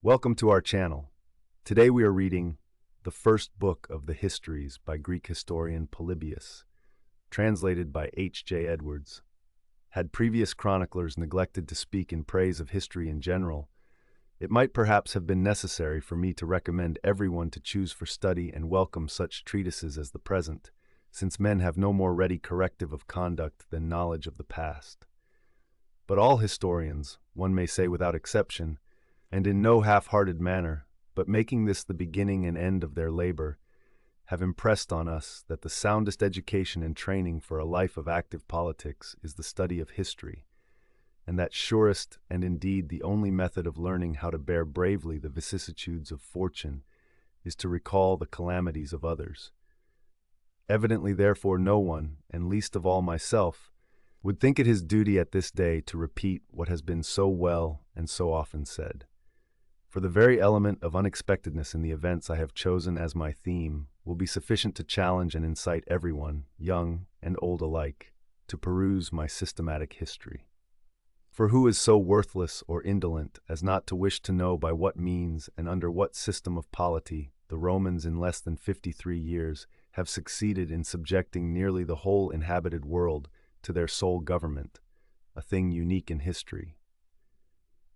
Welcome to our channel. Today we are reading the first book of the Histories by Greek historian Polybius, translated by H.J. Edwards. Had previous chroniclers neglected to speak in praise of history in general, it might perhaps have been necessary for me to recommend everyone to choose for study and welcome such treatises as the present, since men have no more ready corrective of conduct than knowledge of the past. But all historians, one may say without exception, and in no half-hearted manner, but making this the beginning and end of their labor, have impressed on us that the soundest education and training for a life of active politics is the study of history, and that surest and indeed the only method of learning how to bear bravely the vicissitudes of fortune is to recall the calamities of others. Evidently, therefore, no one, and least of all myself, would think it his duty at this day to repeat what has been so well and so often said. For the very element of unexpectedness in the events I have chosen as my theme will be sufficient to challenge and incite everyone, young and old alike, to peruse my systematic history. For who is so worthless or indolent as not to wish to know by what means and under what system of polity the Romans in less than 53 years have succeeded in subjecting nearly the whole inhabited world to their sole government, a thing unique in history?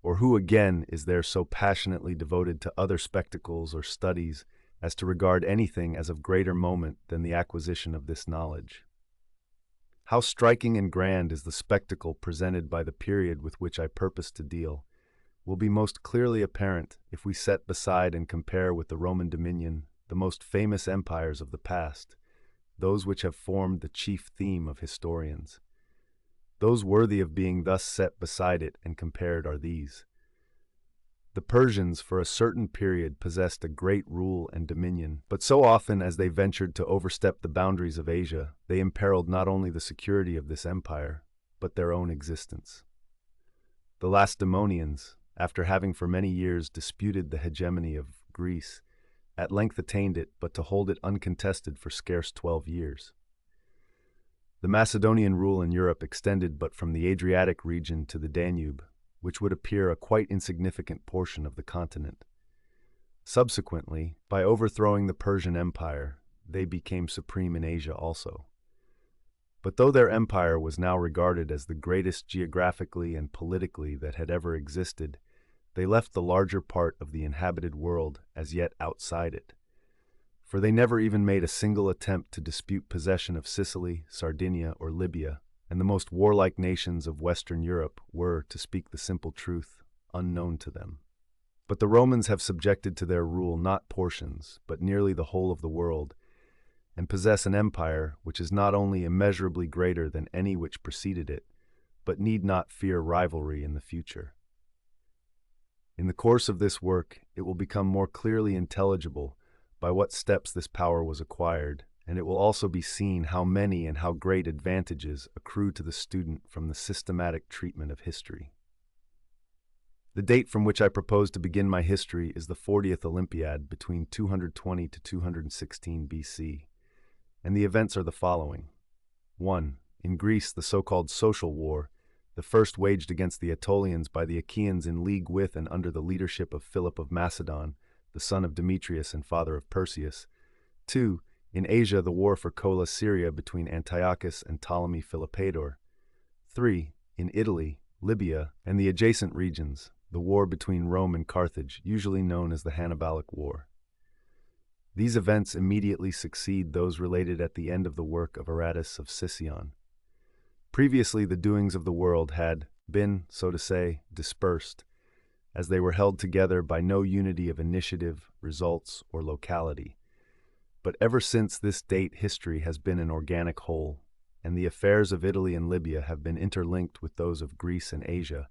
Or who again is there so passionately devoted to other spectacles or studies as to regard anything as of greater moment than the acquisition of this knowledge? How striking and grand is the spectacle presented by the period with which I purpose to deal will be most clearly apparent if we set beside and compare with the Roman dominion the most famous empires of the past, those which have formed the chief theme of historians. Those worthy of being thus set beside it and compared are these. The Persians for a certain period possessed a great rule and dominion, but so often as they ventured to overstep the boundaries of Asia, they imperiled not only the security of this empire, but their own existence. The Lacedaemonians, after having for many years disputed the hegemony of Greece, at length attained it, but to hold it uncontested for scarce 12 years. The Macedonian rule in Europe extended but from the Adriatic region to the Danube, which would appear a quite insignificant portion of the continent. Subsequently, by overthrowing the Persian Empire, they became supreme in Asia also. But though their empire was now regarded as the greatest geographically and politically that had ever existed, they left the larger part of the inhabited world as yet outside it. For they never even made a single attempt to dispute possession of Sicily, Sardinia, or Libya, and the most warlike nations of Western Europe were, to speak the simple truth, unknown to them. But the Romans have subjected to their rule not portions, but nearly the whole of the world, and possess an empire which is not only immeasurably greater than any which preceded it, but need not fear rivalry in the future. In the course of this work, it will become more clearly intelligible by what steps this power was acquired, and it will also be seen how many and how great advantages accrue to the student from the systematic treatment of history. The date from which I propose to begin my history is the 40th Olympiad between 220 to 216 BC, and the events are the following. 1. In Greece, the so-called Social War, the first waged against the Aetolians by the Achaeans in league with and under the leadership of Philip of Macedon, the son of Demetrius and father of Perseus. 2. In Asia, the war for Cola Syria between Antiochus and Ptolemy Philopator. 3. In Italy, Libya, and the adjacent regions, the war between Rome and Carthage, usually known as the Hannibalic War. These events immediately succeed those related at the end of the work of Aratus of Sicyon. Previously, the doings of the world had been, so to say, dispersed, as they were held together by no unity of initiative, results, or locality. But ever since this date, history has been an organic whole, and the affairs of Italy and Libya have been interlinked with those of Greece and Asia,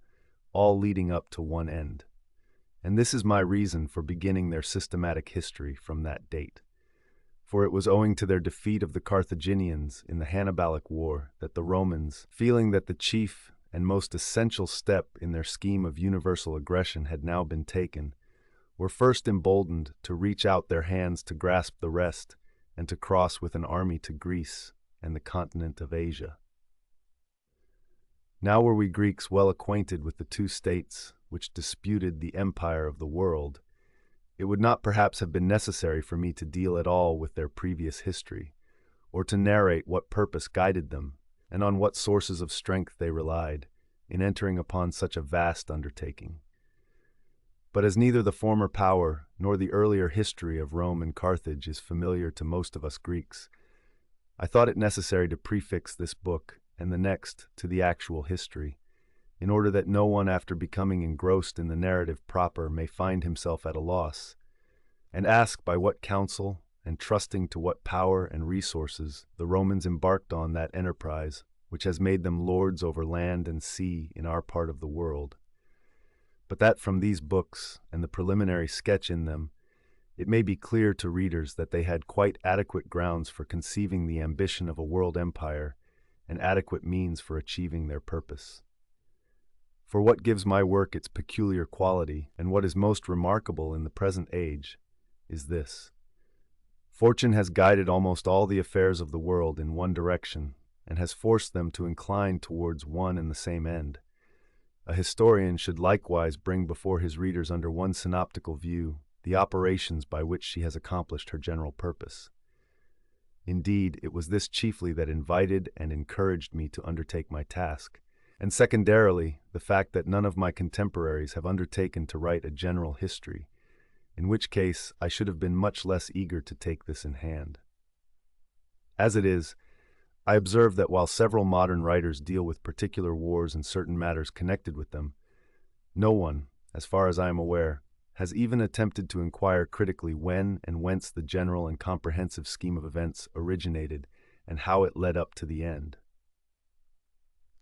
all leading up to one end. And this is my reason for beginning their systematic history from that date. For it was owing to their defeat of the Carthaginians in the Hannibalic War that the Romans, feeling that the chief and most essential step in their scheme of universal aggression had now been taken, were first emboldened to reach out their hands to grasp the rest and to cross with an army to Greece and the continent of Asia. Now were we Greeks well acquainted with the two states, which disputed the empire of the world, it would not perhaps have been necessary for me to deal at all with their previous history, or to narrate what purpose guided them, and on what sources of strength they relied, in entering upon such a vast undertaking. But as neither the former power nor the earlier history of Rome and Carthage is familiar to most of us Greeks, I thought it necessary to prefix this book and the next to the actual history, in order that no one after becoming engrossed in the narrative proper may find himself at a loss, and ask by what counsel and trusting to what power and resources the Romans embarked on that enterprise which has made them lords over land and sea in our part of the world. But that from these books and the preliminary sketch in them, it may be clear to readers that they had quite adequate grounds for conceiving the ambition of a world empire and adequate means for achieving their purpose. For what gives my work its peculiar quality, and what is most remarkable in the present age, is this. Fortune has guided almost all the affairs of the world in one direction, and has forced them to incline towards one and the same end. A historian should likewise bring before his readers under one synoptical view the operations by which she has accomplished her general purpose. Indeed, it was this chiefly that invited and encouraged me to undertake my task, and secondarily, the fact that none of my contemporaries have undertaken to write a general history, in which case I should have been much less eager to take this in hand. As it is, I observe that while several modern writers deal with particular wars and certain matters connected with them, no one, as far as I am aware, has even attempted to inquire critically when and whence the general and comprehensive scheme of events originated and how it led up to the end.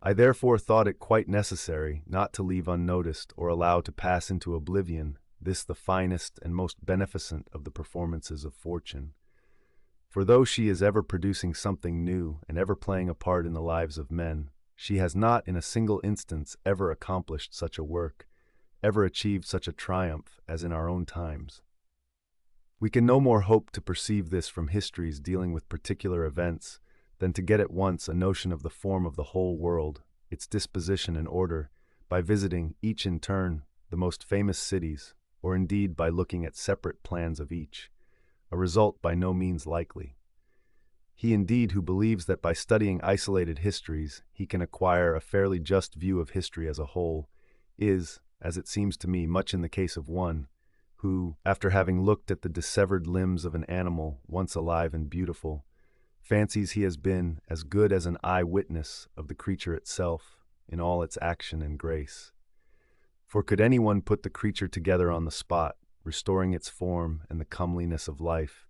I therefore thought it quite necessary not to leave unnoticed or allow to pass into oblivion this the finest and most beneficent of the performances of fortune. For though she is ever producing something new and ever playing a part in the lives of men, she has not in a single instance ever accomplished such a work, ever achieved such a triumph as in our own times. We can no more hope to perceive this from histories dealing with particular events than to get at once a notion of the form of the whole world, its disposition and order, by visiting, each in turn, the most famous cities, or indeed by looking at separate plans of each, a result by no means likely. He indeed who believes that by studying isolated histories he can acquire a fairly just view of history as a whole, is, as it seems to me, much in the case of one, who, after having looked at the dissevered limbs of an animal once alive and beautiful, fancies he has been as good as an eye-witness of the creature itself in all its action and grace. For could anyone put the creature together on the spot, restoring its form and the comeliness of life,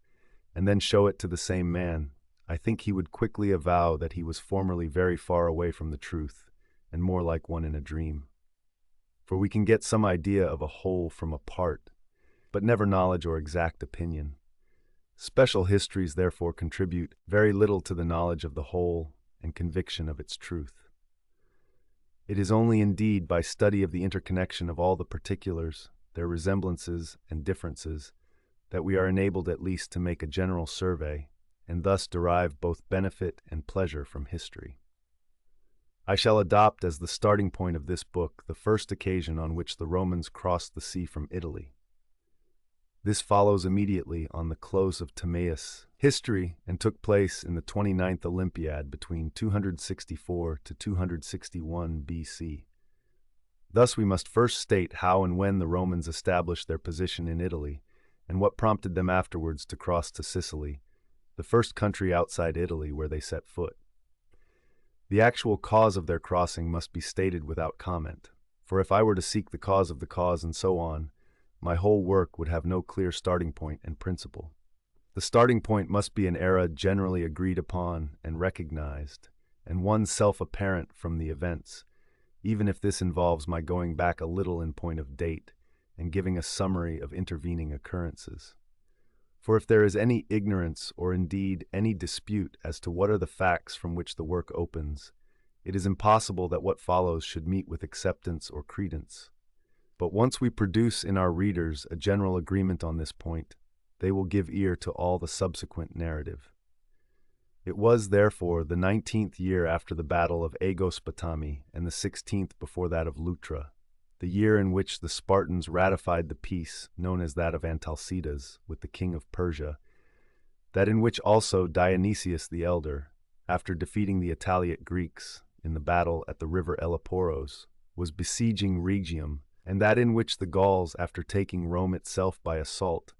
and then show it to the same man, I think he would quickly avow that he was formerly very far away from the truth, and more like one in a dream. For we can get some idea of a whole from a part, but never knowledge or exact opinion. Special histories therefore contribute very little to the knowledge of the whole and conviction of its truth. It is only indeed by study of the interconnection of all the particulars, their resemblances and differences, that we are enabled at least to make a general survey, and thus derive both benefit and pleasure from history. I shall adopt as the starting point of this book the first occasion on which the Romans crossed the sea from Italy. This follows immediately on the close of Timaeus' history and took place in the 29th Olympiad between 264 to 261 BC. Thus we must first state how and when the Romans established their position in Italy, and what prompted them afterwards to cross to Sicily, the first country outside Italy where they set foot. The actual cause of their crossing must be stated without comment, for if I were to seek the cause of the cause and so on, my whole work would have no clear starting point and principle. The starting point must be an era generally agreed upon and recognized, and one self-apparent from the events, even if this involves my going back a little in point of date and giving a summary of intervening occurrences. For if there is any ignorance or indeed any dispute as to what are the facts from which the work opens, it is impossible that what follows should meet with acceptance or credence. But once we produce in our readers a general agreement on this point, they will give ear to all the subsequent narrative. It was, therefore, the 19th year after the battle of Aegospotami and the 16th before that of Leuctra, the year in which the Spartans ratified the peace known as that of Antalcidas with the king of Persia, that in which also Dionysius the Elder, after defeating the Italiate Greeks in the battle at the river Elaporos, was besieging Rhegium, and that in which the Gauls, after taking Rome itself by assault,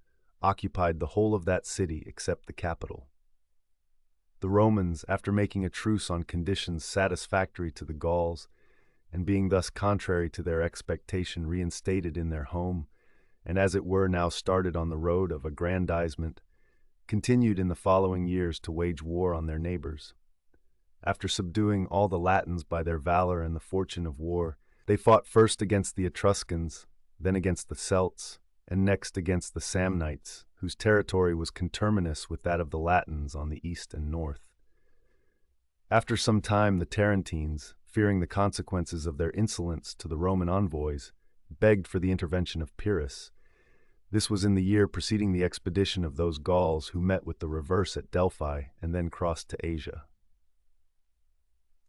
occupied the whole of that city except the capital. The Romans, after making a truce on conditions satisfactory to the Gauls, and being thus contrary to their expectation reinstated in their home, and as it were now started on the road of aggrandizement, continued in the following years to wage war on their neighbors. After subduing all the Latins by their valor and the fortune of war, they fought first against the Etruscans, then against the Celts, and next against the Samnites, whose territory was conterminous with that of the Latins on the east and north. After some time the Tarentines, fearing the consequences of their insolence to the Roman envoys, begged for the intervention of Pyrrhus. This was in the year preceding the expedition of those Gauls who met with the reverse at Delphi and then crossed to Asia.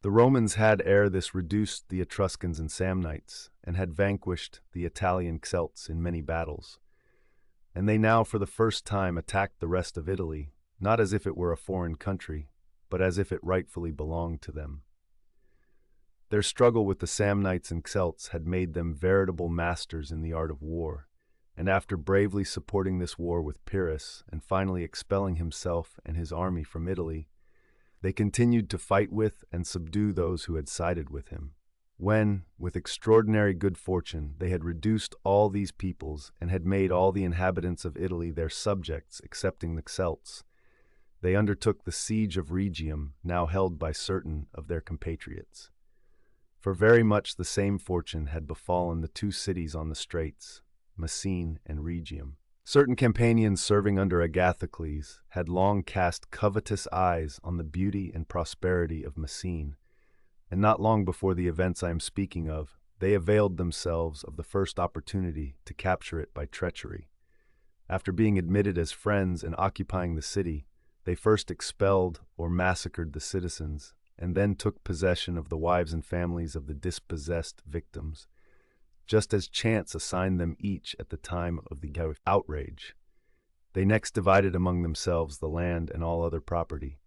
The Romans had ere this reduced the Etruscans and Samnites, and had vanquished the Italian Celts in many battles. And they now for the first time attacked the rest of Italy, not as if it were a foreign country, but as if it rightfully belonged to them. Their struggle with the Samnites and Celts had made them veritable masters in the art of war, and after bravely supporting this war with Pyrrhus, and finally expelling himself and his army from Italy, they continued to fight with and subdue those who had sided with him. When, with extraordinary good fortune, they had reduced all these peoples and had made all the inhabitants of Italy their subjects excepting the Celts, they undertook the siege of Rhegium, now held by certain of their compatriots. For very much the same fortune had befallen the two cities on the straits, Messene and Rhegium. Certain Campanians serving under Agathocles had long cast covetous eyes on the beauty and prosperity of Messene, and not long before the events I am speaking of, they availed themselves of the first opportunity to capture it by treachery. After being admitted as friends and occupying the city, they first expelled or massacred the citizens, and then took possession of the wives and families of the dispossessed victims, just as chance assigned them each at the time of the outrage. They next divided among themselves the land and all other property.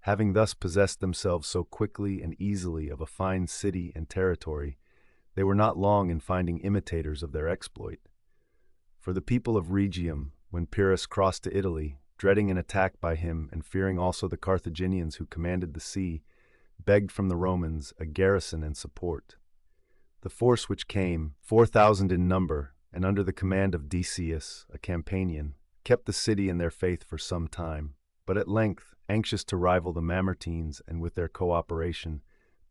Having thus possessed themselves so quickly and easily of a fine city and territory, they were not long in finding imitators of their exploit. For the people of Rhegium, when Pyrrhus crossed to Italy, dreading an attack by him and fearing also the Carthaginians who commanded the sea, begged from the Romans a garrison and support. The force which came, 4,000 in number, and under the command of Decius, a Campanian, kept the city in their faith for some time, but at length, anxious to rival the Mamertines and with their cooperation,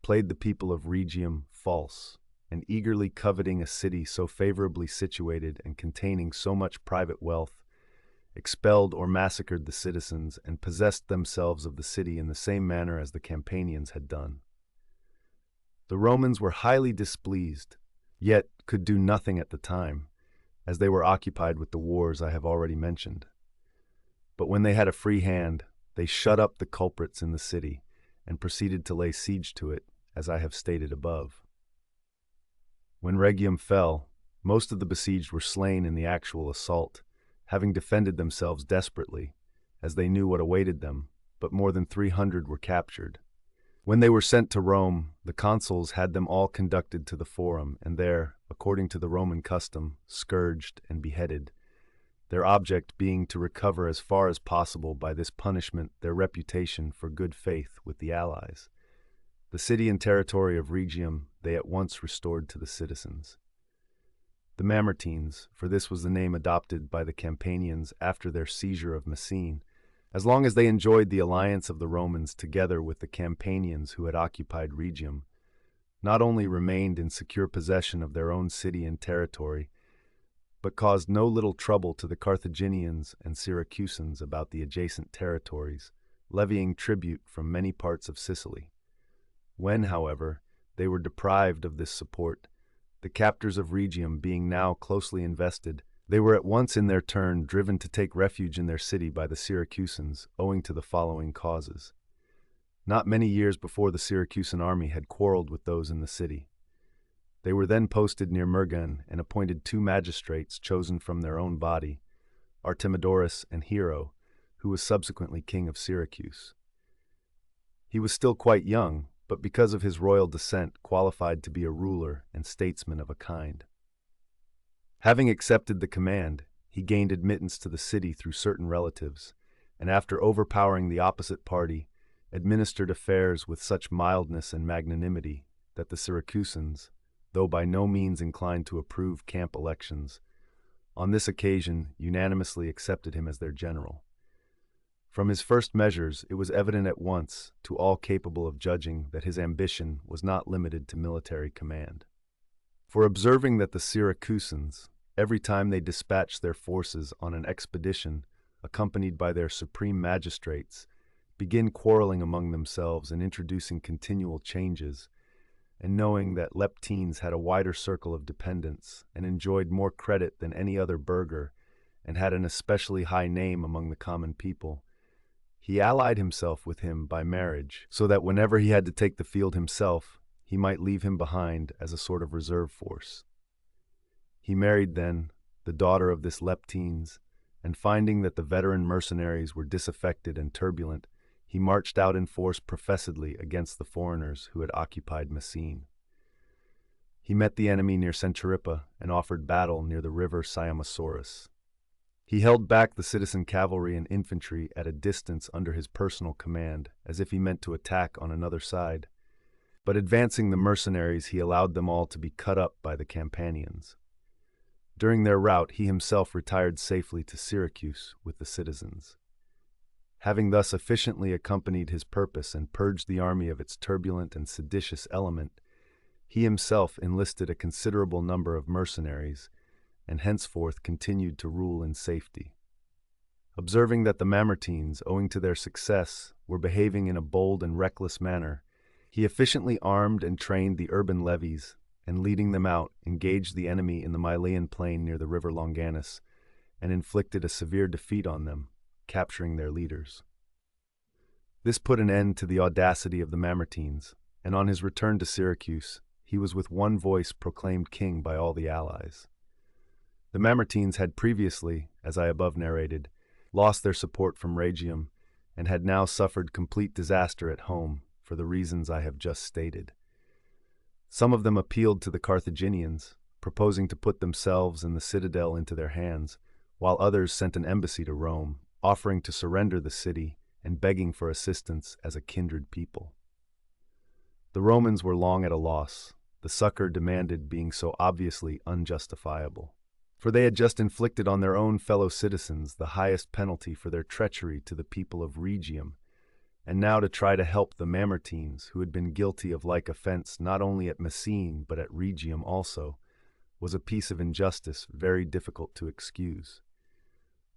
played the people of Rhegium false, and eagerly coveting a city so favorably situated and containing so much private wealth, expelled or massacred the citizens and possessed themselves of the city in the same manner as the Campanians had done. The Romans were highly displeased, yet could do nothing at the time, as they were occupied with the wars I have already mentioned. But when they had a free hand, they shut up the culprits in the city and proceeded to lay siege to it, as I have stated above. When Rhegium fell, most of the besieged were slain in the actual assault, having defended themselves desperately, as they knew what awaited them, but more than 300 were captured. When they were sent to Rome, the consuls had them all conducted to the Forum, and there, according to the Roman custom, scourged and beheaded, their object being to recover as far as possible by this punishment their reputation for good faith with the allies. The city and territory of Rhegium they at once restored to the citizens. The Mamertines, for this was the name adopted by the Campanians after their seizure of Messene, as long as they enjoyed the alliance of the Romans together with the Campanians who had occupied Rhegium, not only remained in secure possession of their own city and territory, but caused no little trouble to the Carthaginians and Syracusans about the adjacent territories, levying tribute from many parts of Sicily. When, however, they were deprived of this support, the captors of Rhegium being now closely invested, they were at once in their turn driven to take refuge in their city by the Syracusans, owing to the following causes. Not many years before, the Syracusan army had quarreled with those in the city. They were then posted near Mergen and appointed 2 magistrates chosen from their own body, Artemidorus and Hero, who was subsequently king of Syracuse. He was still quite young, but because of his royal descent qualified to be a ruler and statesman of a kind. Having accepted the command, he gained admittance to the city through certain relatives, and after overpowering the opposite party, administered affairs with such mildness and magnanimity that the Syracusans, though by no means inclined to approve camp elections, on this occasion unanimously accepted him as their general. From his first measures, it was evident at once to all capable of judging that his ambition was not limited to military command. For observing that the Syracusans, every time they dispatched their forces on an expedition accompanied by their supreme magistrates, begin quarreling among themselves and introducing continual changes, and knowing that Leptines had a wider circle of dependents and enjoyed more credit than any other burgher and had an especially high name among the common people, he allied himself with him by marriage, so that whenever he had to take the field himself, he might leave him behind as a sort of reserve force. He married, then, the daughter of this Leptines, and finding that the veteran mercenaries were disaffected and turbulent, he marched out in force professedly against the foreigners who had occupied Messene. He met the enemy near Centuripa and offered battle near the river Cyanosaurus. He held back the citizen cavalry and infantry at a distance under his personal command, as if he meant to attack on another side. But advancing the mercenaries, he allowed them all to be cut up by the Campanians. During their rout, he himself retired safely to Syracuse with the citizens. Having thus efficiently accompanied his purpose and purged the army of its turbulent and seditious element, he himself enlisted a considerable number of mercenaries, and henceforth continued to rule in safety. Observing that the Mamertines, owing to their success, were behaving in a bold and reckless manner, he efficiently armed and trained the urban levies, and leading them out, engaged the enemy in the Mylaean plain near the river Longanus, and inflicted a severe defeat on them, capturing their leaders. This put an end to the audacity of the Mamertines, and on his return to Syracuse, he was with one voice proclaimed king by all the allies. The Mamertines had previously, as I above narrated, lost their support from Rhegium, and had now suffered complete disaster at home for the reasons I have just stated. Some of them appealed to the Carthaginians, proposing to put themselves and the citadel into their hands, while others sent an embassy to Rome, offering to surrender the city and begging for assistance as a kindred people. The Romans were long at a loss, the succor demanded being so obviously unjustifiable. For they had just inflicted on their own fellow citizens the highest penalty for their treachery to the people of Rhegium, and now to try to help the Mamertines, who had been guilty of like offense not only at Messene but at Rhegium also, was a piece of injustice very difficult to excuse.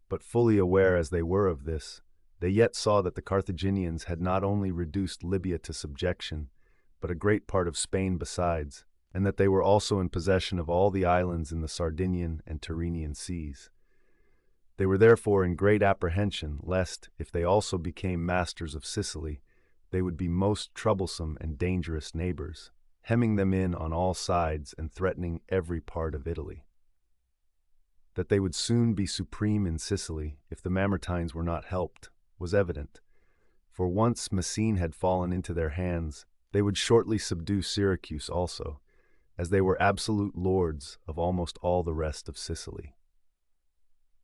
But fully aware as they were of this, they yet saw that the Carthaginians had not only reduced Libya to subjection, but a great part of Spain besides, and that they were also in possession of all the islands in the Sardinian and Tyrrhenian seas. They were therefore in great apprehension lest, if they also became masters of Sicily, they would be most troublesome and dangerous neighbors, hemming them in on all sides and threatening every part of Italy. That they would soon be supreme in Sicily, if the Mamertines were not helped, was evident, for once Messene had fallen into their hands, they would shortly subdue Syracuse also, as they were absolute lords of almost all the rest of Sicily.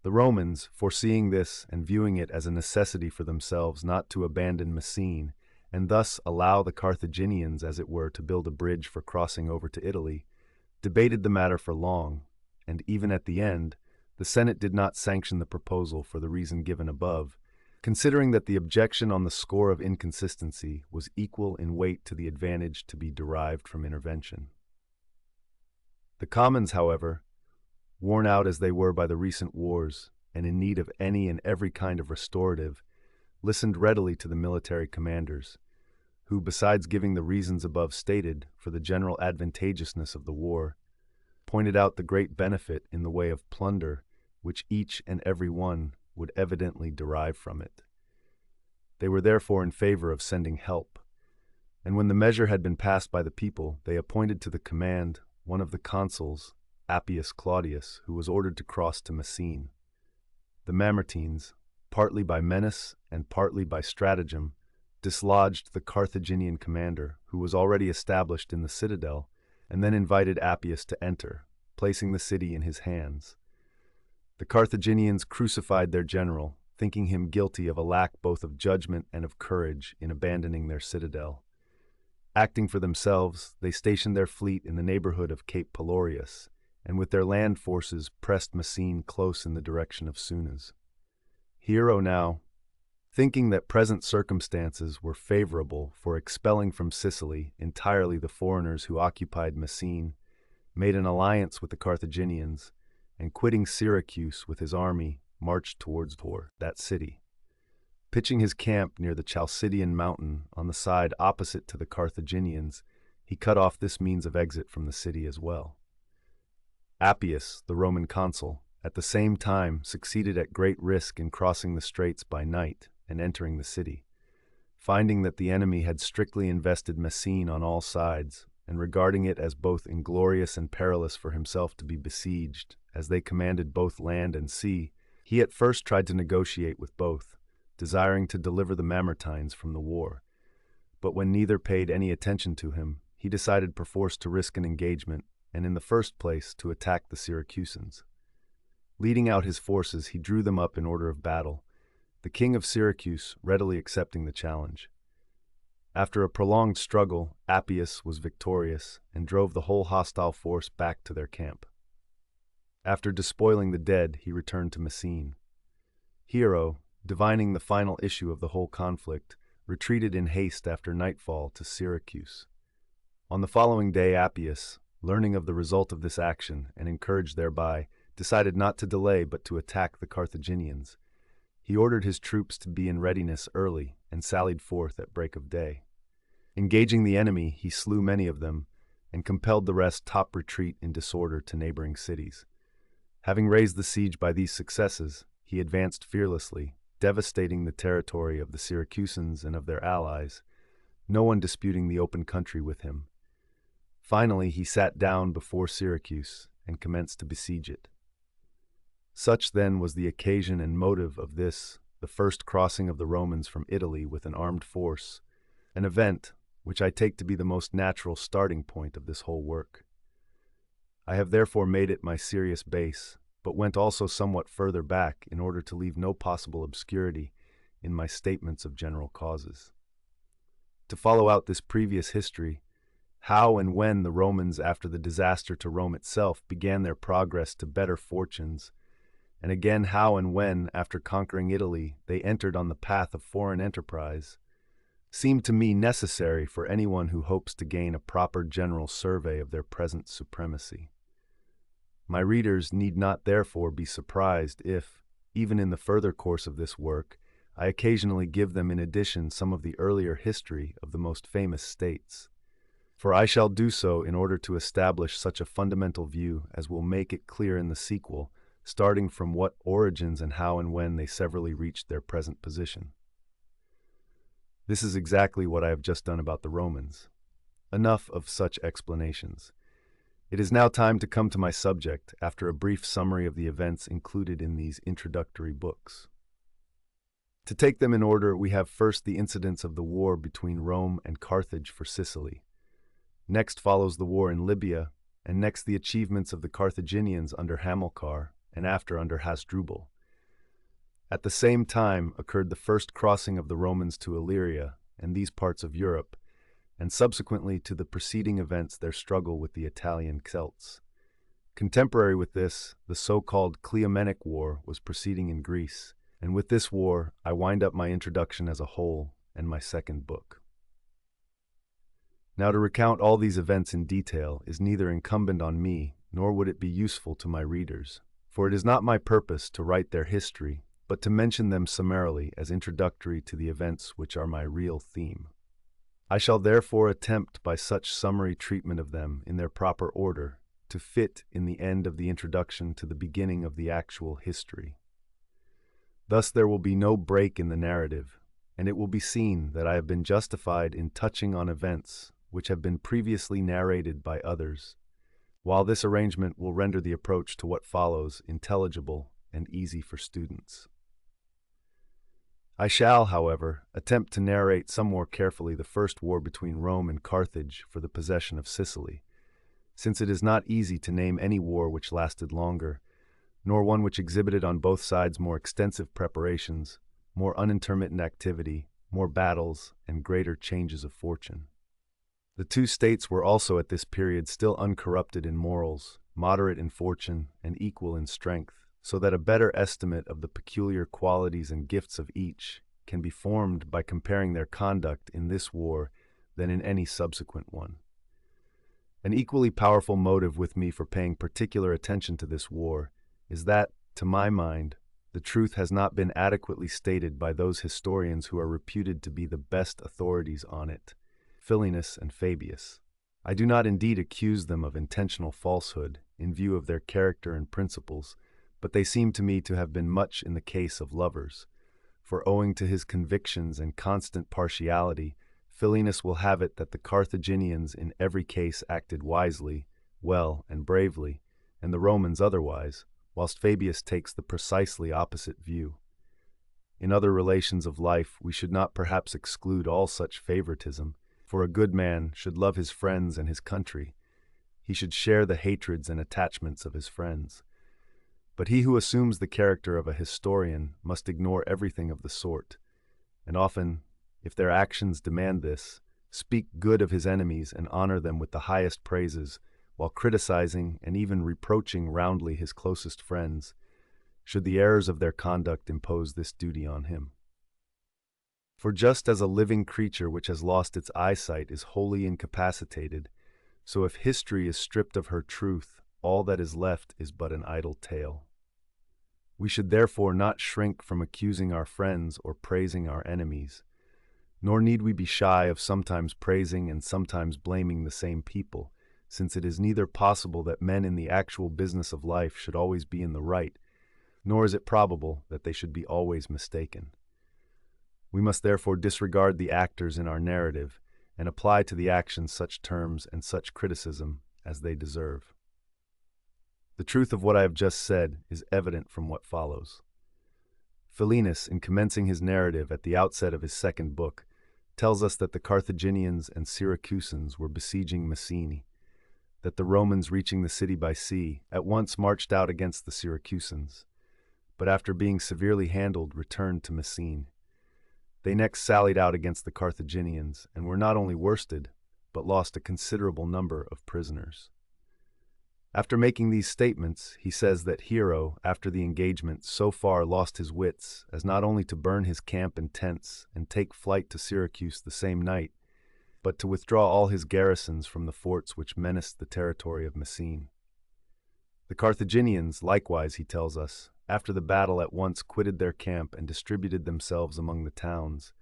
The Romans, foreseeing this and viewing it as a necessity for themselves not to abandon Messene, and thus allow the Carthaginians, as it were, to build a bridge for crossing over to Italy, debated the matter for long, and even at the end, the Senate did not sanction the proposal for the reason given above, considering that the objection on the score of inconsistency was equal in weight to the advantage to be derived from intervention. The commons, however, worn out as they were by the recent wars, and in need of any and every kind of restorative, listened readily to the military commanders, who, besides giving the reasons above stated for the general advantageousness of the war, pointed out the great benefit in the way of plunder which each and every one would evidently derive from it. They were therefore in favor of sending help, and when the measure had been passed by the people, they appointed to the command one of the consuls, Appius Claudius, who was ordered to cross to Messene. The Mamertines, partly by menace and partly by stratagem, dislodged the Carthaginian commander, who was already established in the citadel, and then invited Appius to enter, placing the city in his hands. The Carthaginians crucified their general, thinking him guilty of a lack both of judgment and of courage in abandoning their citadel. Acting for themselves, they stationed their fleet in the neighborhood of Cape Pelorius, and with their land forces pressed Messene close in the direction of Sunas. Hiero now, thinking that present circumstances were favorable for expelling from Sicily entirely the foreigners who occupied Messene, made an alliance with the Carthaginians, and quitting Syracuse with his army, marched towards that city. Pitching his camp near the Chalcidian mountain on the side opposite to the Carthaginians, he cut off this means of exit from the city as well. Appius, the Roman consul, at the same time succeeded at great risk in crossing the straits by night and entering the city. Finding that the enemy had strictly invested Messene on all sides, and regarding it as both inglorious and perilous for himself to be besieged, as they commanded both land and sea, he at first tried to negotiate with both, desiring to deliver the Mamertines from the war. But when neither paid any attention to him, he decided perforce to risk an engagement, and in the first place to attack the Syracusans. Leading out his forces, he drew them up in order of battle, the king of Syracuse readily accepting the challenge. After a prolonged struggle, Appius was victorious and drove the whole hostile force back to their camp. After despoiling the dead, he returned to Messene. Hiero, divining the final issue of the whole conflict, retreated in haste after nightfall to Syracuse. On the following day, Appius, learning of the result of this action and encouraged thereby, decided not to delay but to attack the Carthaginians. He ordered his troops to be in readiness early and sallied forth at break of day. Engaging the enemy, he slew many of them and compelled the rest top retreat in disorder to neighboring cities. Having raised the siege by these successes, he advanced fearlessly, devastating the territory of the Syracusans and of their allies, no one disputing the open country with him. Finally, he sat down before Syracuse and commenced to besiege it. Such then was the occasion and motive of this, the first crossing of the Romans from Italy with an armed force, an event which I take to be the most natural starting point of this whole work. I have therefore made it my serious base, but went also somewhat further back in order to leave no possible obscurity in my statements of general causes. To follow out this previous history, how and when the Romans, after the disaster to Rome itself, began their progress to better fortunes, and again how and when, after conquering Italy, they entered on the path of foreign enterprise, seemed to me necessary for anyone who hopes to gain a proper general survey of their present supremacy. My readers need not therefore be surprised if, even in the further course of this work, I occasionally give them in addition some of the earlier history of the most famous states. For I shall do so in order to establish such a fundamental view as will make it clear in the sequel, starting from what origins and how and when they severally reached their present position. This is exactly what I have just done about the Romans. Enough of such explanations. It is now time to come to my subject after a brief summary of the events included in these introductory books. To take them in order, we have first the incidents of the war between Rome and Carthage for Sicily. Next follows the war in Libya, and next the achievements of the Carthaginians under Hamilcar and after under Hasdrubal. At the same time occurred the first crossing of the Romans to Illyria and these parts of Europe, and subsequently to the preceding events their struggle with the Italian Celts. Contemporary with this, the so-called Cleomenic War was proceeding in Greece, and with this war I wind up my introduction as a whole and my second book. Now to recount all these events in detail is neither incumbent on me, nor would it be useful to my readers, for it is not my purpose to write their history, but to mention them summarily as introductory to the events which are my real theme. I shall therefore attempt by such summary treatment of them in their proper order to fit in the end of the introduction to the beginning of the actual history. Thus there will be no break in the narrative, and it will be seen that I have been justified in touching on events which have been previously narrated by others, while this arrangement will render the approach to what follows intelligible and easy for students. I shall, however, attempt to narrate some more carefully the first war between Rome and Carthage for the possession of Sicily, since it is not easy to name any war which lasted longer, nor one which exhibited on both sides more extensive preparations, more unintermittent activity, more battles, and greater changes of fortune. The two states were also at this period still uncorrupted in morals, moderate in fortune, and equal in strength, so that a better estimate of the peculiar qualities and gifts of each can be formed by comparing their conduct in this war than in any subsequent one. An equally powerful motive with me for paying particular attention to this war is that, to my mind, the truth has not been adequately stated by those historians who are reputed to be the best authorities on it, Philinus and Fabius. I do not indeed accuse them of intentional falsehood in view of their character and principles, but they seem to me to have been much in the case of lovers, for owing to his convictions and constant partiality, Philinus will have it that the Carthaginians in every case acted wisely, well, and bravely, and the Romans otherwise, whilst Fabius takes the precisely opposite view. In other relations of life, we should not perhaps exclude all such favoritism, for a good man should love his friends and his country. He should share the hatreds and attachments of his friends. But he who assumes the character of a historian must ignore everything of the sort, and often, if their actions demand this, speak good of his enemies and honor them with the highest praises, while criticizing and even reproaching roundly his closest friends, should the errors of their conduct impose this duty on him. For just as a living creature which has lost its eyesight is wholly incapacitated, so if history is stripped of her truth, all that is left is but an idle tale. We should therefore not shrink from accusing our friends or praising our enemies, nor need we be shy of sometimes praising and sometimes blaming the same people, since it is neither possible that men in the actual business of life should always be in the right, nor is it probable that they should be always mistaken. We must therefore disregard the actors in our narrative and apply to the actions such terms and such criticism as they deserve. The truth of what I have just said is evident from what follows. Philinus, in commencing his narrative at the outset of his second book, tells us that the Carthaginians and Syracusans were besieging Messene, that the Romans, reaching the city by sea, at once marched out against the Syracusans, but after being severely handled, returned to Messene. They next sallied out against the Carthaginians, and were not only worsted, but lost a considerable number of prisoners. After making these statements, he says that Hero, after the engagement, so far lost his wits as not only to burn his camp and tents and take flight to Syracuse the same night, but to withdraw all his garrisons from the forts which menaced the territory of Messene. The Carthaginians, likewise, he tells us, after the battle at once quitted their camp and distributed themselves among the towns,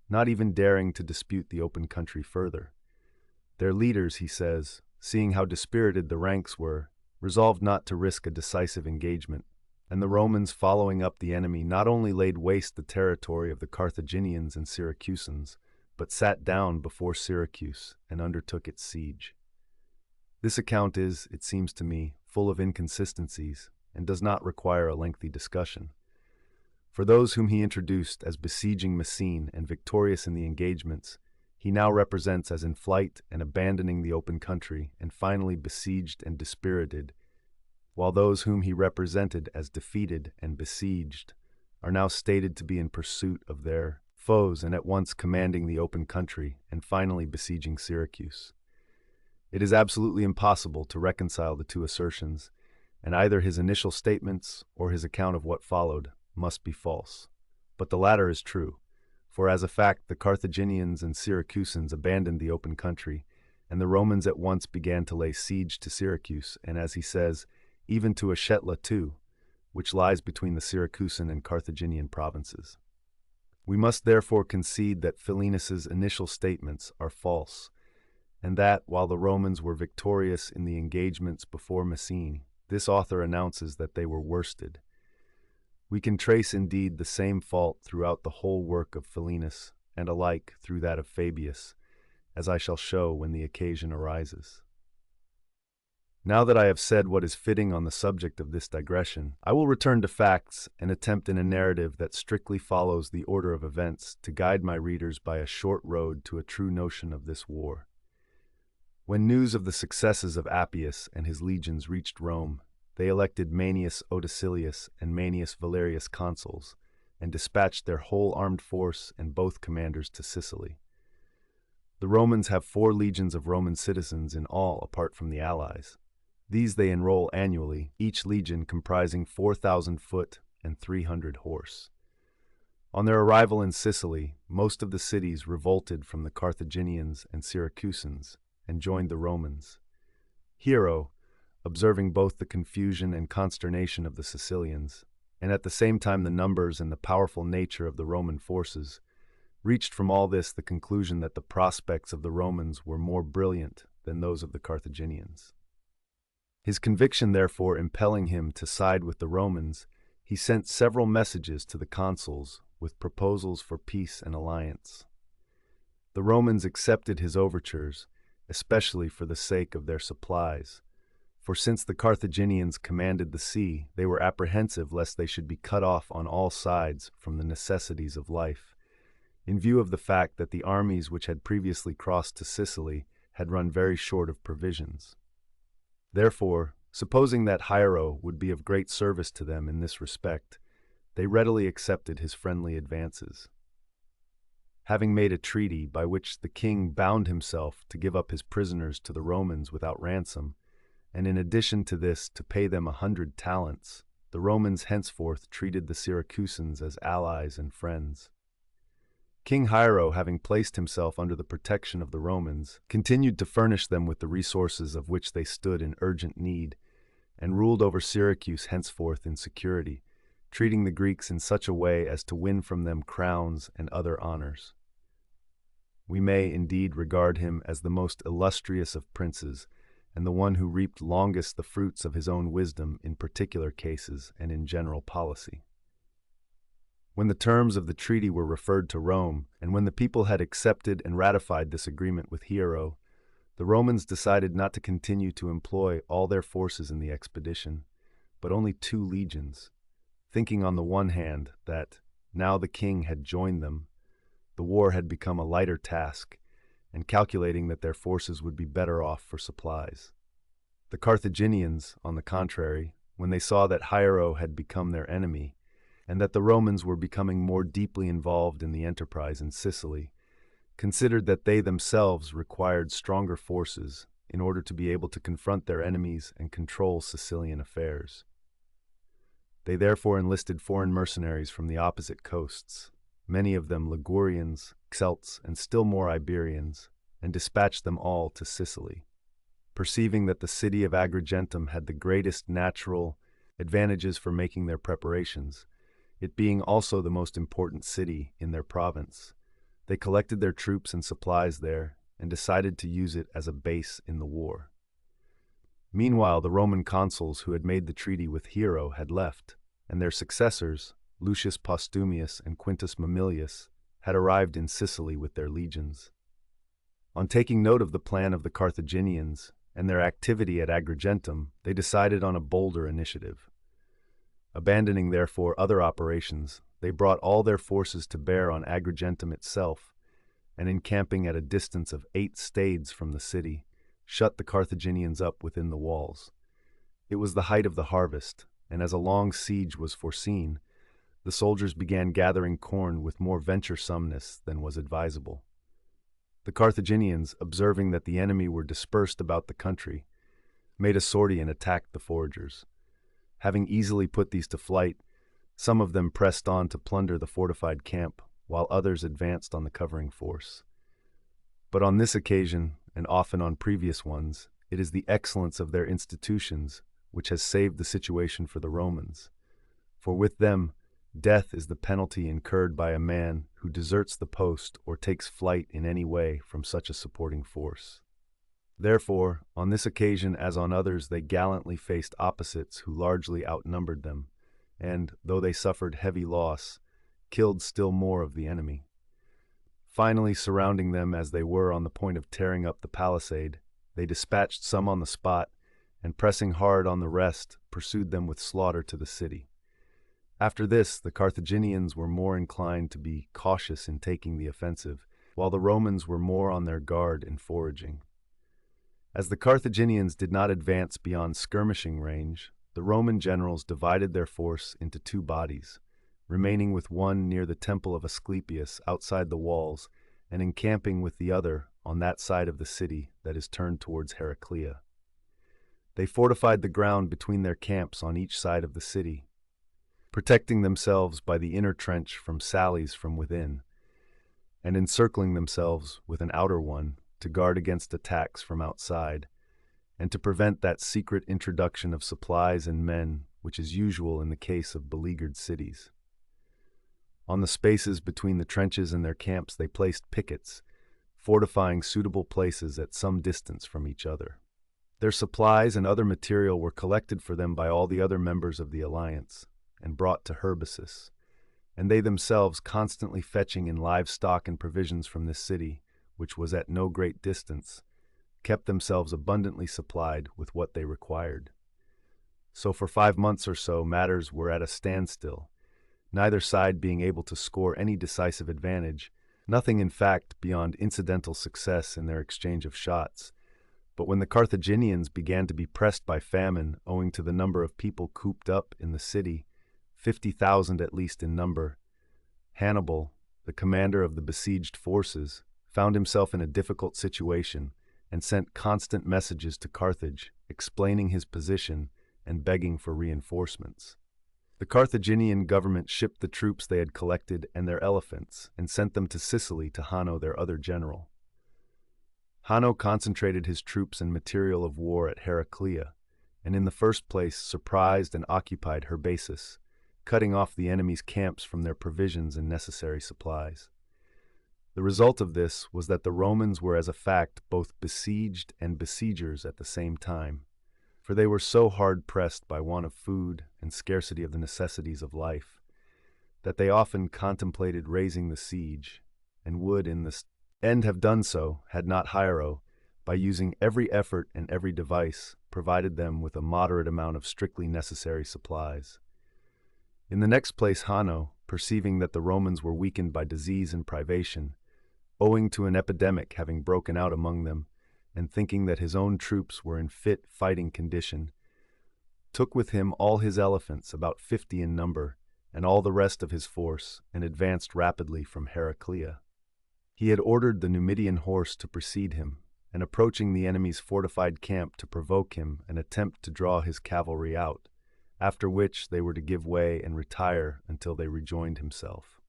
not even daring to dispute the open country further. Their leaders, he says, seeing how dispirited the ranks were, resolved not to risk a decisive engagement, and the Romans, following up the enemy, not only laid waste the territory of the Carthaginians and Syracusans, but sat down before Syracuse and undertook its siege. This account is, it seems to me, full of inconsistencies and does not require a lengthy discussion. For those whom he introduced as besieging Messene and victorious in the engagements, he now represents as in flight and abandoning the open country and finally besieged and dispirited, while those whom he represented as defeated and besieged are now stated to be in pursuit of their foes and at once commanding the open country and finally besieging Syracuse. It is absolutely impossible to reconcile the two assertions, and either his initial statements or his account of what followed must be false. But the latter is true, for as a fact the Carthaginians and Syracusans abandoned the open country, and the Romans at once began to lay siege to Syracuse, and as he says, even to Ashetla too, which lies between the Syracusan and Carthaginian provinces. We must therefore concede that Philinus's initial statements are false, and that, while the Romans were victorious in the engagements before Messene, this author announces that they were worsted. We can trace indeed the same fault throughout the whole work of Philinus, and alike through that of Fabius, as I shall show when the occasion arises. Now that I have said what is fitting on the subject of this digression, I will return to facts and attempt in a narrative that strictly follows the order of events to guide my readers by a short road to a true notion of this war. When news of the successes of Appius and his legions reached Rome, they elected Manius Oticilius and Manius Valerius consuls, and dispatched their whole armed force and both commanders to Sicily. The Romans have 4 legions of Roman citizens in all apart from the allies. These they enroll annually, each legion comprising 4,000 foot and 300 horse. On their arrival in Sicily, most of the cities revolted from the Carthaginians and Syracusans and joined the Romans. Hiero, observing both the confusion and consternation of the Sicilians, and at the same time the numbers and the powerful nature of the Roman forces, reached from all this the conclusion that the prospects of the Romans were more brilliant than those of the Carthaginians. His conviction, therefore, impelling him to side with the Romans, he sent several messages to the consuls with proposals for peace and alliance. The Romans accepted his overtures, especially for the sake of their supplies, for since the Carthaginians commanded the sea, they were apprehensive lest they should be cut off on all sides from the necessities of life, in view of the fact that the armies which had previously crossed to Sicily had run very short of provisions. Therefore, supposing that Hiero would be of great service to them in this respect, they readily accepted his friendly advances. Having made a treaty by which the king bound himself to give up his prisoners to the Romans without ransom, and in addition to this to pay them 100 talents, the Romans henceforth treated the Syracusans as allies and friends. King Hiero, having placed himself under the protection of the Romans, continued to furnish them with the resources of which they stood in urgent need, and ruled over Syracuse henceforth in security, treating the Greeks in such a way as to win from them crowns and other honors. We may indeed regard him as the most illustrious of princes, and the one who reaped longest the fruits of his own wisdom in particular cases and in general policy. When the terms of the treaty were referred to Rome, and when the people had accepted and ratified this agreement with Hiero, the Romans decided not to continue to employ all their forces in the expedition, but only 2 legions, thinking on the one hand that, now the king had joined them, the war had become a lighter task, and calculating that their forces would be better off for supplies. The Carthaginians, on the contrary, when they saw that Hiero had become their enemy, and that the Romans were becoming more deeply involved in the enterprise in Sicily, considered that they themselves required stronger forces in order to be able to confront their enemies and control Sicilian affairs. They therefore enlisted foreign mercenaries from the opposite coasts, many of them Ligurians, Celts, and still more Iberians, and dispatched them all to Sicily. Perceiving that the city of Agrigentum had the greatest natural advantages for making their preparations, it being also the most important city in their province, they collected their troops and supplies there and decided to use it as a base in the war. Meanwhile, the Roman consuls who had made the treaty with Hiero had left, and their successors, Lucius Postumius and Quintus Mamilius, had arrived in Sicily with their legions. On taking note of the plan of the Carthaginians and their activity at Agrigentum, they decided on a bolder initiative. Abandoning, therefore, other operations, they brought all their forces to bear on Agrigentum itself, and encamping at a distance of 8 stades from the city, shut the Carthaginians up within the walls. It was the height of the harvest, and as a long siege was foreseen, the soldiers began gathering corn with more venturesomeness than was advisable. The Carthaginians, observing that the enemy were dispersed about the country, made a sortie and attacked the foragers. Having easily put these to flight, some of them pressed on to plunder the fortified camp, while others advanced on the covering force. But on this occasion, and often on previous ones, it is the excellence of their institutions which has saved the situation for the Romans. For with them, death is the penalty incurred by a man who deserts the post or takes flight in any way from such a supporting force. Therefore, on this occasion as on others, they gallantly faced opposites who largely outnumbered them, and, though they suffered heavy loss, killed still more of the enemy. Finally, surrounding them as they were on the point of tearing up the palisade, they dispatched some on the spot, and pressing hard on the rest, pursued them with slaughter to the city. After this, the Carthaginians were more inclined to be cautious in taking the offensive, while the Romans were more on their guard in foraging. As the Carthaginians did not advance beyond skirmishing range, the Roman generals divided their force into two bodies, remaining with one near the temple of Asclepius outside the walls, and encamping with the other on that side of the city that is turned towards Heraclea. They fortified the ground between their camps on each side of the city, protecting themselves by the inner trench from sallies from within, and encircling themselves with an outer one to guard against attacks from outside, and to prevent that secret introduction of supplies and men which is usual in the case of beleaguered cities. On the spaces between the trenches and their camps they placed pickets, fortifying suitable places at some distance from each other. Their supplies and other material were collected for them by all the other members of the alliance, and brought to Herbacis, and they themselves constantly fetching in livestock and provisions from this city, which was at no great distance, kept themselves abundantly supplied with what they required. So for 5 months or so matters were at a standstill, neither side being able to score any decisive advantage, nothing in fact beyond incidental success in their exchange of shots. But when the Carthaginians began to be pressed by famine owing to the number of people cooped up in the city, 50,000 at least in number, Hannibal, the commander of the besieged forces, found himself in a difficult situation and sent constant messages to Carthage, explaining his position and begging for reinforcements. The Carthaginian government shipped the troops they had collected and their elephants and sent them to Sicily to Hanno, their other general. Hanno concentrated his troops and material of war at Heraclea, and in the first place surprised and occupied Herbacis, cutting off the enemy's camps from their provisions and necessary supplies. The result of this was that the Romans were as a fact both besieged and besiegers at the same time, for they were so hard pressed by want of food and scarcity of the necessities of life, that they often contemplated raising the siege, and would in the end have done so had not Hiero, by using every effort and every device, provided them with a moderate amount of strictly necessary supplies. In the next place, Hanno, perceiving that the Romans were weakened by disease and privation, owing to an epidemic having broken out among them, and thinking that his own troops were in fit fighting condition, took with him all his elephants, about 50 in number, and all the rest of his force, and advanced rapidly from Heraclea. He had ordered the Numidian horse to precede him, and approaching the enemy's fortified camp to provoke him and attempt to draw his cavalry out, after which they were to give way and retire until they rejoined himself.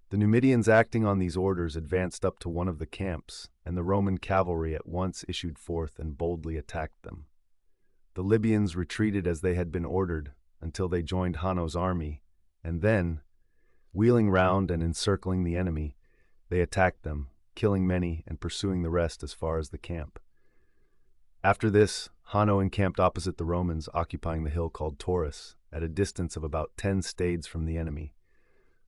The Numidians acting on these orders advanced up to one of the camps, and the Roman cavalry at once issued forth and boldly attacked them. The Libyans retreated as they had been ordered until they joined Hanno's army, and then, wheeling round and encircling the enemy, they attacked them, killing many and pursuing the rest as far as the camp. After this, Hanno encamped opposite the Romans, occupying the hill called Taurus, at a distance of about 10 stades from the enemy.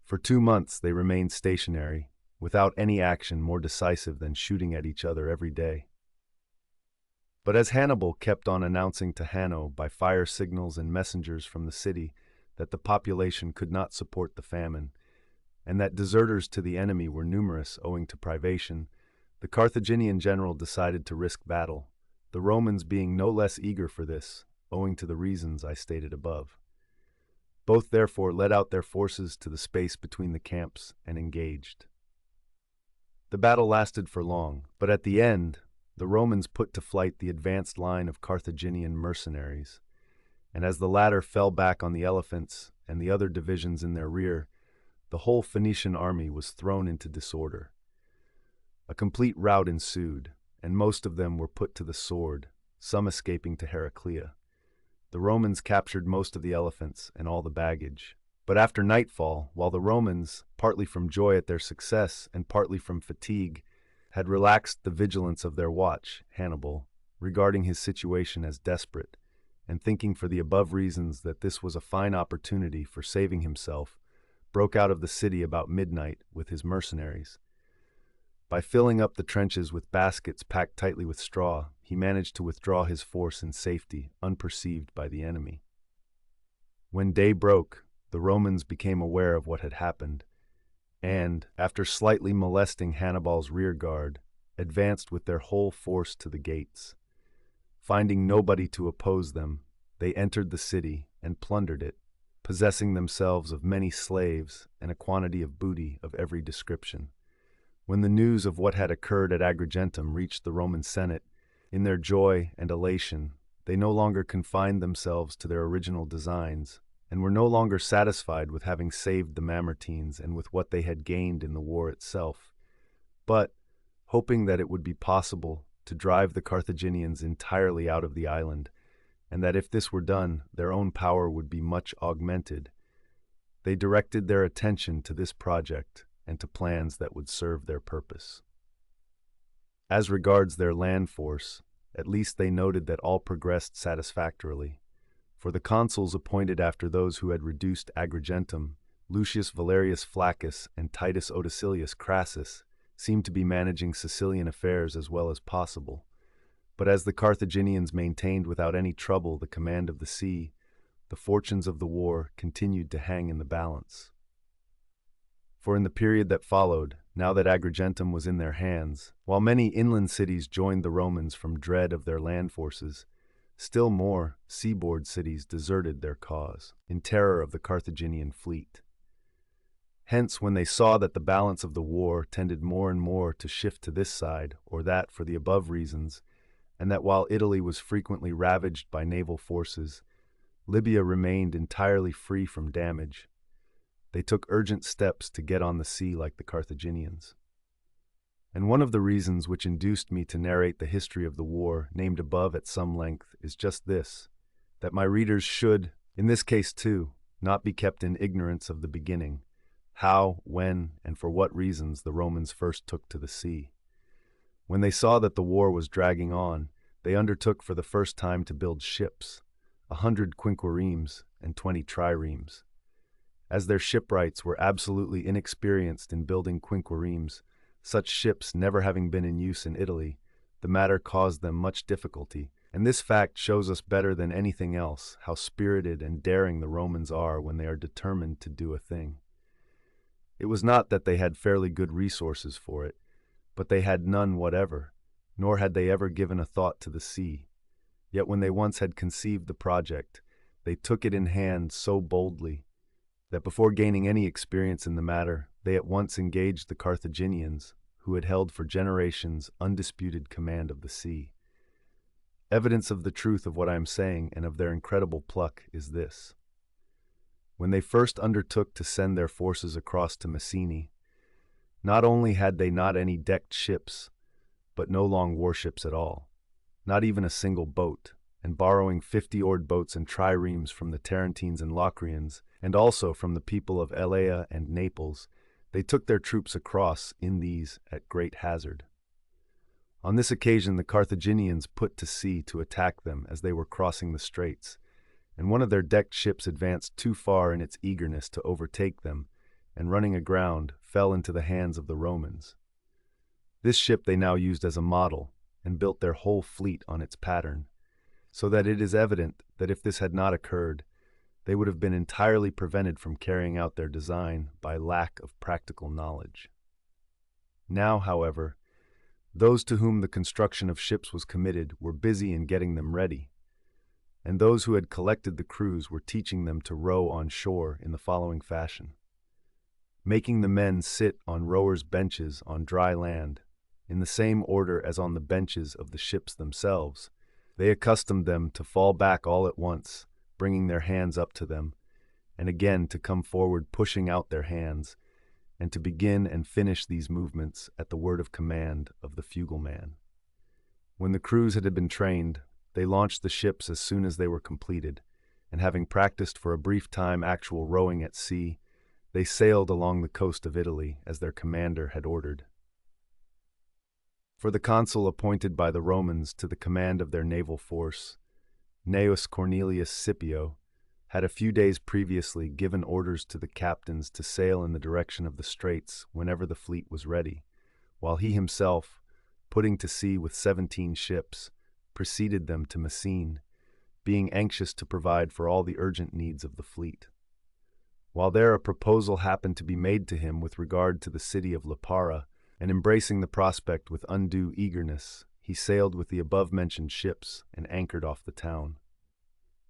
For 2 months they remained stationary, without any action more decisive than shooting at each other every day. But as Hannibal kept on announcing to Hanno by fire signals and messengers from the city that the population could not support the famine, and that deserters to the enemy were numerous owing to privation, the Carthaginian general decided to risk battle, the Romans being no less eager for this, owing to the reasons I stated above. Both therefore led out their forces to the space between the camps and engaged. The battle lasted for long, but at the end, the Romans put to flight the advanced line of Carthaginian mercenaries, and as the latter fell back on the elephants and the other divisions in their rear, the whole Phoenician army was thrown into disorder. A complete rout ensued, and most of them were put to the sword, some escaping to Heraclea. The Romans captured most of the elephants and all the baggage. But after nightfall, while the Romans, partly from joy at their success and partly from fatigue, had relaxed the vigilance of their watch, Hannibal, regarding his situation as desperate, and thinking for the above reasons that this was a fine opportunity for saving himself, broke out of the city about midnight with his mercenaries. By filling up the trenches with baskets packed tightly with straw, he managed to withdraw his force in safety, unperceived by the enemy. When day broke, the Romans became aware of what had happened, and, after slightly molesting Hannibal's rear guard, advanced with their whole force to the gates. Finding nobody to oppose them, they entered the city and plundered it, possessing themselves of many slaves and a quantity of booty of every description. When the news of what had occurred at Agrigentum reached the Roman Senate, in their joy and elation, they no longer confined themselves to their original designs, and were no longer satisfied with having saved the Mamertines and with what they had gained in the war itself, but, hoping that it would be possible to drive the Carthaginians entirely out of the island, and that if this were done, their own power would be much augmented, they directed their attention to this project and to plans that would serve their purpose. As regards their land force, at least they noted that all progressed satisfactorily, for the consuls appointed after those who had reduced Agrigentum, Lucius Valerius Flaccus and Titus Otacilius Crassus, seemed to be managing Sicilian affairs as well as possible. But as the Carthaginians maintained without any trouble the command of the sea, the fortunes of the war continued to hang in the balance. For in the period that followed, now that Agrigentum was in their hands, while many inland cities joined the Romans from dread of their land forces, still more seaboard cities deserted their cause, in terror of the Carthaginian fleet. Hence, when they saw that the balance of the war tended more and more to shift to this side or that for the above reasons, and that while Italy was frequently ravaged by naval forces, Libya remained entirely free from damage, they took urgent steps to get on the sea like the Carthaginians. And one of the reasons which induced me to narrate the history of the war named above at some length is just this, that my readers should, in this case too, not be kept in ignorance of the beginning, how, when, and for what reasons the Romans first took to the sea. When they saw that the war was dragging on, they undertook for the first time to build ships, 100 quinquiremes and 20 triremes. As their shipwrights were absolutely inexperienced in building quinquiremes, such ships never having been in use in Italy, the matter caused them much difficulty, and this fact shows us better than anything else how spirited and daring the Romans are when they are determined to do a thing. It was not that they had fairly good resources for it, but they had none whatever, nor had they ever given a thought to the sea. Yet when they once had conceived the project, they took it in hand so boldly that before gaining any experience in the matter, they at once engaged the Carthaginians, who had held for generations undisputed command of the sea. Evidence of the truth of what I am saying and of their incredible pluck is this. When they first undertook to send their forces across to Messene, not only had they not any decked ships, but no long warships at all, not even a single boat, and borrowing 50-oared boats and triremes from the Tarentines and Locrians, and also from the people of Elea and Naples, they took their troops across in these at great hazard. On this occasion the Carthaginians put to sea to attack them as they were crossing the straits, and one of their decked ships advanced too far in its eagerness to overtake them, and running aground, fell into the hands of the Romans. This ship they now used as a model, and built their whole fleet on its pattern, so that it is evident that if this had not occurred, they would have been entirely prevented from carrying out their design by lack of practical knowledge. Now, however, those to whom the construction of ships was committed were busy in getting them ready, and those who had collected the crews were teaching them to row on shore in the following fashion. Making the men sit on rowers' benches on dry land, in the same order as on the benches of the ships themselves, they accustomed them to fall back all at once, bringing their hands up to them, and again to come forward pushing out their hands, and to begin and finish these movements at the word of command of the fugleman. When the crews had been trained, they launched the ships as soon as they were completed, and having practiced for a brief time actual rowing at sea, they sailed along the coast of Italy as their commander had ordered. For the consul appointed by the Romans to the command of their naval force, Gnaeus Cornelius Scipio, had a few days previously given orders to the captains to sail in the direction of the straits whenever the fleet was ready, while he himself, putting to sea with 17 ships, preceded them to Messene, being anxious to provide for all the urgent needs of the fleet. While there a proposal happened to be made to him with regard to the city of Lipara, and embracing the prospect with undue eagerness, he sailed with the above-mentioned ships and anchored off the town.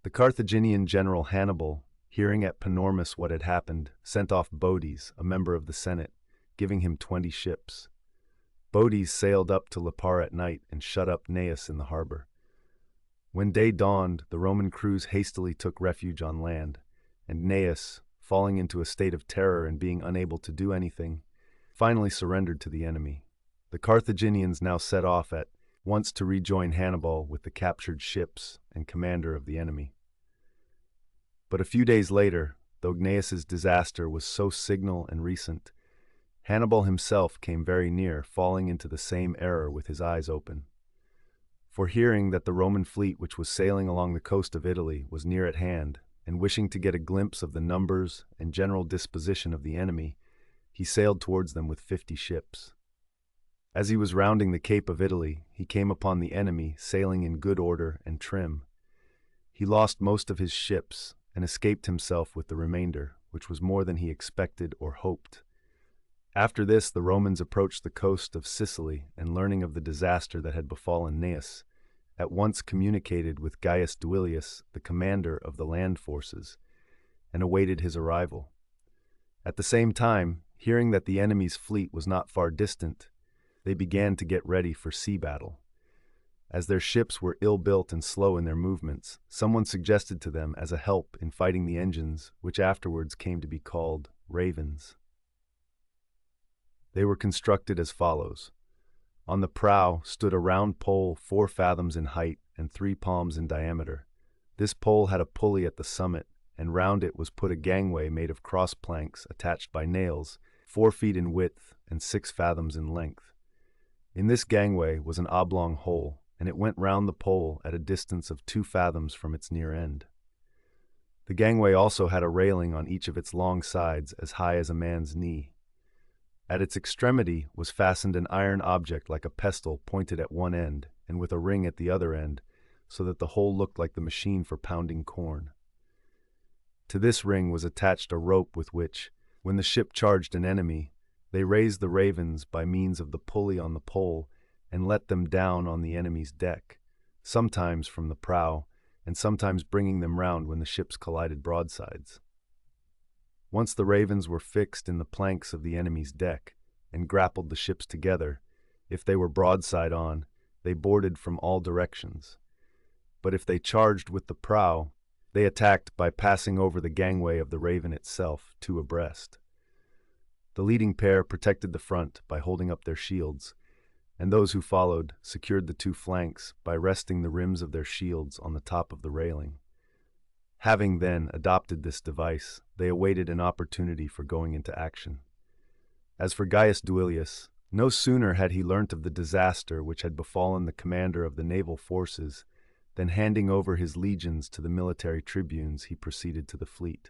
The Carthaginian general Hannibal, hearing at Panormus what had happened, sent off Bodes, a member of the Senate, giving him 20 ships. Bodes sailed up to Lipara at night and shut up Gnaeus in the harbor. When day dawned, the Roman crews hastily took refuge on land, and Gnaeus, falling into a state of terror and being unable to do anything, finally surrendered to the enemy. The Carthaginians now set off at once to rejoin Hannibal with the captured ships and commander of the enemy. But a few days later, though Gnaeus's disaster was so signal and recent, Hannibal himself came very near falling into the same error with his eyes open. For hearing that the Roman fleet which was sailing along the coast of Italy was near at hand, and wishing to get a glimpse of the numbers and general disposition of the enemy, he sailed towards them with 50 ships. As he was rounding the Cape of Italy, he came upon the enemy sailing in good order and trim. He lost most of his ships and escaped himself with the remainder, which was more than he expected or hoped. After this, the Romans approached the coast of Sicily, and learning of the disaster that had befallen Gnaeus, at once communicated with Gaius Duilius, the commander of the land forces, and awaited his arrival. At the same time, hearing that the enemy's fleet was not far distant, they began to get ready for sea battle. As their ships were ill-built and slow in their movements, someone suggested to them as a help in fighting the engines, which afterwards came to be called ravens. They were constructed as follows. On the prow stood a round pole 4 fathoms in height and 3 palms in diameter. This pole had a pulley at the summit, and round it was put a gangway made of cross planks attached by nails, 4 feet in width and 6 fathoms in length. In this gangway was an oblong hole, and it went round the pole at a distance of 2 fathoms from its near end. The gangway also had a railing on each of its long sides as high as a man's knee. At its extremity was fastened an iron object like a pestle pointed at one end and with a ring at the other end, so that the whole looked like the machine for pounding corn. To this ring was attached a rope with which, when the ship charged an enemy, they raised the ravens by means of the pulley on the pole and let them down on the enemy's deck, sometimes from the prow, and sometimes bringing them round when the ships collided broadsides. Once the ravens were fixed in the planks of the enemy's deck and grappled the ships together, if they were broadside on, they boarded from all directions. But if they charged with the prow, they attacked by passing over the gangway of the raven itself, 2 abreast. The leading pair protected the front by holding up their shields, and those who followed secured the 2 flanks by resting the rims of their shields on the top of the railing. Having then adopted this device, they awaited an opportunity for going into action. As for Gaius Duilius, no sooner had he learnt of the disaster which had befallen the commander of the naval forces than, handing over his legions to the military tribunes, he proceeded to the fleet.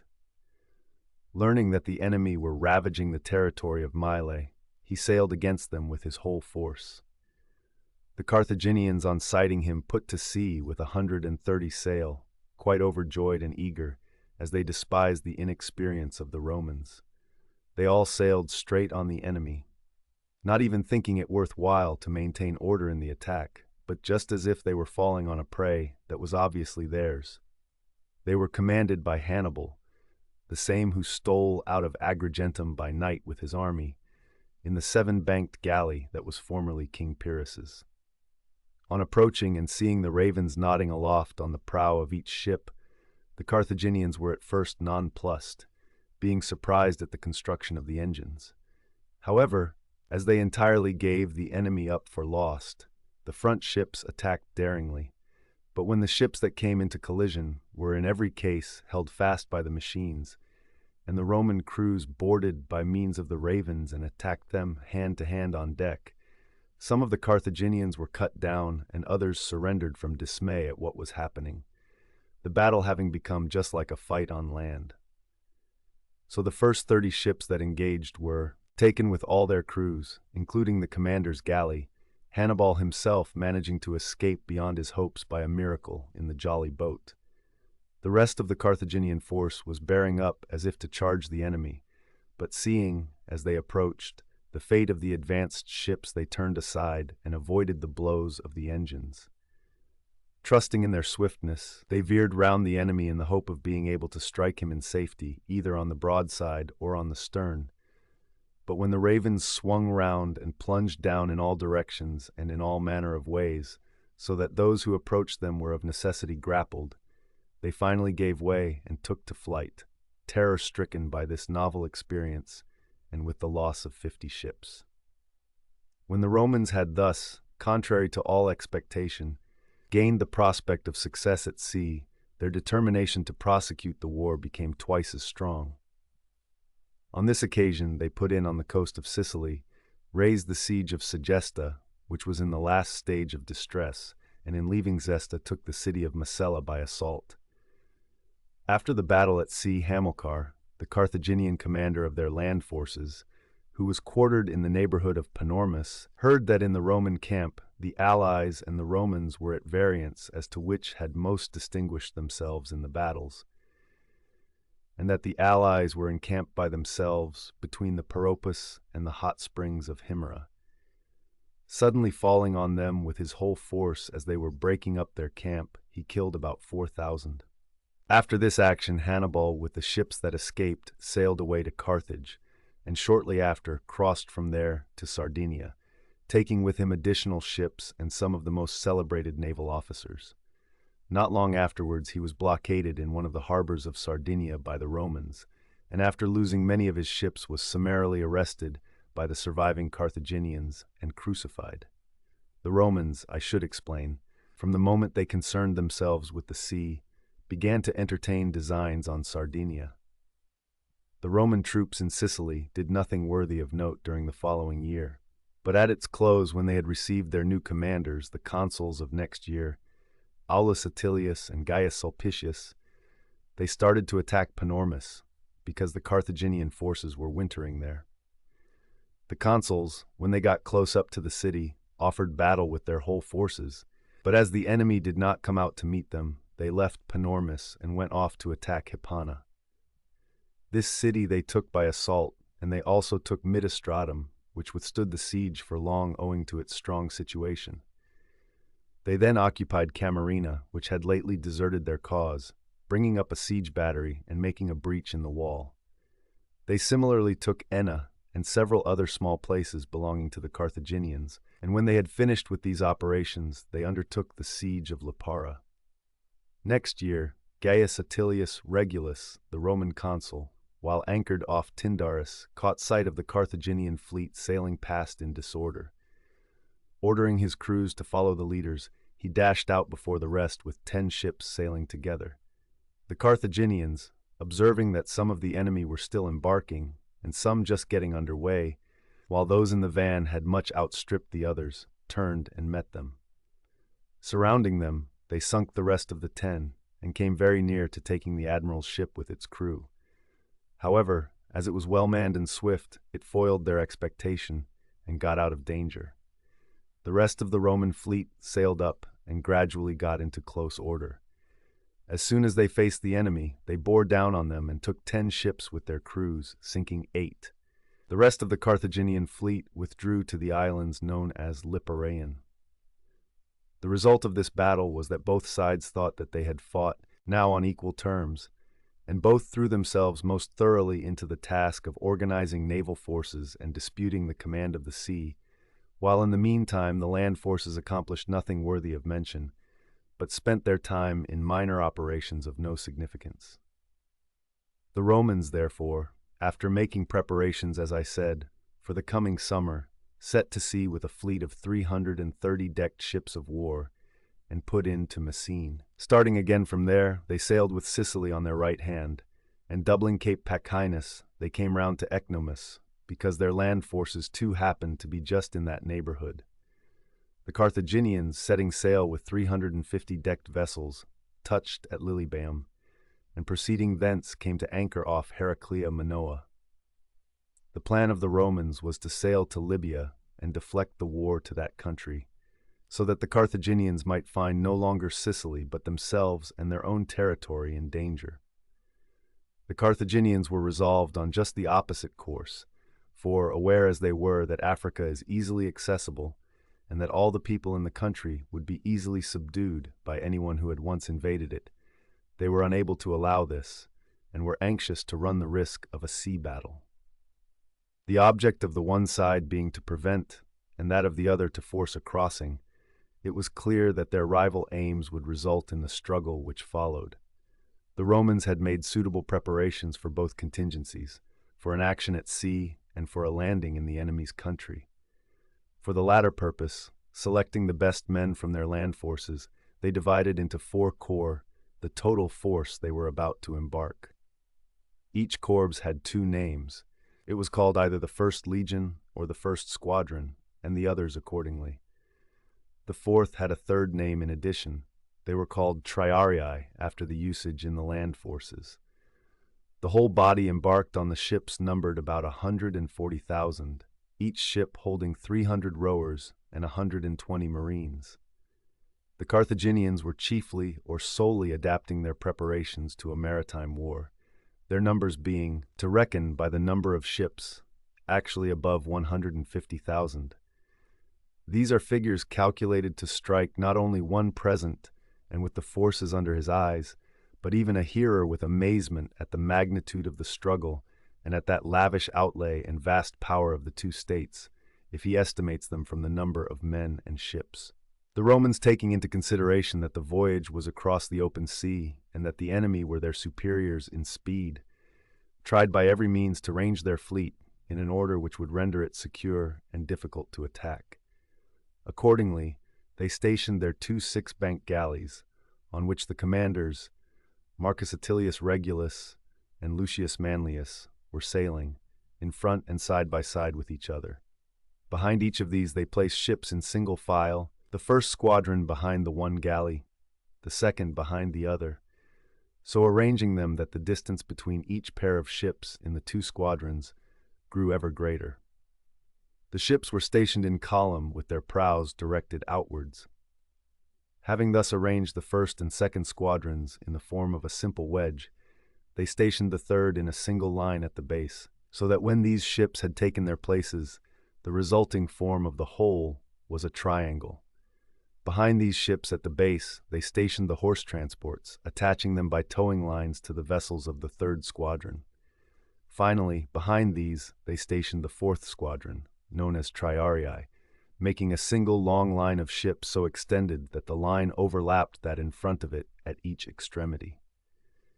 Learning that the enemy were ravaging the territory of Mylae, he sailed against them with his whole force. The Carthaginians, on sighting him, put to sea with 130 sail, quite overjoyed and eager, as they despised the inexperience of the Romans. They all sailed straight on the enemy, not even thinking it worth while to maintain order in the attack, but just as if they were falling on a prey that was obviously theirs. They were commanded by Hannibal, the same who stole out of Agrigentum by night with his army, in the 7-banked galley that was formerly King Pyrrhus's. On approaching and seeing the ravens nodding aloft on the prow of each ship, the Carthaginians were at first nonplussed, being surprised at the construction of the engines. However, as they entirely gave the enemy up for lost, the front ships attacked daringly, but when the ships that came into collision were in every case held fast by the machines, and the Roman crews boarded by means of the ravens and attacked them hand to hand on deck, some of the Carthaginians were cut down and others surrendered from dismay at what was happening, the battle having become just like a fight on land. So the first 30 ships that engaged were taken with all their crews, including the commander's galley, Hannibal himself managing to escape beyond his hopes by a miracle in the jolly boat. The rest of the Carthaginian force was bearing up as if to charge the enemy, but seeing, as they approached, the fate of the advanced ships, they turned aside and avoided the blows of the engines. Trusting in their swiftness, they veered round the enemy in the hope of being able to strike him in safety, either on the broadside or on the stern. But when the ravens swung round and plunged down in all directions and in all manner of ways, so that those who approached them were of necessity grappled, they finally gave way and took to flight, terror-stricken by this novel experience and with the loss of 50 ships. When the Romans had thus, contrary to all expectation, gained the prospect of success at sea, their determination to prosecute the war became twice as strong. On this occasion, they put in on the coast of Sicily, raised the siege of Segesta, which was in the last stage of distress, and in leaving Zesta took the city of Masella by assault. After the battle at sea, Hamilcar, the Carthaginian commander of their land forces, who was quartered in the neighborhood of Panormus, heard that in the Roman camp the allies and the Romans were at variance as to which had most distinguished themselves in the battles, and that the allies were encamped by themselves between the Paropus and the hot springs of Himera. Suddenly falling on them with his whole force as they were breaking up their camp, he killed about 4,000. After this action, Hannibal, with the ships that escaped, sailed away to Carthage, and shortly after crossed from there to Sardinia, taking with him additional ships and some of the most celebrated naval officers. Not long afterwards, he was blockaded in one of the harbors of Sardinia by the Romans, and after losing many of his ships was summarily arrested by the surviving Carthaginians and crucified. The Romans, I should explain, from the moment they concerned themselves with the sea, began to entertain designs on Sardinia. The Roman troops in Sicily did nothing worthy of note during the following year, but at its close, when they had received their new commanders, the consuls of next year, Aulus Atilius and Gaius Sulpicius, they started to attack Panormus, because the Carthaginian forces were wintering there. The consuls, when they got close up to the city, offered battle with their whole forces, but as the enemy did not come out to meet them, they left Panormus and went off to attack Hippana. This city they took by assault, and they also took Mid-Estratum, which withstood the siege for long owing to its strong situation. They then occupied Camarina, which had lately deserted their cause, bringing up a siege battery and making a breach in the wall. They similarly took Enna and several other small places belonging to the Carthaginians, and when they had finished with these operations, they undertook the siege of Lipara. Next year, Gaius Atilius Regulus, the Roman consul, while anchored off Tyndaris, caught sight of the Carthaginian fleet sailing past in disorder. Ordering his crews to follow the leaders, he dashed out before the rest with 10 ships sailing together. The Carthaginians, observing that some of the enemy were still embarking, and some just getting under way, while those in the van had much outstripped the others, turned and met them. Surrounding them, they sunk the rest of the 10, and came very near to taking the admiral's ship with its crew. However, as it was well manned and swift, it foiled their expectation and got out of danger. The rest of the Roman fleet sailed up and gradually got into close order. As soon as they faced the enemy, they bore down on them and took 10 ships with their crews, sinking 8. The rest of the Carthaginian fleet withdrew to the islands known as Liparaean. The result of this battle was that both sides thought that they had fought, now on equal terms, and both threw themselves most thoroughly into the task of organizing naval forces and disputing the command of the sea, while in the meantime the land forces accomplished nothing worthy of mention, but spent their time in minor operations of no significance. The Romans, therefore, after making preparations, as I said, for the coming summer, set to sea with a fleet of 330 decked ships of war, and put in to Messene. Starting again from there, they sailed with Sicily on their right hand, and doubling Cape Pachynus, they came round to Ecnomus, because their land forces too happened to be just in that neighborhood. The Carthaginians, setting sail with 350 decked vessels, touched at Lilybaeum, and proceeding thence came to anchor off Heraclea Manoa. The plan of the Romans was to sail to Libya and deflect the war to that country, so that the Carthaginians might find no longer Sicily but themselves and their own territory in danger. The Carthaginians were resolved on just the opposite course, for, aware as they were that Africa is easily accessible, and that all the people in the country would be easily subdued by anyone who had once invaded it, they were unable to allow this, and were anxious to run the risk of a sea battle. The object of the one side being to prevent, and that of the other to force a crossing, it was clear that their rival aims would result in the struggle which followed. The Romans had made suitable preparations for both contingencies, for an action at sea and for a landing in the enemy's country. For the latter purpose, selecting the best men from their land forces, they divided into 4 corps the total force they were about to embark. Each corps had 2 names. It was called either the First Legion or the First Squadron, and the others accordingly. The fourth had a third name in addition. They were called triarii, after the usage in the land forces. The whole body embarked on the ships numbered about 140,000, each ship holding 300 rowers and 120 marines. The Carthaginians were chiefly or solely adapting their preparations to a maritime war, their numbers being, to reckon by the number of ships, actually above 150,000. These are figures calculated to strike not only one present and with the forces under his eyes, but even a hearer with amazement at the magnitude of the struggle and at that lavish outlay and vast power of the 2 states, if he estimates them from the number of men and ships. The Romans, taking into consideration that the voyage was across the open sea and that the enemy were their superiors in speed, tried by every means to range their fleet in an order which would render it secure and difficult to attack. Accordingly, they stationed their 2 six-banked galleys, on which the commanders, Marcus Atilius Regulus and Lucius Manlius, were sailing, in front and side by side with each other. Behind each of these they placed ships in single file, the first squadron behind the one galley, the second behind the other, so arranging them that the distance between each pair of ships in the 2 squadrons grew ever greater. The ships were stationed in column with their prows directed outwards. Having thus arranged the first and second squadrons in the form of a simple wedge, they stationed the third in a single line at the base, so that when these ships had taken their places, the resulting form of the whole was a triangle. Behind these ships at the base, they stationed the horse transports, attaching them by towing lines to the vessels of the 3rd squadron. Finally, behind these, they stationed the 4th squadron, known as triarii, making a single long line of ships so extended that the line overlapped that in front of it at each extremity.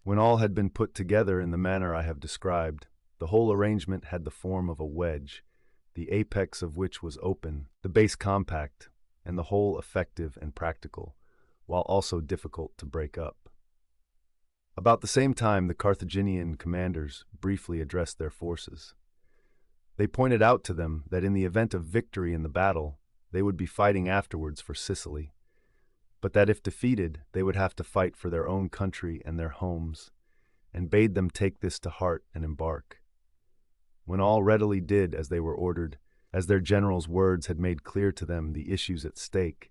When all had been put together in the manner I have described, the whole arrangement had the form of a wedge, the apex of which was open, the base compact, and the whole effective and practical, while also difficult to break up. About the same time, the Carthaginian commanders briefly addressed their forces. They pointed out to them that in the event of victory in the battle, they would be fighting afterwards for Sicily, but that if defeated, they would have to fight for their own country and their homes, and bade them take this to heart and embark. When all readily did as they were ordered, as their general's words had made clear to them the issues at stake,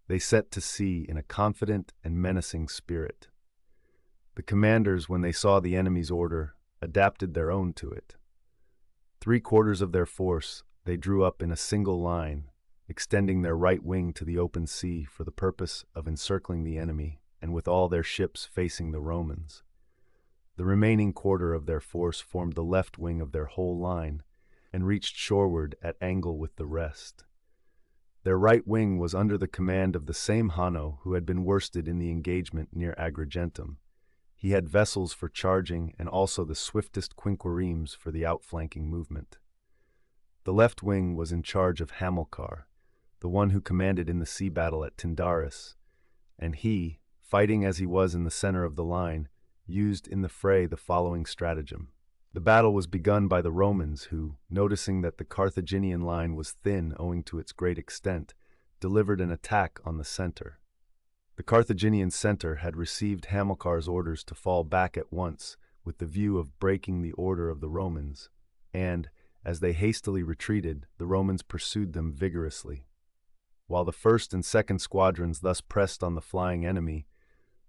they set to sea in a confident and menacing spirit. The commanders, when they saw the enemy's order, adapted their own to it. 3/4 of their force they drew up in a single line, extending their right wing to the open sea for the purpose of encircling the enemy, and with all their ships facing the Romans. The remaining 1/4 of their force formed the left wing of their whole line, and reached shoreward at angle with the rest. Their right wing was under the command of the same Hanno who had been worsted in the engagement near Agrigentum. He had vessels for charging and also the swiftest quinquiremes for the outflanking movement. The left wing was in charge of Hamilcar, the one who commanded in the sea battle at Tyndaris, and he, fighting as he was in the center of the line, used in the fray the following stratagem. The battle was begun by the Romans who, noticing that the Carthaginian line was thin owing to its great extent, delivered an attack on the center. The Carthaginian center had received Hamilcar's orders to fall back at once with the view of breaking the order of the Romans, and, As they hastily retreated, the Romans pursued them vigorously. While the first and second squadrons thus pressed on the flying enemy,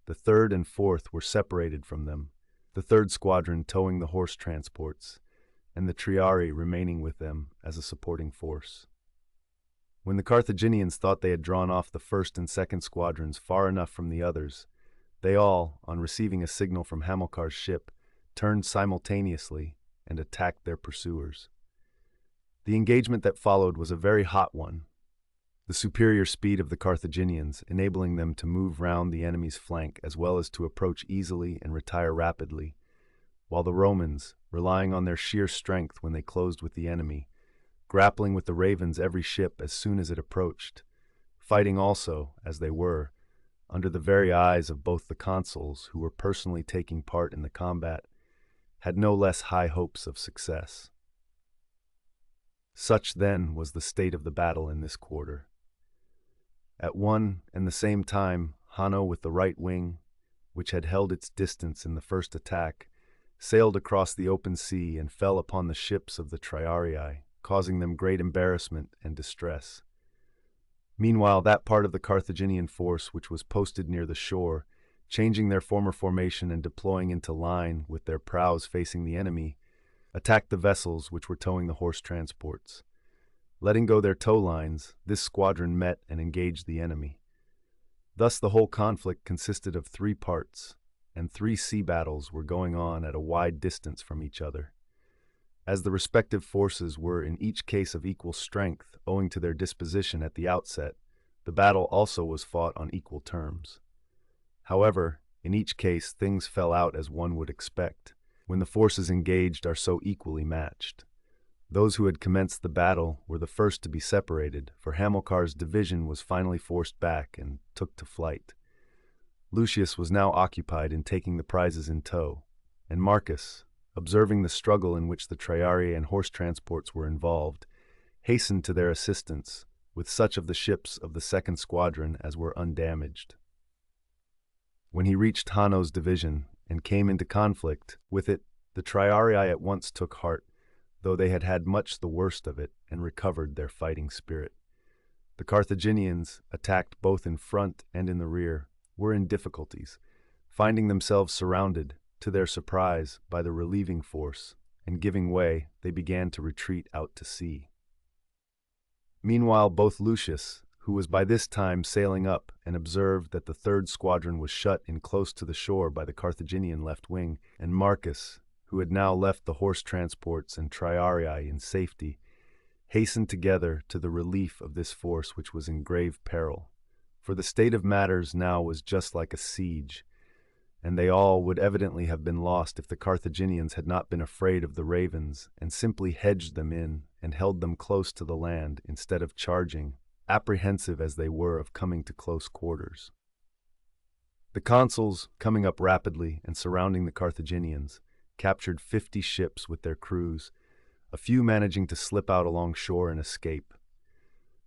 the third and fourth were separated from them, the third squadron towing the horse transports, and the triarii remaining with them as a supporting force. When the Carthaginians thought they had drawn off the first and second squadrons far enough from the others, they all, on receiving a signal from Hamilcar's ship, turned simultaneously and attacked their pursuers. The engagement that followed was a very hot one, the superior speed of the Carthaginians enabling them to move round the enemy's flank as well as to approach easily and retire rapidly, while the Romans, relying on their sheer strength when they closed with the enemy, grappling with the ravens every ship as soon as it approached, fighting also, as they were, under the very eyes of both the consuls who were personally taking part in the combat, had no less high hopes of success. Such, then, was the state of the battle in this quarter. At one and the same time, Hanno with the right wing, which had held its distance in the first attack, sailed across the open sea and fell upon the ships of the triarii, causing them great embarrassment and distress. Meanwhile, that part of the Carthaginian force which was posted near the shore, changing their former formation and deploying into line with their prows facing the enemy, attacked the vessels which were towing the horse transports. Letting go their tow lines, this squadron met and engaged the enemy. Thus the whole conflict consisted of 3 parts, and 3 sea battles were going on at a wide distance from each other. As the respective forces were in each case of equal strength owing to their disposition at the outset, the battle also was fought on equal terms. However, in each case things fell out as one would expect, when the forces engaged are so equally matched. Those who had commenced the battle were the first to be separated, for Hamilcar's division was finally forced back and took to flight. Lucius was now occupied in taking the prizes in tow, and Marcus, observing the struggle in which the triarii and horse transports were involved, hastened to their assistance with such of the ships of the second squadron as were undamaged. When he reached Hanno's division and came into conflict with it, the triarii at once took heart, though they had had much the worst of it and recovered their fighting spirit. The Carthaginians, attacked both in front and in the rear, were in difficulties, finding themselves surrounded, to their surprise, by the relieving force, and giving way, they began to retreat out to sea. Meanwhile, both Lucius, who was by this time sailing up and observed that the third squadron was shut in close to the shore by the Carthaginian left wing, and Marcus, who had now left the horse transports and triarii in safety, hastened together to the relief of this force which was in grave peril. For the state of matters now was just like a siege, and they all would evidently have been lost if the Carthaginians had not been afraid of the ravens and simply hedged them in and held them close to the land instead of charging, apprehensive as they were of coming to close quarters. The consuls, coming up rapidly and surrounding the Carthaginians, captured 50 ships with their crews, a few managing to slip out along shore and escape.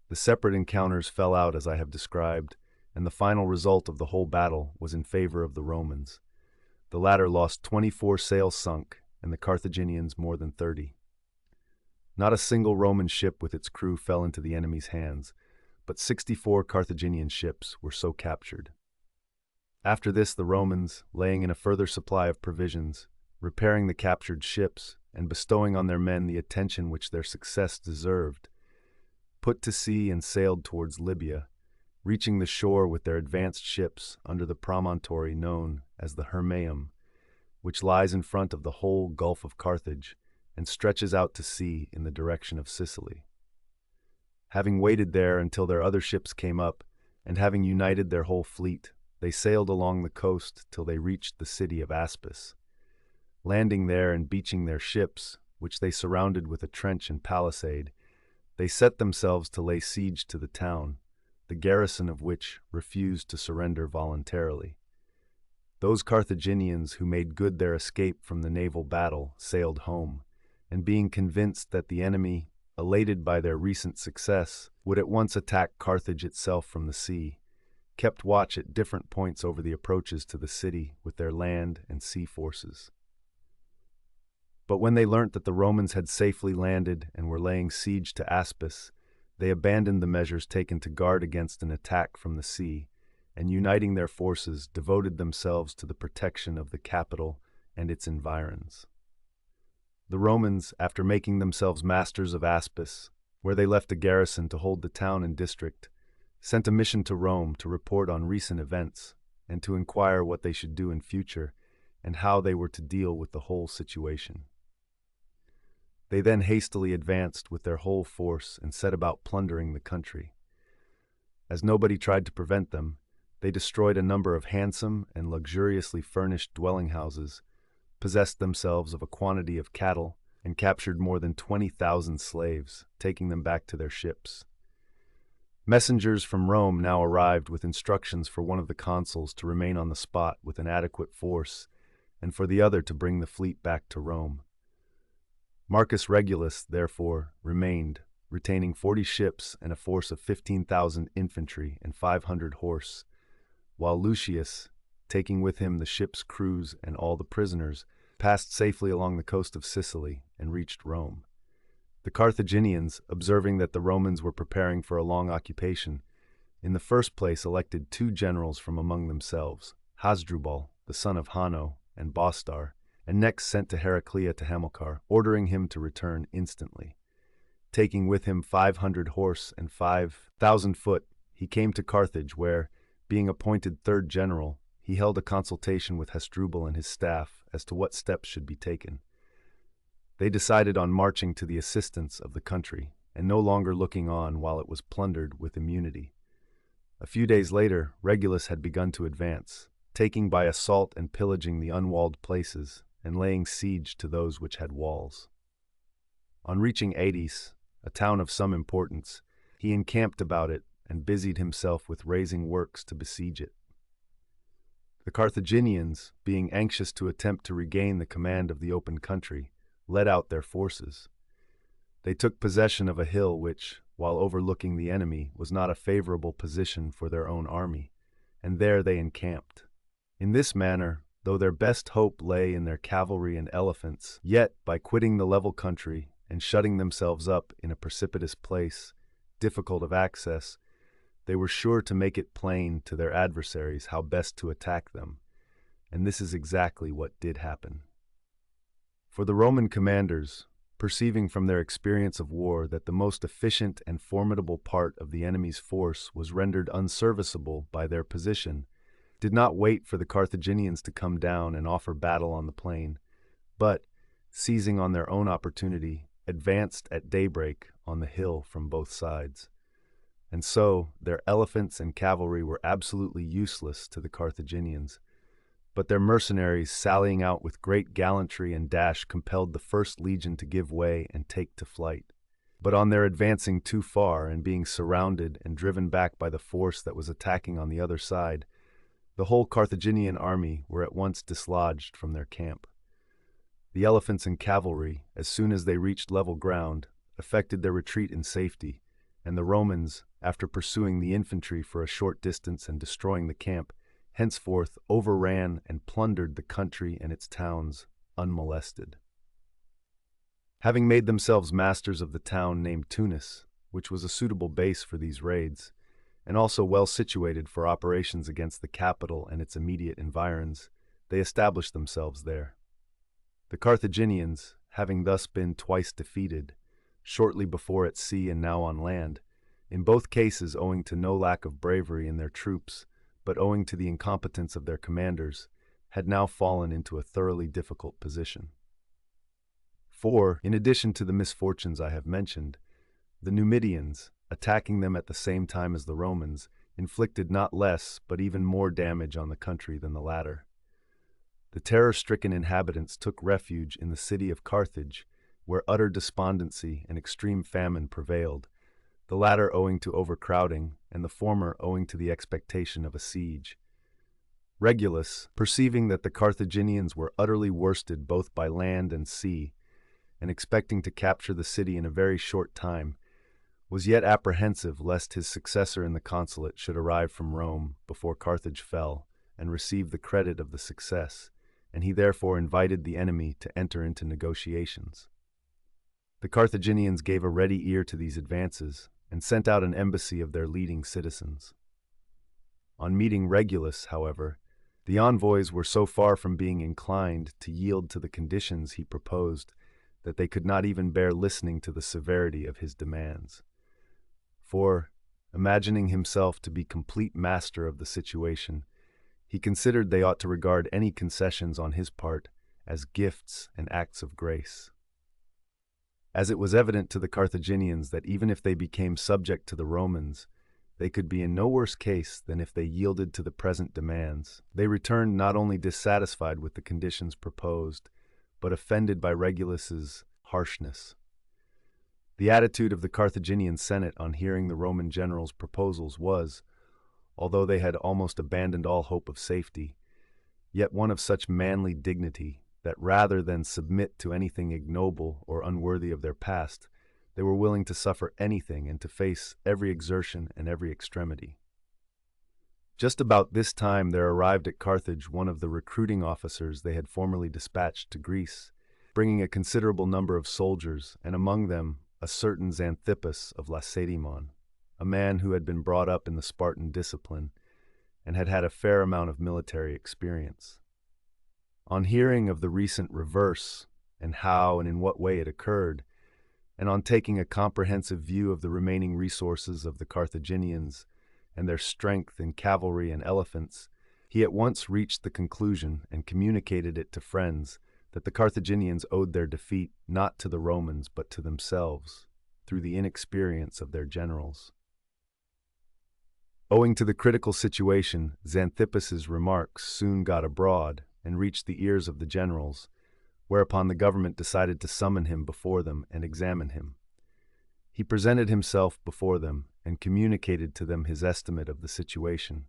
The separate encounters fell out as I have described, and the final result of the whole battle was in favor of the Romans. The latter lost 24 sails sunk, and the Carthaginians more than 30. Not a single Roman ship with its crew fell into the enemy's hands, but 64 Carthaginian ships were so captured. After this, the Romans, laying in a further supply of provisions, repairing the captured ships, and bestowing on their men the attention which their success deserved, put to sea and sailed towards Libya, reaching the shore with their advanced ships under the promontory known as the Hermaeum, which lies in front of the whole Gulf of Carthage and stretches out to sea in the direction of Sicily. Having waited there until their other ships came up, and having united their whole fleet, they sailed along the coast till they reached the city of Aspis. Landing there and beaching their ships, which they surrounded with a trench and palisade, they set themselves to lay siege to the town, the garrison of which refused to surrender voluntarily. Those Carthaginians who made good their escape from the naval battle sailed home, and being convinced that the enemy, elated by their recent success, would at once attack Carthage itself from the sea, kept watch at different points over the approaches to the city with their land and sea forces. But when they learnt that the Romans had safely landed and were laying siege to Aspis, they abandoned the measures taken to guard against an attack from the sea, and uniting their forces, devoted themselves to the protection of the capital and its environs. The Romans, after making themselves masters of Aspis, where they left a garrison to hold the town and district, sent a mission to Rome to report on recent events and to inquire what they should do in future and how they were to deal with the whole situation. They then hastily advanced with their whole force and set about plundering the country. As nobody tried to prevent them, they destroyed a number of handsome and luxuriously furnished dwelling houses, possessed themselves of a quantity of cattle, and captured more than 20,000 slaves, taking them back to their ships. Messengers from Rome now arrived with instructions for one of the consuls to remain on the spot with an adequate force, and for the other to bring the fleet back to Rome. Marcus Regulus, therefore, remained, retaining 40 ships and a force of 15,000 infantry and 500 horse, while Lucius, taking with him the ship's crews and all the prisoners, passed safely along the coast of Sicily and reached Rome. The Carthaginians, observing that the Romans were preparing for a long occupation, in the first place elected 2 generals from among themselves, Hasdrubal, the son of Hanno, and Bostar, and next sent to Heraclea to Hamilcar, ordering him to return instantly. Taking with him 500 horse and 5,000 foot, he came to Carthage where, being appointed 3rd general, he held a consultation with Hasdrubal and his staff as to what steps should be taken. They decided on marching to the assistance of the country, and no longer looking on while it was plundered with immunity. A few days later, Regulus had begun to advance, taking by assault and pillaging the unwalled places, and laying siege to those which had walls. On reaching Aegates, a town of some importance, he encamped about it and busied himself with raising works to besiege it. The Carthaginians, being anxious to attempt to regain the command of the open country, led out their forces. They took possession of a hill which, while overlooking the enemy, was not a favorable position for their own army, and there they encamped. In this manner, though their best hope lay in their cavalry and elephants, yet by quitting the level country and shutting themselves up in a precipitous place, difficult of access, they were sure to make it plain to their adversaries how best to attack them, and this is exactly what did happen. For the Roman commanders, perceiving from their experience of war that the most efficient and formidable part of the enemy's force was rendered unserviceable by their position, did not wait for the Carthaginians to come down and offer battle on the plain, but, seizing on their own opportunity, advanced at daybreak on the hill from both sides. And so their elephants and cavalry were absolutely useless to the Carthaginians, but their mercenaries sallying out with great gallantry and dash compelled the first legion to give way and take to flight. But on their advancing too far and being surrounded and driven back by the force that was attacking on the other side, the whole Carthaginian army were at once dislodged from their camp. The elephants and cavalry, as soon as they reached level ground, effected their retreat in safety, and the Romans, after pursuing the infantry for a short distance and destroying the camp, henceforth overran and plundered the country and its towns unmolested. Having made themselves masters of the town named Tunis, which was a suitable base for these raids, and also well situated for operations against the capital and its immediate environs, they established themselves there. The Carthaginians, having thus been twice defeated, shortly before at sea and now on land, in both cases owing to no lack of bravery in their troops, but owing to the incompetence of their commanders, had now fallen into a thoroughly difficult position. For, in addition to the misfortunes I have mentioned, the Numidians, attacking them at the same time as the Romans, inflicted not less but even more damage on the country than the latter. The terror-stricken inhabitants took refuge in the city of Carthage, where utter despondency and extreme famine prevailed, the latter owing to overcrowding and the former owing to the expectation of a siege. Regulus, perceiving that the Carthaginians were utterly worsted both by land and sea, and expecting to capture the city in a very short time, was yet apprehensive lest his successor in the consulate should arrive from Rome before Carthage fell and receive the credit of the success, and he therefore invited the enemy to enter into negotiations. The Carthaginians gave a ready ear to these advances and sent out an embassy of their leading citizens. On meeting Regulus, however, the envoys were so far from being inclined to yield to the conditions he proposed that they could not even bear listening to the severity of his demands. For, imagining himself to be complete master of the situation, he considered they ought to regard any concessions on his part as gifts and acts of grace. As it was evident to the Carthaginians that even if they became subject to the Romans, they could be in no worse case than if they yielded to the present demands, they returned not only dissatisfied with the conditions proposed, but offended by Regulus's harshness. The attitude of the Carthaginian Senate on hearing the Roman generals' proposals was, although they had almost abandoned all hope of safety, yet one of such manly dignity that rather than submit to anything ignoble or unworthy of their past, they were willing to suffer anything and to face every exertion and every extremity. Just about this time there arrived at Carthage one of the recruiting officers they had formerly dispatched to Greece, bringing a considerable number of soldiers, and among them a certain Xanthippus of Lacedaemon, a man who had been brought up in the Spartan discipline and had had a fair amount of military experience. On hearing of the recent reverse, and how and in what way it occurred, and on taking a comprehensive view of the remaining resources of the Carthaginians and their strength in cavalry and elephants, he at once reached the conclusion and communicated it to friends that the Carthaginians owed their defeat not to the Romans but to themselves, through the inexperience of their generals. Owing to the critical situation, Xanthippus's remarks soon got abroad and reached the ears of the generals, whereupon the government decided to summon him before them and examine him. He presented himself before them and communicated to them his estimate of the situation,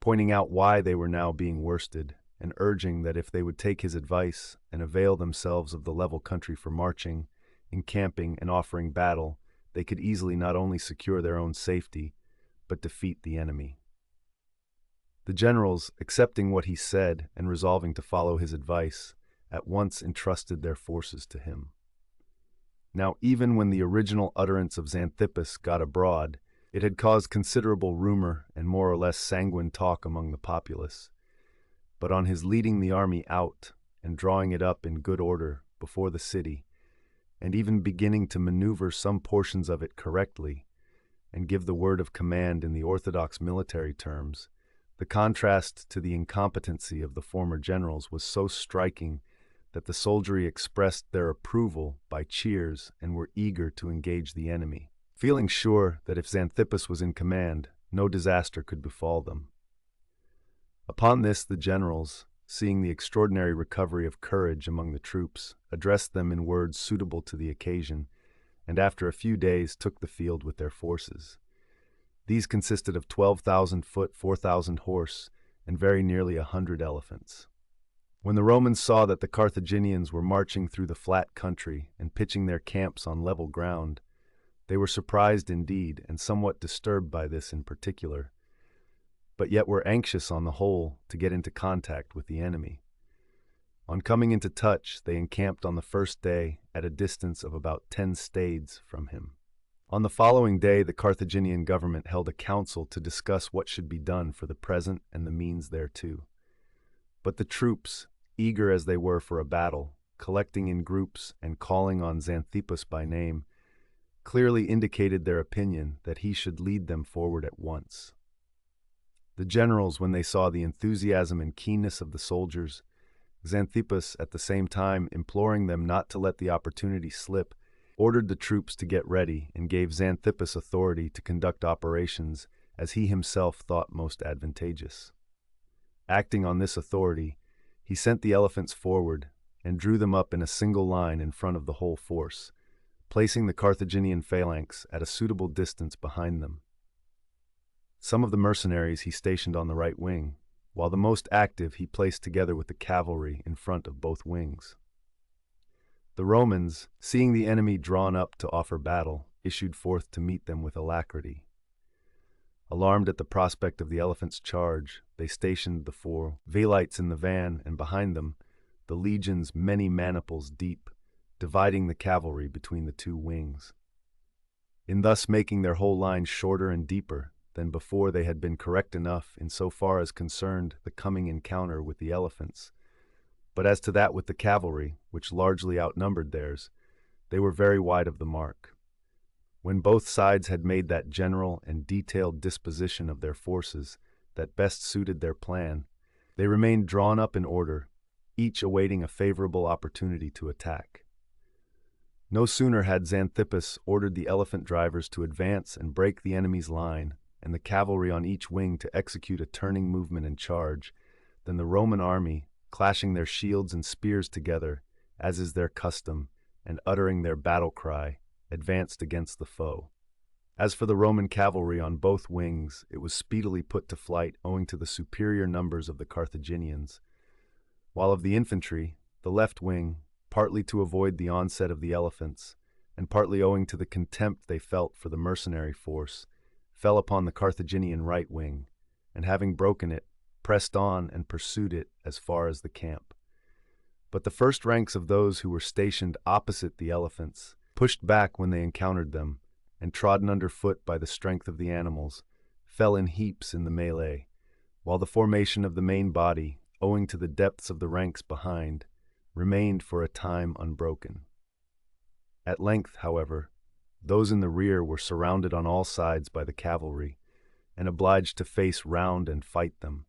pointing out why they were now being worsted, and urging that if they would take his advice and avail themselves of the level country for marching, encamping, and offering battle, they could easily not only secure their own safety, but defeat the enemy. The generals, accepting what he said and resolving to follow his advice, at once entrusted their forces to him. Now, even when the original utterance of Xanthippus got abroad, it had caused considerable rumor and more or less sanguine talk among the populace. But on his leading the army out and drawing it up in good order before the city, and even beginning to maneuver some portions of it correctly, and give the word of command in the orthodox military terms, the contrast to the incompetency of the former generals was so striking that the soldiery expressed their approval by cheers and were eager to engage the enemy, feeling sure that if Xanthippus was in command, no disaster could befall them. Upon this, the generals, seeing the extraordinary recovery of courage among the troops, addressed them in words suitable to the occasion, and after a few days took the field with their forces. These consisted of 12,000 foot, 4,000 horse, and very nearly 100 elephants. When the Romans saw that the Carthaginians were marching through the flat country and pitching their camps on level ground, they were surprised indeed and somewhat disturbed by this in particular, but yet were anxious on the whole to get into contact with the enemy. On coming into touch, they encamped on the first day at a distance of about 10 stades from him. On the following day, the Carthaginian government held a council to discuss what should be done for the present and the means thereto. But the troops, eager as they were for a battle, collecting in groups and calling on Xanthippus by name, clearly indicated their opinion that he should lead them forward at once. The generals, when they saw the enthusiasm and keenness of the soldiers, Xanthippus at the same time imploring them not to let the opportunity slip, ordered the troops to get ready and gave Xanthippus authority to conduct operations as he himself thought most advantageous. Acting on this authority, he sent the elephants forward and drew them up in a single line in front of the whole force, placing the Carthaginian phalanx at a suitable distance behind them. Some of the mercenaries he stationed on the right wing, while the most active he placed together with the cavalry in front of both wings. The Romans, seeing the enemy drawn up to offer battle, issued forth to meet them with alacrity. Alarmed at the prospect of the elephants' charge, they stationed the 4 Velites in the van, and behind them, the legions many maniples deep, dividing the cavalry between the two wings. In thus making their whole line shorter and deeper than before, they had been correct enough in so far as concerned the coming encounter with the elephants. But as to that with the cavalry, which largely outnumbered theirs, they were very wide of the mark. When both sides had made that general and detailed disposition of their forces that best suited their plan, they remained drawn up in order, each awaiting a favorable opportunity to attack. No sooner had Xanthippus ordered the elephant drivers to advance and break the enemy's line, and the cavalry on each wing to execute a turning movement and charge, than the Roman army, clashing their shields and spears together, as is their custom, and uttering their battle cry, advanced against the foe. As for the Roman cavalry on both wings, it was speedily put to flight owing to the superior numbers of the Carthaginians, while of the infantry, the left wing, partly to avoid the onset of the elephants, and partly owing to the contempt they felt for the mercenary force, fell upon the Carthaginian right wing, and having broken it, pressed on and pursued it as far as the camp. But the first ranks of those who were stationed opposite the elephants pushed back when they encountered them, and trodden underfoot by the strength of the animals, fell in heaps in the melee, while the formation of the main body, owing to the depths of the ranks behind, remained for a time unbroken. At length, however, those in the rear were surrounded on all sides by the cavalry, and obliged to face round and fight them,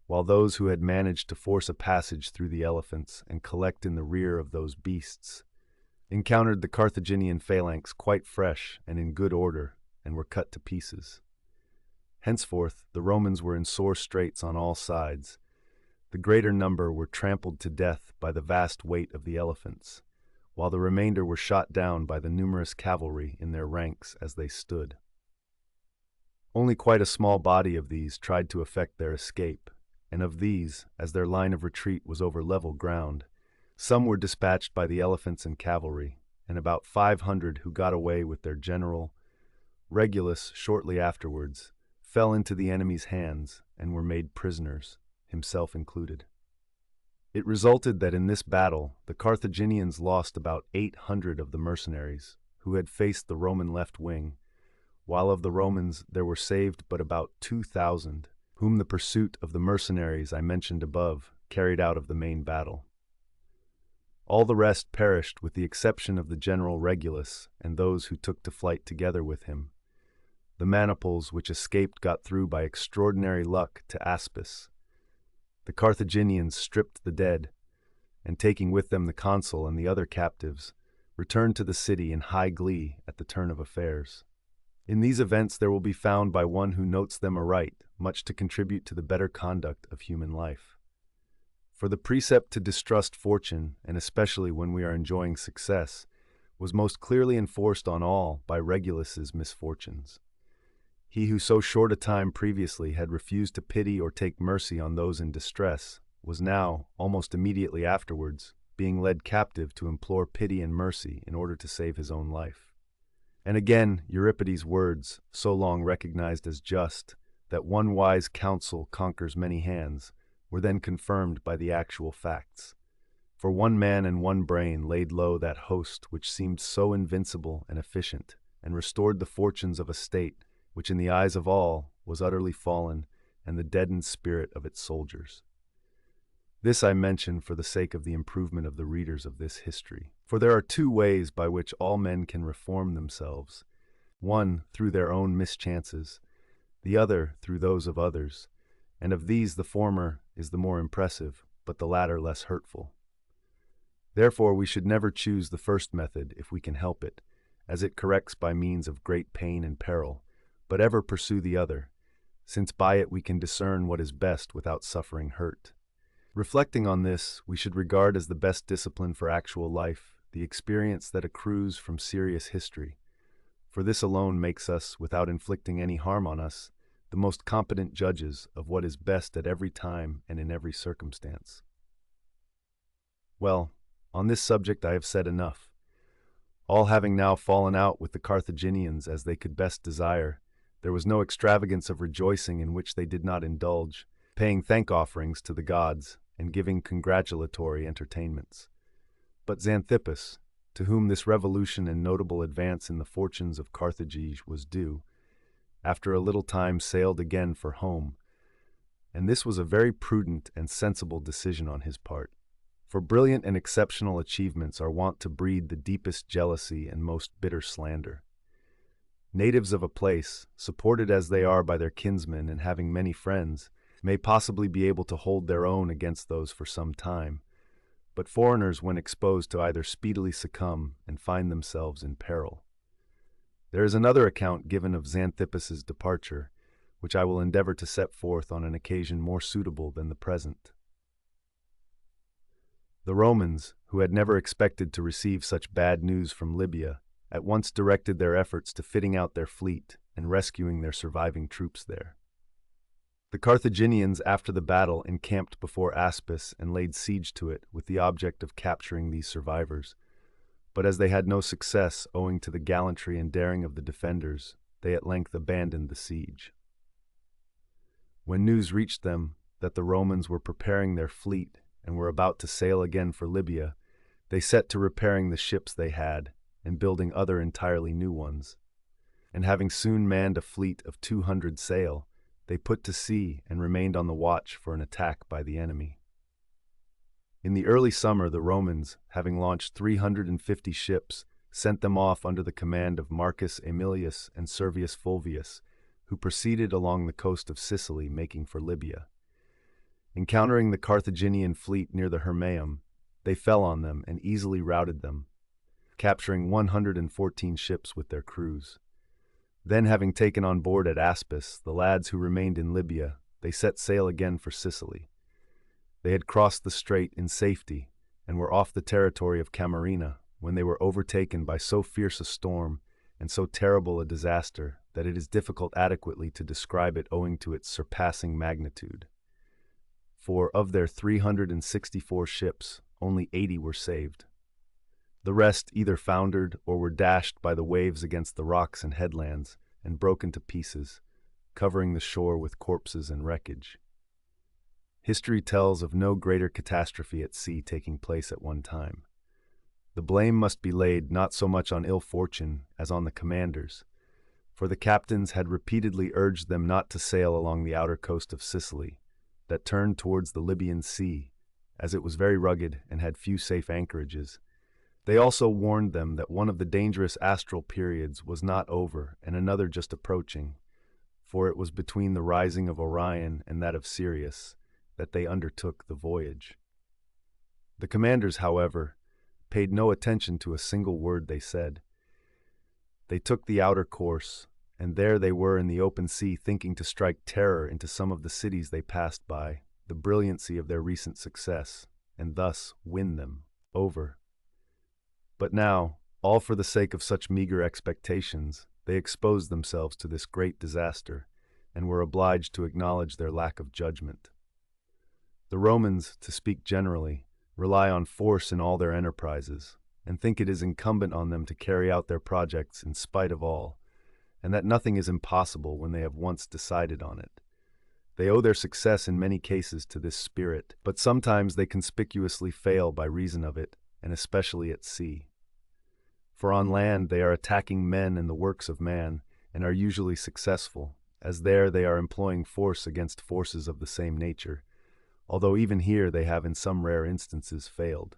while those who had managed to force a passage through the elephants and collect in the rear of those beasts encountered the Carthaginian phalanx quite fresh and in good order, and were cut to pieces. Henceforth the Romans were in sore straits on all sides. The greater number were trampled to death by the vast weight of the elephants, while the remainder were shot down by the numerous cavalry in their ranks as they stood. Only quite a small body of these tried to effect their escape, and of these, as their line of retreat was over level ground, some were dispatched by the elephants and cavalry, and about 500 who got away with their general, Regulus, shortly afterwards, fell into the enemy's hands and were made prisoners, himself included. It resulted that in this battle the Carthaginians lost about 800 of the mercenaries who had faced the Roman left wing, while of the Romans there were saved but about 2,000, whom the pursuit of the mercenaries I mentioned above carried out of the main battle. All the rest perished with the exception of the general Regulus and those who took to flight together with him. The maniples which escaped got through by extraordinary luck to Aspis. The Carthaginians stripped the dead, and taking with them the consul and the other captives, returned to the city in high glee at the turn of affairs. In these events there will be found by one who notes them aright much to contribute to the better conduct of human life. For the precept to distrust fortune, and especially when we are enjoying success, was most clearly enforced on all by Regulus's misfortunes. He who so short a time previously had refused to pity or take mercy on those in distress was now, almost immediately afterwards, being led captive to implore pity and mercy in order to save his own life. And again, Euripides' words, so long recognized as just, that one wise counsel conquers many hands, were then confirmed by the actual facts. For one man and one brain laid low that host which seemed so invincible and efficient, and restored the fortunes of a state which in the eyes of all was utterly fallen, and the deadened spirit of its soldiers. This I mention for the sake of the improvement of the readers of this history. For there are two ways by which all men can reform themselves, one through their own mischances, the other through those of others, and of these the former is the more impressive, but the latter less hurtful. Therefore we should never choose the first method if we can help it, as it corrects by means of great pain and peril, but ever pursue the other, since by it we can discern what is best without suffering hurt. Reflecting on this, we should regard as the best discipline for actual life the experience that accrues from serious history, for this alone makes us, without inflicting any harm on us, the most competent judges of what is best at every time and in every circumstance. Well, on this subject I have said enough. All having now fallen out with the Carthaginians as they could best desire, there was no extravagance of rejoicing in which they did not indulge, paying thank offerings to the gods, and giving congratulatory entertainments. But Xanthippus, to whom this revolution and notable advance in the fortunes of Carthage was due, after a little time sailed again for home, and this was a very prudent and sensible decision on his part. For brilliant and exceptional achievements are wont to breed the deepest jealousy and most bitter slander. Natives of a place, supported as they are by their kinsmen and having many friends, may possibly be able to hold their own against those for some time, but foreigners, when exposed to either, speedily succumb and find themselves in peril. There is another account given of Xanthippus's departure, which I will endeavor to set forth on an occasion more suitable than the present. The Romans, who had never expected to receive such bad news from Libya, at once directed their efforts to fitting out their fleet and rescuing their surviving troops there. The Carthaginians, after the battle, encamped before Aspis and laid siege to it with the object of capturing these survivors. But as they had no success owing to the gallantry and daring of the defenders, they at length abandoned the siege. When news reached them that the Romans were preparing their fleet and were about to sail again for Libya, they set to repairing the ships they had and building other entirely new ones. And having soon manned a fleet of 200 sail, they put to sea and remained on the watch for an attack by the enemy. In the early summer, the Romans, having launched 350 ships, sent them off under the command of Marcus Aemilius and Servius Fulvius, who proceeded along the coast of Sicily, making for Libya. Encountering the Carthaginian fleet near the Hermaeum, they fell on them and easily routed them, capturing 114 ships with their crews. Then, having taken on board at Aspis the lads who remained in Libya, they set sail again for Sicily. They had crossed the strait in safety and were off the territory of Camarina when they were overtaken by so fierce a storm and so terrible a disaster that it is difficult adequately to describe it owing to its surpassing magnitude. For of their 364 ships, only 80 were saved. The rest either foundered or were dashed by the waves against the rocks and headlands and broken to pieces, covering the shore with corpses and wreckage. History tells of no greater catastrophe at sea taking place at one time. The blame must be laid not so much on ill fortune as on the commanders, for the captains had repeatedly urged them not to sail along the outer coast of Sicily, that turned towards the Libyan Sea, as it was very rugged and had few safe anchorages. They also warned them that one of the dangerous astral periods was not over and another just approaching, for it was between the rising of Orion and that of Sirius that they undertook the voyage. The commanders, however, paid no attention to a single word they said. They took the outer course, and there they were in the open sea, thinking to strike terror into some of the cities they passed by, the brilliancy of their recent success, and thus win them over. But now, all for the sake of such meager expectations, they exposed themselves to this great disaster, and were obliged to acknowledge their lack of judgment. The Romans, to speak generally, rely on force in all their enterprises, and think it is incumbent on them to carry out their projects in spite of all, and that nothing is impossible when they have once decided on it. They owe their success in many cases to this spirit, but sometimes they conspicuously fail by reason of it, and especially at sea. For on land they are attacking men and the works of man, and are usually successful, as there they are employing force against forces of the same nature, although even here they have in some rare instances failed.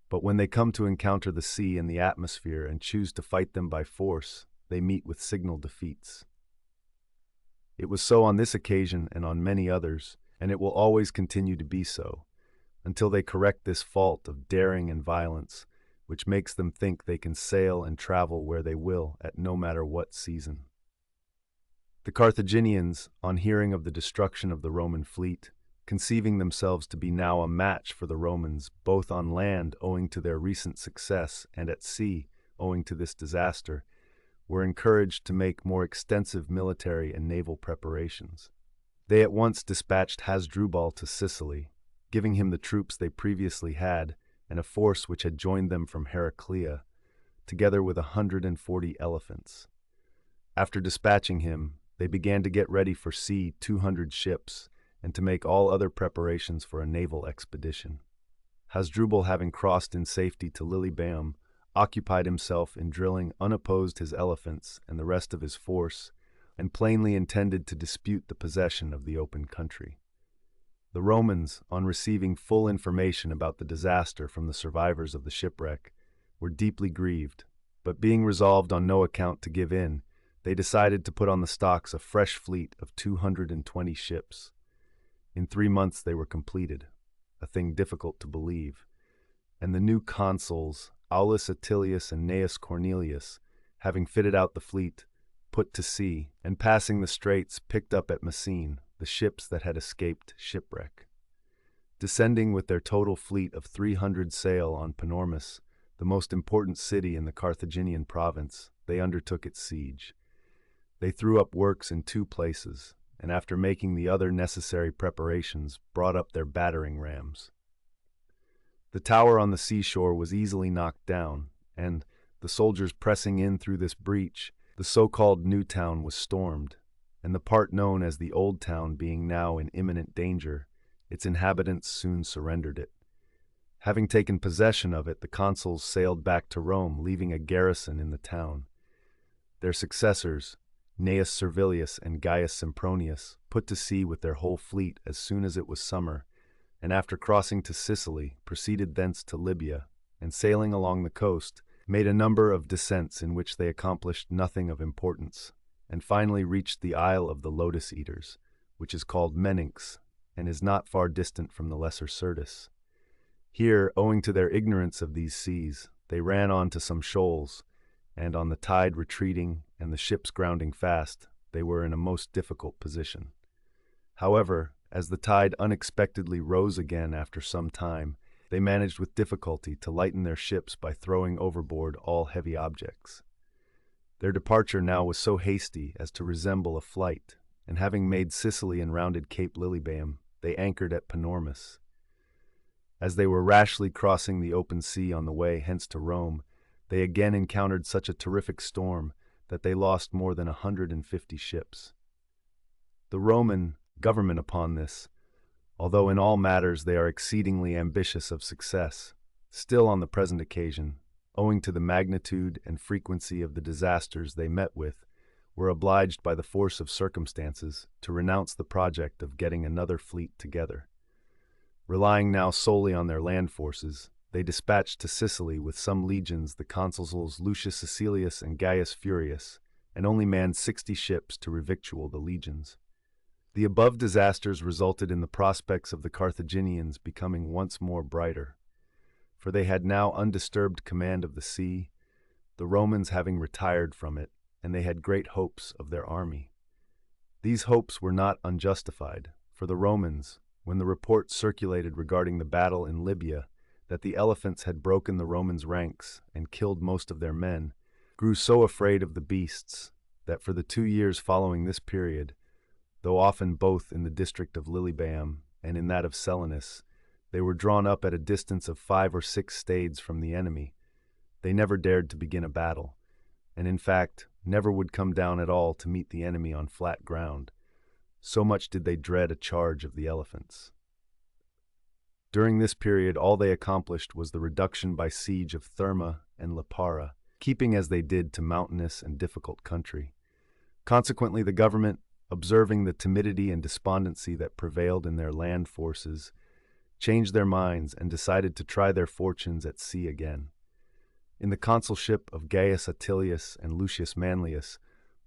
But when they come to encounter the sea and the atmosphere and choose to fight them by force, they meet with signal defeats. It was so on this occasion and on many others, and it will always continue to be so, until they correct this fault of daring and violence, which makes them think they can sail and travel where they will at no matter what season. The Carthaginians, on hearing of the destruction of the Roman fleet, conceiving themselves to be now a match for the Romans both on land owing to their recent success and at sea owing to this disaster, were encouraged to make more extensive military and naval preparations. They at once dispatched Hasdrubal to Sicily, giving him the troops they previously had and a force which had joined them from Heraclea, together with 140 elephants. After dispatching him, they began to get ready for sea 200 ships, and to make all other preparations for a naval expedition. Hasdrubal, having crossed in safety to Lilybaeum, occupied himself in drilling unopposed his elephants and the rest of his force, and plainly intended to dispute the possession of the open country. The Romans, on receiving full information about the disaster from the survivors of the shipwreck, were deeply grieved, but being resolved on no account to give in, they decided to put on the stocks a fresh fleet of 220 ships. In 3 months they were completed, a thing difficult to believe, and the new consuls, Aulus Atilius and Gnaeus Cornelius, having fitted out the fleet, put to sea, and passing the straits picked up at Messene the ships that had escaped shipwreck. Descending with their total fleet of 300 sail on Panormus, the most important city in the Carthaginian province, they undertook its siege. They threw up works in 2 places, and after making the other necessary preparations, brought up their battering rams. The tower on the seashore was easily knocked down, and, the soldiers pressing in through this breach, the so-called New Town was stormed, and the part known as the Old Town being now in imminent danger, its inhabitants soon surrendered it. Having taken possession of it, the consuls sailed back to Rome, leaving a garrison in the town. Their successors, Gnaeus Servilius and Gaius Sempronius, put to sea with their whole fleet as soon as it was summer, and after crossing to Sicily, proceeded thence to Libya, and sailing along the coast, made a number of descents in which they accomplished nothing of importance, and finally reached the Isle of the Lotus Eaters, which is called Meninx, and is not far distant from the Lesser Syrtis. Here, owing to their ignorance of these seas, they ran on to some shoals, and on the tide retreating and the ships grounding fast, they were in a most difficult position. However, as the tide unexpectedly rose again after some time, they managed with difficulty to lighten their ships by throwing overboard all heavy objects. Their departure now was so hasty as to resemble a flight, and having made Sicily and rounded Cape Lilybaeum, they anchored at Panormus. As they were rashly crossing the open sea on the way hence to Rome, they again encountered such a terrific storm that they lost more than 150 ships. The Roman government upon this, although in all matters they are exceedingly ambitious of success, still on the present occasion, owing to the magnitude and frequency of the disasters they met with, were obliged by the force of circumstances to renounce the project of getting another fleet together. Relying now solely on their land forces, they dispatched to Sicily with some legions the consuls Lucius Cecilius and Gaius Furius, and only manned 60 ships to revictual the legions. The above disasters resulted in the prospects of the Carthaginians becoming once more brighter, for they had now undisturbed command of the sea, the Romans having retired from it, and they had great hopes of their army. These hopes were not unjustified, for the Romans, when the report circulated regarding the battle in Libya that the elephants had broken the Romans' ranks and killed most of their men, grew so afraid of the beasts that for the 2 years following this period, though often both in the district of Lilybaeum and in that of Selinus, they were drawn up at a distance of 5 or 6 stades from the enemy, they never dared to begin a battle, and in fact never would come down at all to meet the enemy on flat ground. So much did they dread a charge of the elephants. During this period all they accomplished was the reduction by siege of Therma and Lipara, keeping as they did to mountainous and difficult country. Consequently, the government, observing the timidity and despondency that prevailed in their land forces, changed their minds and decided to try their fortunes at sea again. In the consulship of Gaius Atilius and Lucius Manlius,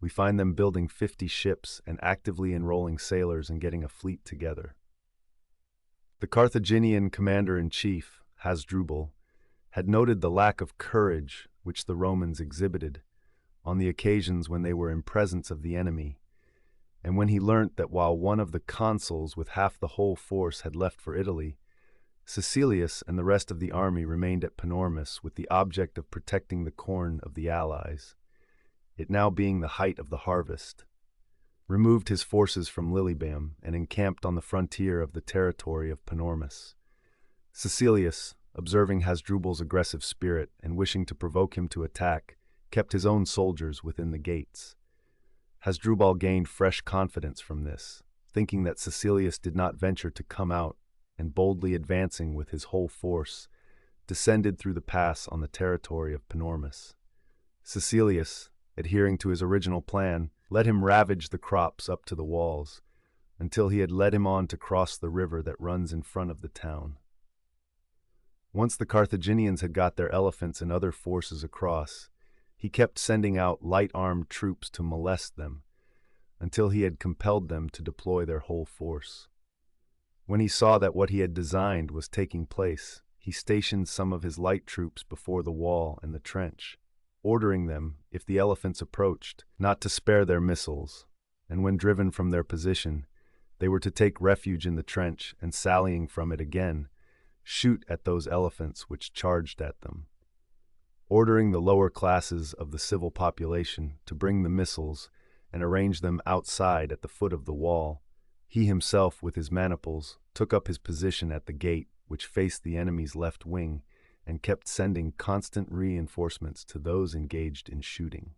we find them building 50 ships and actively enrolling sailors and getting a fleet together. The Carthaginian commander-in-chief, Hasdrubal, had noted the lack of courage which the Romans exhibited on the occasions when they were in presence of the enemy, and when he learnt that while one of the consuls with half the whole force had left for Italy, Cecilius and the rest of the army remained at Panormus with the object of protecting the corn of the allies, it now being the height of the harvest, removed his forces from Lilybaeum and encamped on the frontier of the territory of Panormus. Cecilius, observing Hasdrubal's aggressive spirit and wishing to provoke him to attack, kept his own soldiers within the gates. Hasdrubal gained fresh confidence from this, thinking that Caecilius did not venture to come out, and boldly advancing with his whole force, descended through the pass on the territory of Panormus. Caecilius, adhering to his original plan, let him ravage the crops up to the walls, until he had led him on to cross the river that runs in front of the town. Once the Carthaginians had got their elephants and other forces across, he kept sending out light-armed troops to molest them, until he had compelled them to deploy their whole force. When he saw that what he had designed was taking place, he stationed some of his light troops before the wall and the trench, ordering them, if the elephants approached, not to spare their missiles, and when driven from their position, they were to take refuge in the trench and, sallying from it again, shoot at those elephants which charged at them. Ordering the lower classes of the civil population to bring the missiles and arrange them outside at the foot of the wall, he himself, with his maniples, took up his position at the gate which faced the enemy's left wing and kept sending constant reinforcements to those engaged in shooting.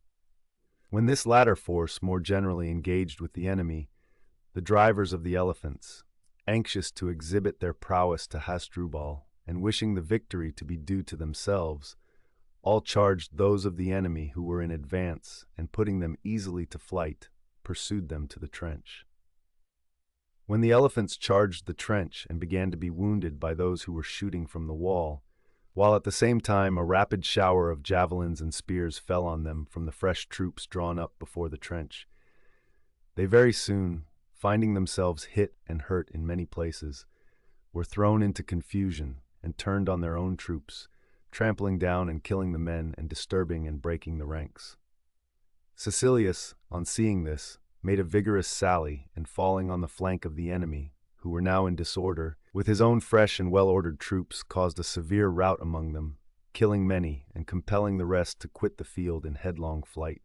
When this latter force more generally engaged with the enemy, the drivers of the elephants, anxious to exhibit their prowess to Hasdrubal and wishing the victory to be due to themselves, all charged those of the enemy who were in advance, and putting them easily to flight, pursued them to the trench. When the elephants charged the trench and began to be wounded by those who were shooting from the wall, while at the same time a rapid shower of javelins and spears fell on them from the fresh troops drawn up before the trench, they very soon, finding themselves hit and hurt in many places, were thrown into confusion and turned on their own troops, trampling down and killing the men and disturbing and breaking the ranks. Caecilius, on seeing this, made a vigorous sally, and falling on the flank of the enemy, who were now in disorder, with his own fresh and well-ordered troops, caused a severe rout among them, killing many and compelling the rest to quit the field in headlong flight.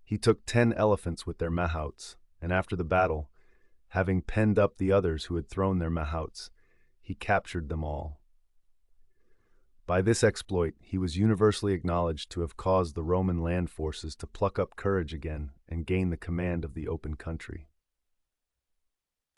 He took 10 elephants with their mahouts, and after the battle, having penned up the others who had thrown their mahouts, he captured them all. By this exploit he was universally acknowledged to have caused the Roman land forces to pluck up courage again and gain the command of the open country.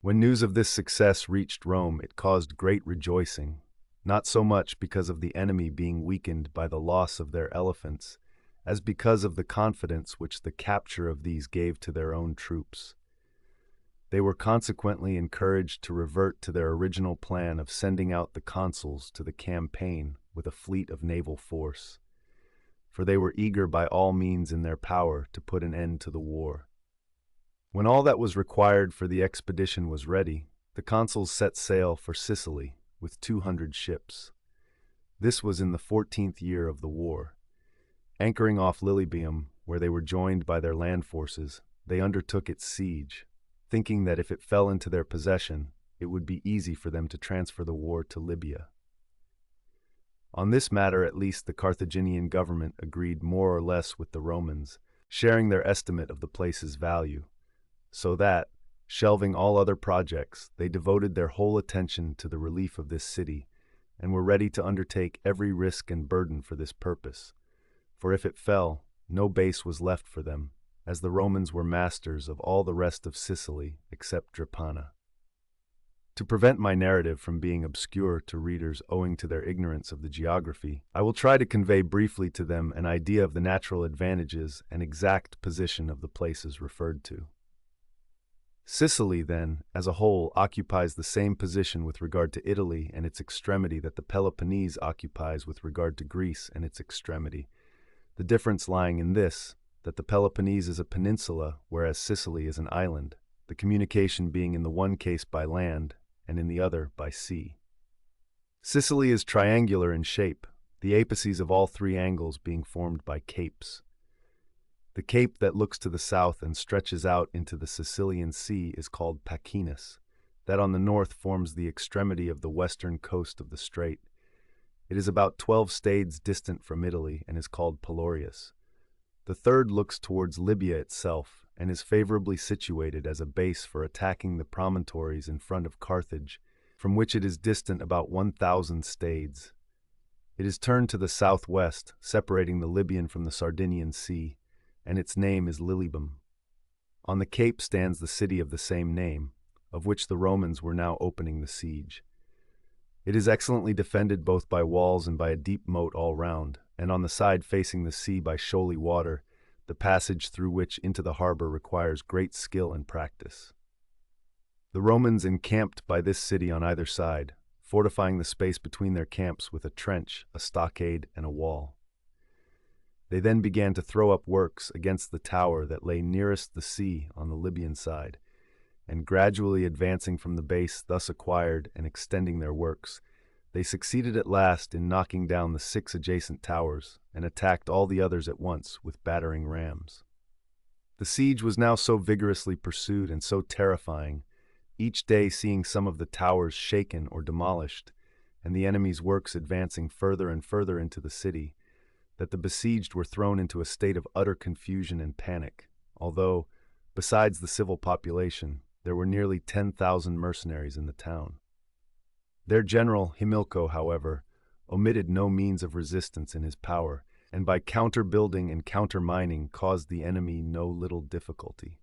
When news of this success reached Rome, it caused great rejoicing, not so much because of the enemy being weakened by the loss of their elephants, as because of the confidence which the capture of these gave to their own troops. They were consequently encouraged to revert to their original plan of sending out the consuls to the campaign with a fleet of naval force, for they were eager by all means in their power to put an end to the war. When all that was required for the expedition was ready, the consuls set sail for Sicily with 200 ships. This was in the 14th year of the war. Anchoring off Lilybaeum, where they were joined by their land forces, they undertook its siege, thinking that if it fell into their possession, it would be easy for them to transfer the war to Libya. On this matter at least the Carthaginian government agreed more or less with the Romans, sharing their estimate of the place's value, so that, shelving all other projects, they devoted their whole attention to the relief of this city, and were ready to undertake every risk and burden for this purpose. For if it fell, no base was left for them, as the Romans were masters of all the rest of Sicily except Drepana. To prevent my narrative from being obscure to readers owing to their ignorance of the geography, I will try to convey briefly to them an idea of the natural advantages and exact position of the places referred to. Sicily, then, as a whole, occupies the same position with regard to Italy and its extremity that the Peloponnese occupies with regard to Greece and its extremity, the difference lying in this, that the Peloponnese is a peninsula, whereas Sicily is an island, the communication being in the one case by land and in the other by sea. Sicily is triangular in shape, the apices of all 3 angles being formed by capes. The cape that looks to the south and stretches out into the Sicilian Sea is called Pacinus. That on the north forms the extremity of the western coast of the strait. It is about 12 stades distant from Italy and is called Pelorius. The third looks towards Libya itself and is favorably situated as a base for attacking the promontories in front of Carthage, from which it is distant about 1,000 stades. It is turned to the southwest, separating the Libyan from the Sardinian Sea, and its name is Lilybaeum. On the cape stands the city of the same name, of which the Romans were now opening the siege. It is excellently defended both by walls and by a deep moat all round, and on the side facing the sea by shoaly water, the passage through which into the harbor requires great skill and practice. The Romans encamped by this city on either side, fortifying the space between their camps with a trench, a stockade, and a wall. They then began to throw up works against the tower that lay nearest the sea on the Libyan side, and gradually advancing from the base thus acquired and extending their works, they succeeded at last in knocking down the 6 adjacent towers and attacked all the others at once with battering rams. The siege was now so vigorously pursued and so terrifying, each day seeing some of the towers shaken or demolished, and the enemy's works advancing further and further into the city, that the besieged were thrown into a state of utter confusion and panic, although, besides the civil population, there were nearly 10,000 mercenaries in the town. Their general, Himilco, however, omitted no means of resistance in his power, and by counter-building and counter-mining caused the enemy no little difficulty.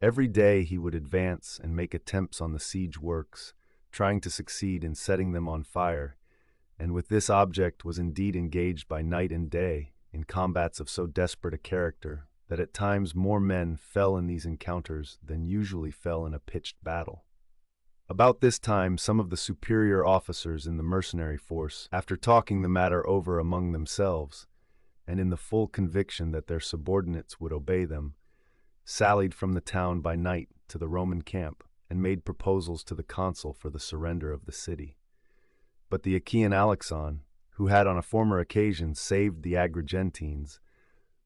Every day he would advance and make attempts on the siege works, trying to succeed in setting them on fire, and with this object was indeed engaged by night and day in combats of so desperate a character that at times more men fell in these encounters than usually fell in a pitched battle. About this time, some of the superior officers in the mercenary force, after talking the matter over among themselves, and in the full conviction that their subordinates would obey them, sallied from the town by night to the Roman camp and made proposals to the consul for the surrender of the city. But the Achaean Alexon, who had on a former occasion saved the Agrigentines,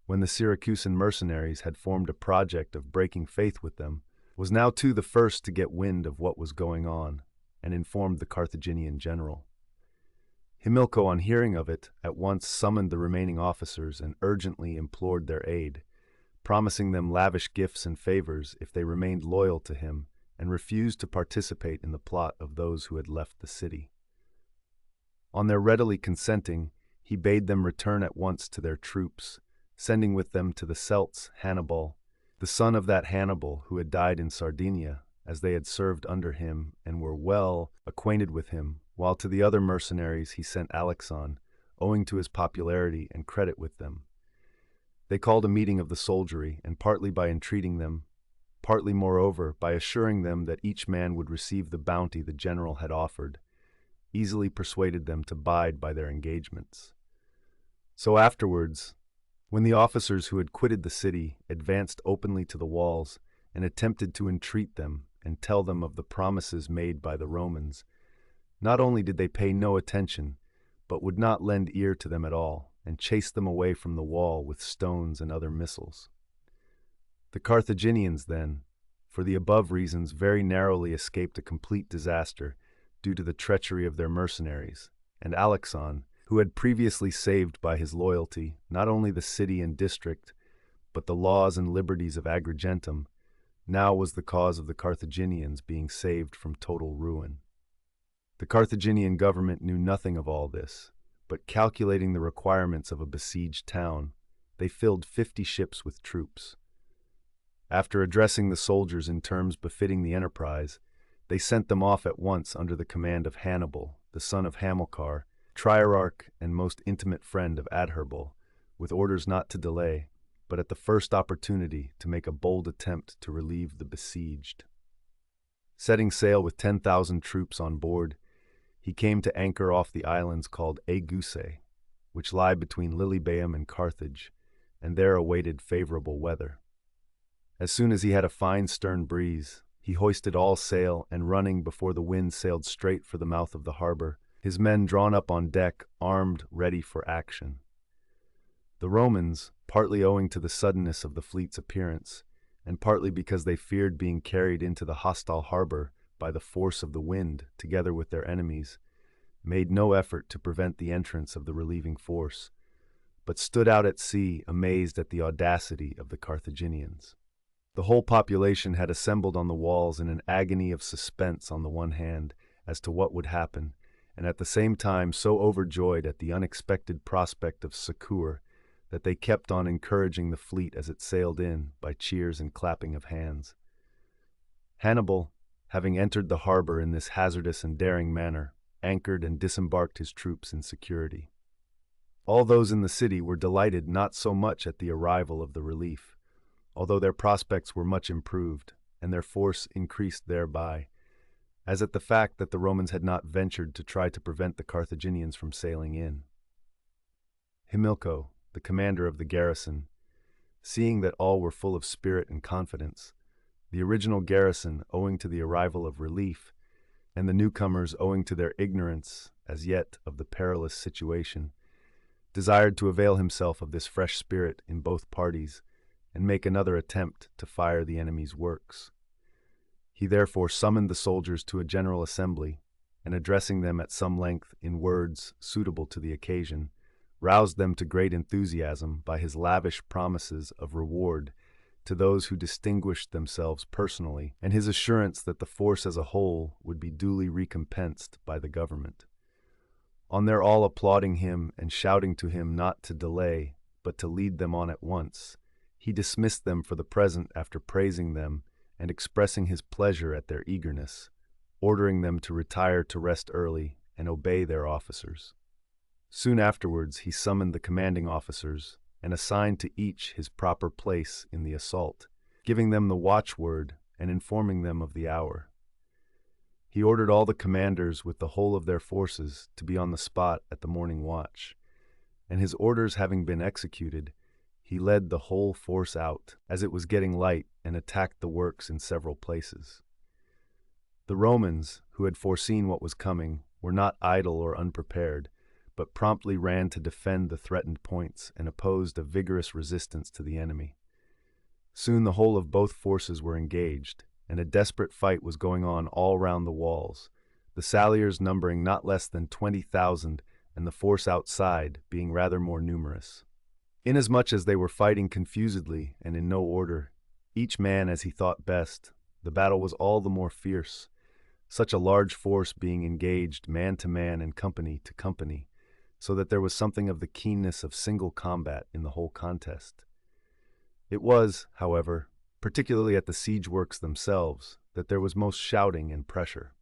when the Syracusan mercenaries had formed a project of breaking faith with them, was now too the first to get wind of what was going on, and informed the Carthaginian general. Himilco, on hearing of it, at once summoned the remaining officers and urgently implored their aid, promising them lavish gifts and favors if they remained loyal to him and refused to participate in the plot of those who had left the city. On their readily consenting, he bade them return at once to their troops, sending with them to the Celts Hannibal, the son of that Hannibal who had died in Sardinia, as they had served under him and were well acquainted with him, while to the other mercenaries he sent Alexon, owing to his popularity and credit with them. They called a meeting of the soldiery, and partly by entreating them, partly moreover by assuring them that each man would receive the bounty the general had offered, easily persuaded them to bide by their engagements. So afterwards, when the officers who had quitted the city advanced openly to the walls and attempted to entreat them and tell them of the promises made by the Romans, not only did they pay no attention, but would not lend ear to them at all, and chased them away from the wall with stones and other missiles. The Carthaginians then, for the above reasons, very narrowly escaped a complete disaster due to the treachery of their mercenaries, and Alexon, who had previously saved by his loyalty not only the city and district, but the laws and liberties of Agrigentum, now was the cause of the Carthaginians being saved from total ruin. The Carthaginian government knew nothing of all this, but calculating the requirements of a besieged town, they filled 50 ships with troops. After addressing the soldiers in terms befitting the enterprise, they sent them off at once under the command of Hannibal, the son of Hamilcar, trierarch and most intimate friend of Adherbal, with orders not to delay, but at the first opportunity to make a bold attempt to relieve the besieged. Setting sail with 10,000 troops on board, he came to anchor off the islands called Aegates, which lie between Lilybaeum and Carthage, and there awaited favorable weather. As soon as he had a fine stern breeze, he hoisted all sail and running before the wind sailed straight for the mouth of the harbor, his men drawn up on deck, armed, ready for action. The Romans, partly owing to the suddenness of the fleet's appearance, and partly because they feared being carried into the hostile harbor by the force of the wind together with their enemies, made no effort to prevent the entrance of the relieving force, but stood out at sea amazed at the audacity of the Carthaginians. The whole population had assembled on the walls in an agony of suspense on the one hand as to what would happen, and at the same time so overjoyed at the unexpected prospect of succor that they kept on encouraging the fleet as it sailed in by cheers and clapping of hands. Hannibal, having entered the harbor in this hazardous and daring manner, anchored and disembarked his troops in security. All those in the city were delighted not so much at the arrival of the relief, although their prospects were much improved, and their force increased thereby, as at the fact that the Romans had not ventured to try to prevent the Carthaginians from sailing in. Himilco, the commander of the garrison, seeing that all were full of spirit and confidence, the original garrison owing to the arrival of relief, and the newcomers owing to their ignorance, as yet, of the perilous situation, desired to avail himself of this fresh spirit in both parties and make another attempt to fire the enemy's works. He therefore summoned the soldiers to a general assembly, and addressing them at some length in words suitable to the occasion, roused them to great enthusiasm by his lavish promises of reward to those who distinguished themselves personally, and his assurance that the force as a whole would be duly recompensed by the government. On their all applauding him and shouting to him not to delay, but to lead them on at once, he dismissed them for the present after praising them and expressing his pleasure at their eagerness, ordering them to retire to rest early and obey their officers. Soon afterwards he summoned the commanding officers and assigned to each his proper place in the assault, giving them the watchword and informing them of the hour. He ordered all the commanders with the whole of their forces to be on the spot at the morning watch, and his orders having been executed, he led the whole force out, as it was getting light, and attacked the works in several places. The Romans, who had foreseen what was coming, were not idle or unprepared, but promptly ran to defend the threatened points and opposed a vigorous resistance to the enemy. Soon the whole of both forces were engaged, and a desperate fight was going on all round the walls, the Salliers numbering not less than 20,000, and the force outside being rather more numerous. Inasmuch as they were fighting confusedly and in no order, each man as he thought best, the battle was all the more fierce, such a large force being engaged man to man and company to company, so that there was something of the keenness of single combat in the whole contest. It was, however, particularly at the siege works themselves, that there was most shouting and pressure.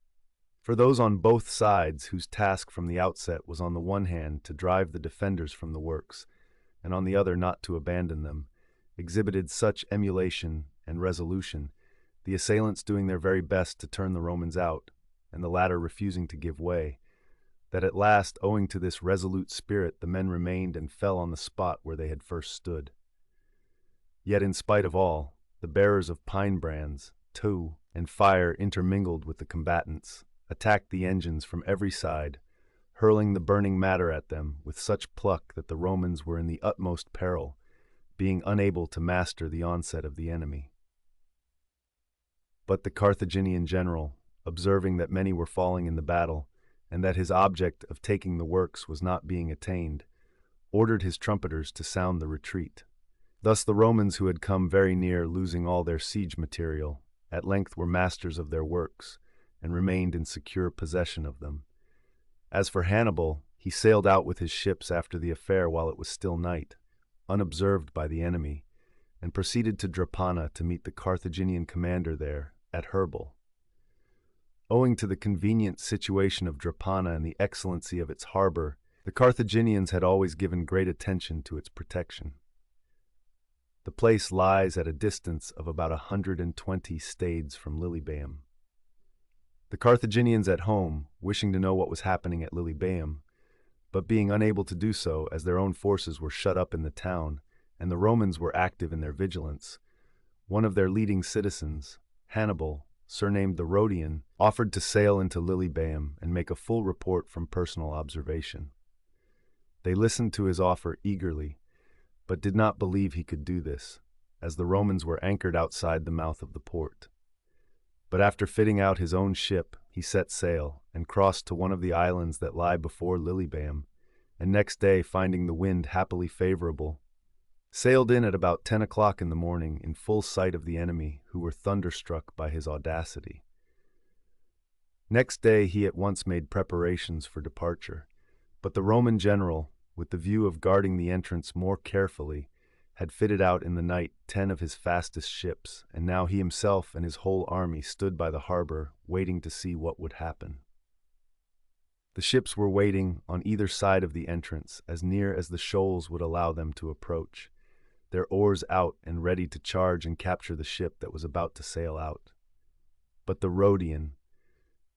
For those on both sides whose task from the outset was on the one hand to drive the defenders from the works, and on the other not to abandon them, exhibited such emulation and resolution, the assailants doing their very best to turn the Romans out, and the latter refusing to give way, that at last, owing to this resolute spirit, the men remained and fell on the spot where they had first stood. Yet in spite of all, the bearers of pine brands, tow, and fire intermingled with the combatants, attacked the engines from every side, hurling the burning matter at them with such pluck that the Romans were in the utmost peril, being unable to master the onset of the enemy. But the Carthaginian general, observing that many were falling in the battle, and that his object of taking the works was not being attained, ordered his trumpeters to sound the retreat. Thus the Romans, who had come very near losing all their siege material, at length were masters of their works, and remained in secure possession of them. As for Hannibal, he sailed out with his ships after the affair while it was still night, unobserved by the enemy, and proceeded to Drepana to meet the Carthaginian commander there, at Herbal. Owing to the convenient situation of Drepana and the excellency of its harbor, the Carthaginians had always given great attention to its protection. The place lies at a distance of about 120 stades from Lilybaeum. The Carthaginians at home, wishing to know what was happening at Lilybaeum, but being unable to do so as their own forces were shut up in the town, and the Romans were active in their vigilance, one of their leading citizens, Hannibal, surnamed the Rhodian, offered to sail into Lilybaeum and make a full report from personal observation. They listened to his offer eagerly, but did not believe he could do this, as the Romans were anchored outside the mouth of the port. But after fitting out his own ship, he set sail and crossed to one of the islands that lie before Lilybaeum, and next day, finding the wind happily favorable, sailed in at about 10 o'clock in the morning in full sight of the enemy, who were thunderstruck by his audacity. Next day he at once made preparations for departure, but the Roman general, with the view of guarding the entrance more carefully, had fitted out in the night 10 of his fastest ships, and now he himself and his whole army stood by the harbor, waiting to see what would happen. The ships were waiting on either side of the entrance, as near as the shoals would allow them to approach, their oars out and ready to charge and capture the ship that was about to sail out. But the Rhodian,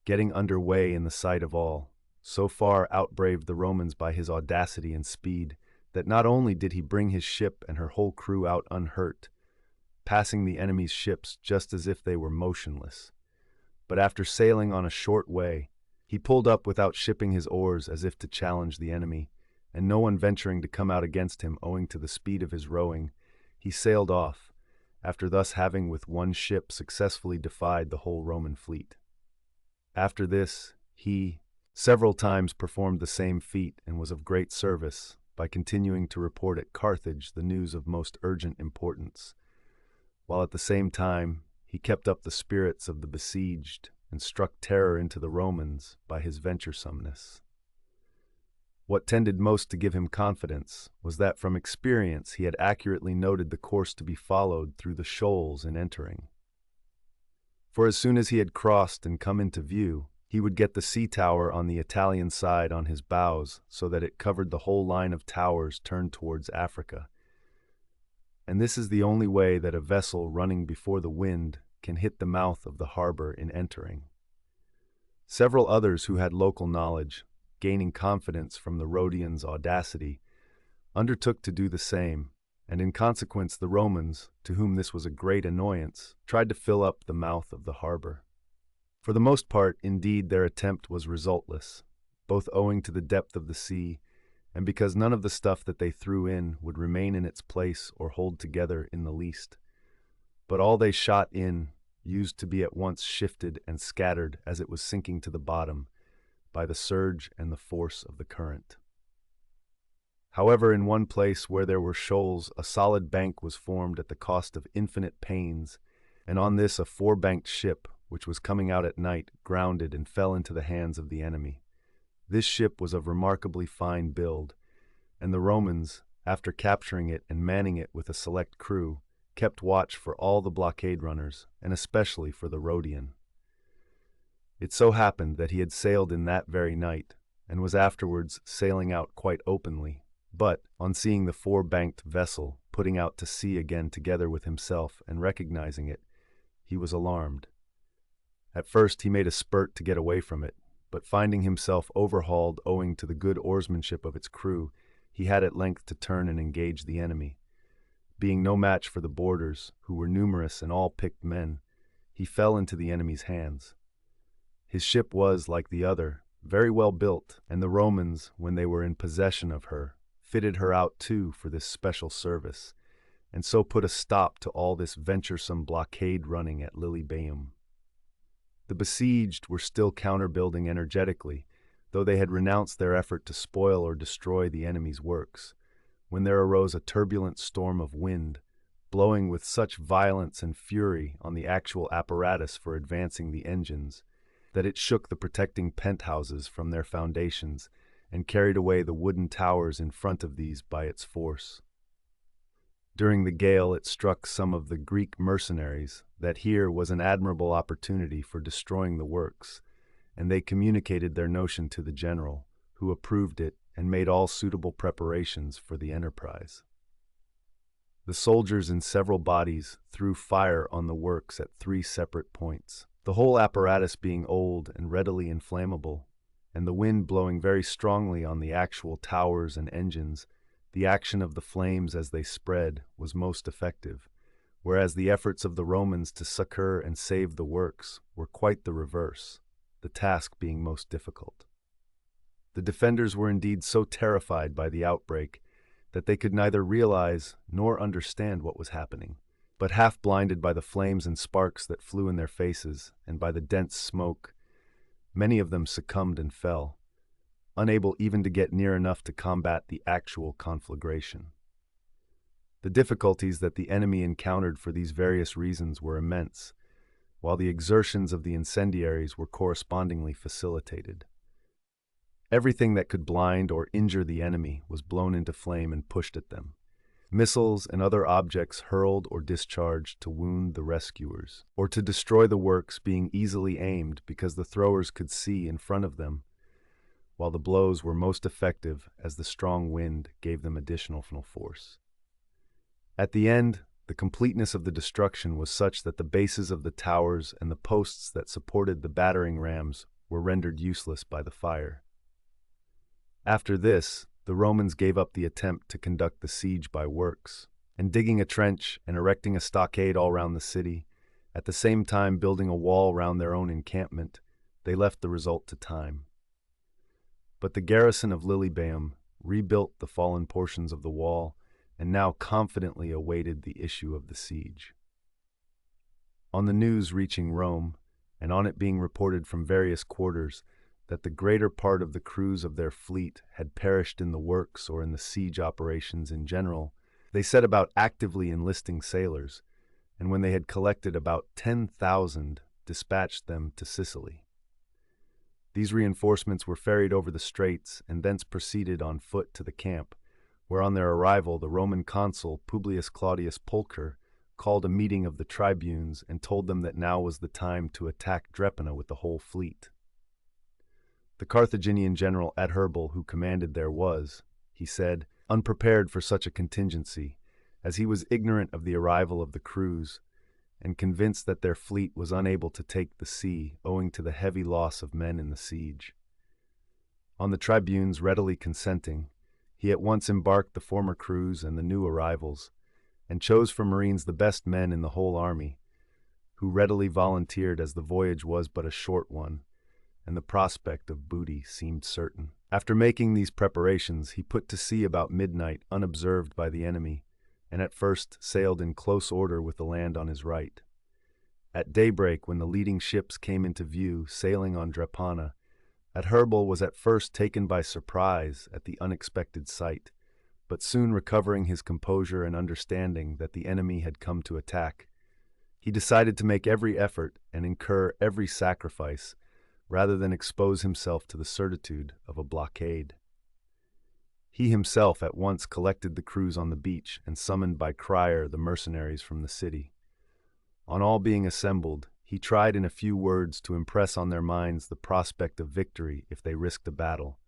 getting under way in the sight of all, so far outbraved the Romans by his audacity and speed, that not only did he bring his ship and her whole crew out unhurt, passing the enemy's ships just as if they were motionless, but after sailing on a short way, he pulled up without shipping his oars as if to challenge the enemy, and no one venturing to come out against him owing to the speed of his rowing, he sailed off, after thus having with one ship successfully defied the whole Roman fleet. After this, he several times performed the same feat and was of great service by continuing to report at Carthage the news of most urgent importance, while at the same time he kept up the spirits of the besieged and struck terror into the Romans by his venturesomeness. What tended most to give him confidence was that from experience he had accurately noted the course to be followed through the shoals in entering. For as soon as he had crossed and come into view, he would get the sea tower on the Italian side on his bows so that it covered the whole line of towers turned towards Africa. And this is the only way that a vessel running before the wind can hit the mouth of the harbor in entering. Several others who had local knowledge, gaining confidence from the Rhodians' audacity, undertook to do the same, and in consequence the Romans, to whom this was a great annoyance, tried to fill up the mouth of the harbor. For the most part, indeed, their attempt was resultless, both owing to the depth of the sea and because none of the stuff that they threw in would remain in its place or hold together in the least. But all they shot in used to be at once shifted and scattered as it was sinking to the bottom by the surge and the force of the current. However, in one place where there were shoals, a solid bank was formed at the cost of infinite pains, and on this a four-banked ship, which was coming out at night, grounded and fell into the hands of the enemy. This ship was of remarkably fine build, and the Romans, after capturing it and manning it with a select crew, kept watch for all the blockade runners, and especially for the Rhodian. It so happened that he had sailed in that very night, and was afterwards sailing out quite openly, but, on seeing the four-banked vessel putting out to sea again together with himself and recognizing it, he was alarmed. At first he made a spurt to get away from it, but finding himself overhauled owing to the good oarsmanship of its crew, he had at length to turn and engage the enemy. Being no match for the boarders, who were numerous and all picked men, he fell into the enemy's hands. His ship was, like the other, very well built, and the Romans, when they were in possession of her, fitted her out too for this special service, and so put a stop to all this venturesome blockade running at Lilybaeum. The besieged were still counter-building energetically, though they had renounced their effort to spoil or destroy the enemy's works, when there arose a turbulent storm of wind, blowing with such violence and fury on the actual apparatus for advancing the engines, that it shook the protecting penthouses from their foundations and carried away the wooden towers in front of these by its force. During the gale it struck some of the Greek mercenaries that here was an admirable opportunity for destroying the works, and they communicated their notion to the general, who approved it and made all suitable preparations for the enterprise. The soldiers in several bodies threw fire on the works at 3 separate points, the whole apparatus being old and readily inflammable, and the wind blowing very strongly on the actual towers and engines. The action of the flames as they spread was most effective, whereas the efforts of the Romans to succor and save the works were quite the reverse, the task being most difficult. The defenders were indeed so terrified by the outbreak that they could neither realize nor understand what was happening, but half blinded by the flames and sparks that flew in their faces and by the dense smoke, many of them succumbed and fell, unable even to get near enough to combat the actual conflagration. The difficulties that the enemy encountered for these various reasons were immense, while the exertions of the incendiaries were correspondingly facilitated. Everything that could blind or injure the enemy was blown into flame and pushed at them, missiles and other objects hurled or discharged to wound the rescuers, or to destroy the works being easily aimed because the throwers could see in front of them, while the blows were most effective as the strong wind gave them additional force. At the end, the completeness of the destruction was such that the bases of the towers and the posts that supported the battering rams were rendered useless by the fire. After this, the Romans gave up the attempt to conduct the siege by works, and digging a trench and erecting a stockade all round the city, at the same time building a wall round their own encampment, they left the result to time. But the garrison of Lilybaeum rebuilt the fallen portions of the wall and now confidently awaited the issue of the siege. On the news reaching Rome, and on it being reported from various quarters that the greater part of the crews of their fleet had perished in the works or in the siege operations in general, they set about actively enlisting sailors, and when they had collected about 10,000, dispatched them to Sicily. These reinforcements were ferried over the straits and thence proceeded on foot to the camp, where on their arrival the Roman consul Publius Claudius Pulcher called a meeting of the tribunes and told them that now was the time to attack Drepana with the whole fleet. The Carthaginian general Adherbal, who commanded there, was, he said, unprepared for such a contingency, as he was ignorant of the arrival of the crews, and convinced that their fleet was unable to take the sea owing to the heavy loss of men in the siege. On the tribunes readily consenting, he at once embarked the former crews and the new arrivals, and chose for marines the best men in the whole army, who readily volunteered as the voyage was but a short one, and the prospect of booty seemed certain. After making these preparations, he put to sea about midnight unobserved by the enemy, and at first sailed in close order with the land on his right. At daybreak, when the leading ships came into view sailing on Drepana, Adherbal was at first taken by surprise at the unexpected sight, but soon recovering his composure and understanding that the enemy had come to attack, he decided to make every effort and incur every sacrifice rather than expose himself to the certitude of a blockade. He himself at once collected the crews on the beach and summoned by crier the mercenaries from the city. On all being assembled, he tried in a few words to impress on their minds the prospect of victory if they risked a battle,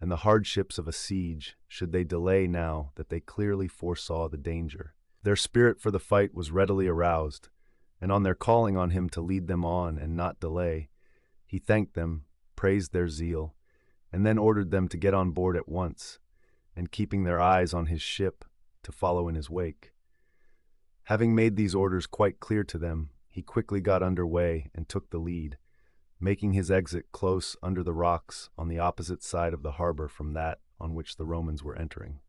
and the hardships of a siege should they delay now that they clearly foresaw the danger. Their spirit for the fight was readily aroused, and on their calling on him to lead them on and not delay, he thanked them, praised their zeal, and then ordered them to get on board at once, and keeping their eyes on his ship, to follow in his wake. Having made these orders quite clear to them, he quickly got under way and took the lead, making his exit close under the rocks on the opposite side of the harbor from that on which the Romans were entering.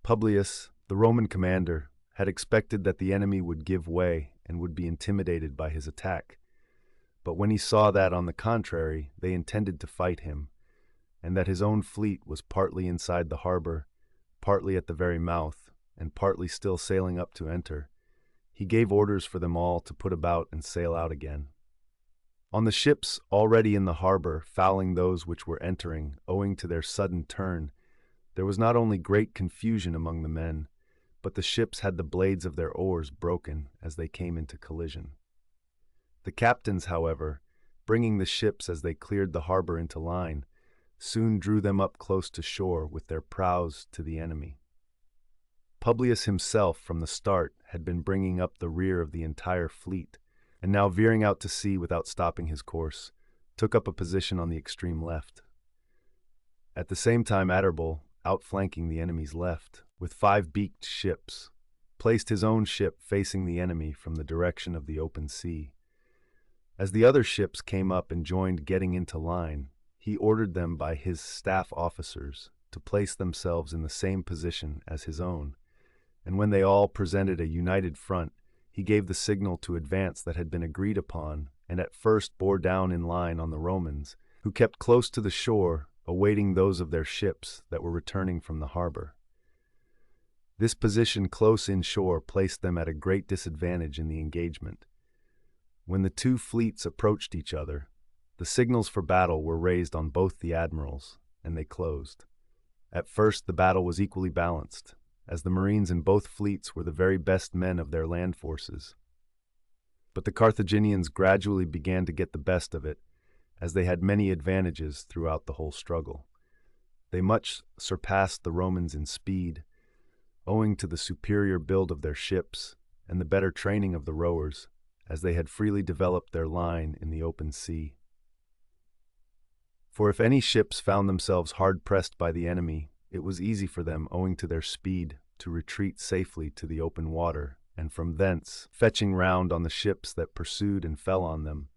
Publius, the Roman commander, had expected that the enemy would give way and would be intimidated by his attack, but when he saw that, on the contrary, they intended to fight him, and that his own fleet was partly inside the harbor, partly at the very mouth, and partly still sailing up to enter, he gave orders for them all to put about and sail out again. On the ships already in the harbor, fouling those which were entering, owing to their sudden turn, there was not only great confusion among the men, but the ships had the blades of their oars broken as they came into collision. The captains, however, bringing the ships as they cleared the harbor into line, soon drew them up close to shore with their prows to the enemy. Publius himself, from the start, had been bringing up the rear of the entire fleet, and now veering out to sea without stopping his course, took up a position on the extreme left. At the same time, Adherbal, outflanking the enemy's left, with 5 beaked ships, placed his own ship facing the enemy from the direction of the open sea. As the other ships came up and joined getting into line, he ordered them by his staff officers to place themselves in the same position as his own, and when they all presented a united front, he gave the signal to advance that had been agreed upon, and at first bore down in line on the Romans, who kept close to the shore, awaiting those of their ships that were returning from the harbor. This position close inshore placed them at a great disadvantage in the engagement. When the two fleets approached each other, the signals for battle were raised on both the admirals, and they closed. At first the battle was equally balanced, as the Marines in both fleets were the very best men of their land forces. But the Carthaginians gradually began to get the best of it, as they had many advantages throughout the whole struggle. They much surpassed the Romans in speed, owing to the superior build of their ships and the better training of the rowers, as they had freely developed their line in the open sea. For if any ships found themselves hard-pressed by the enemy, it was easy for them, owing to their speed, to retreat safely to the open water, and from thence, fetching round on the ships that pursued and fell on them,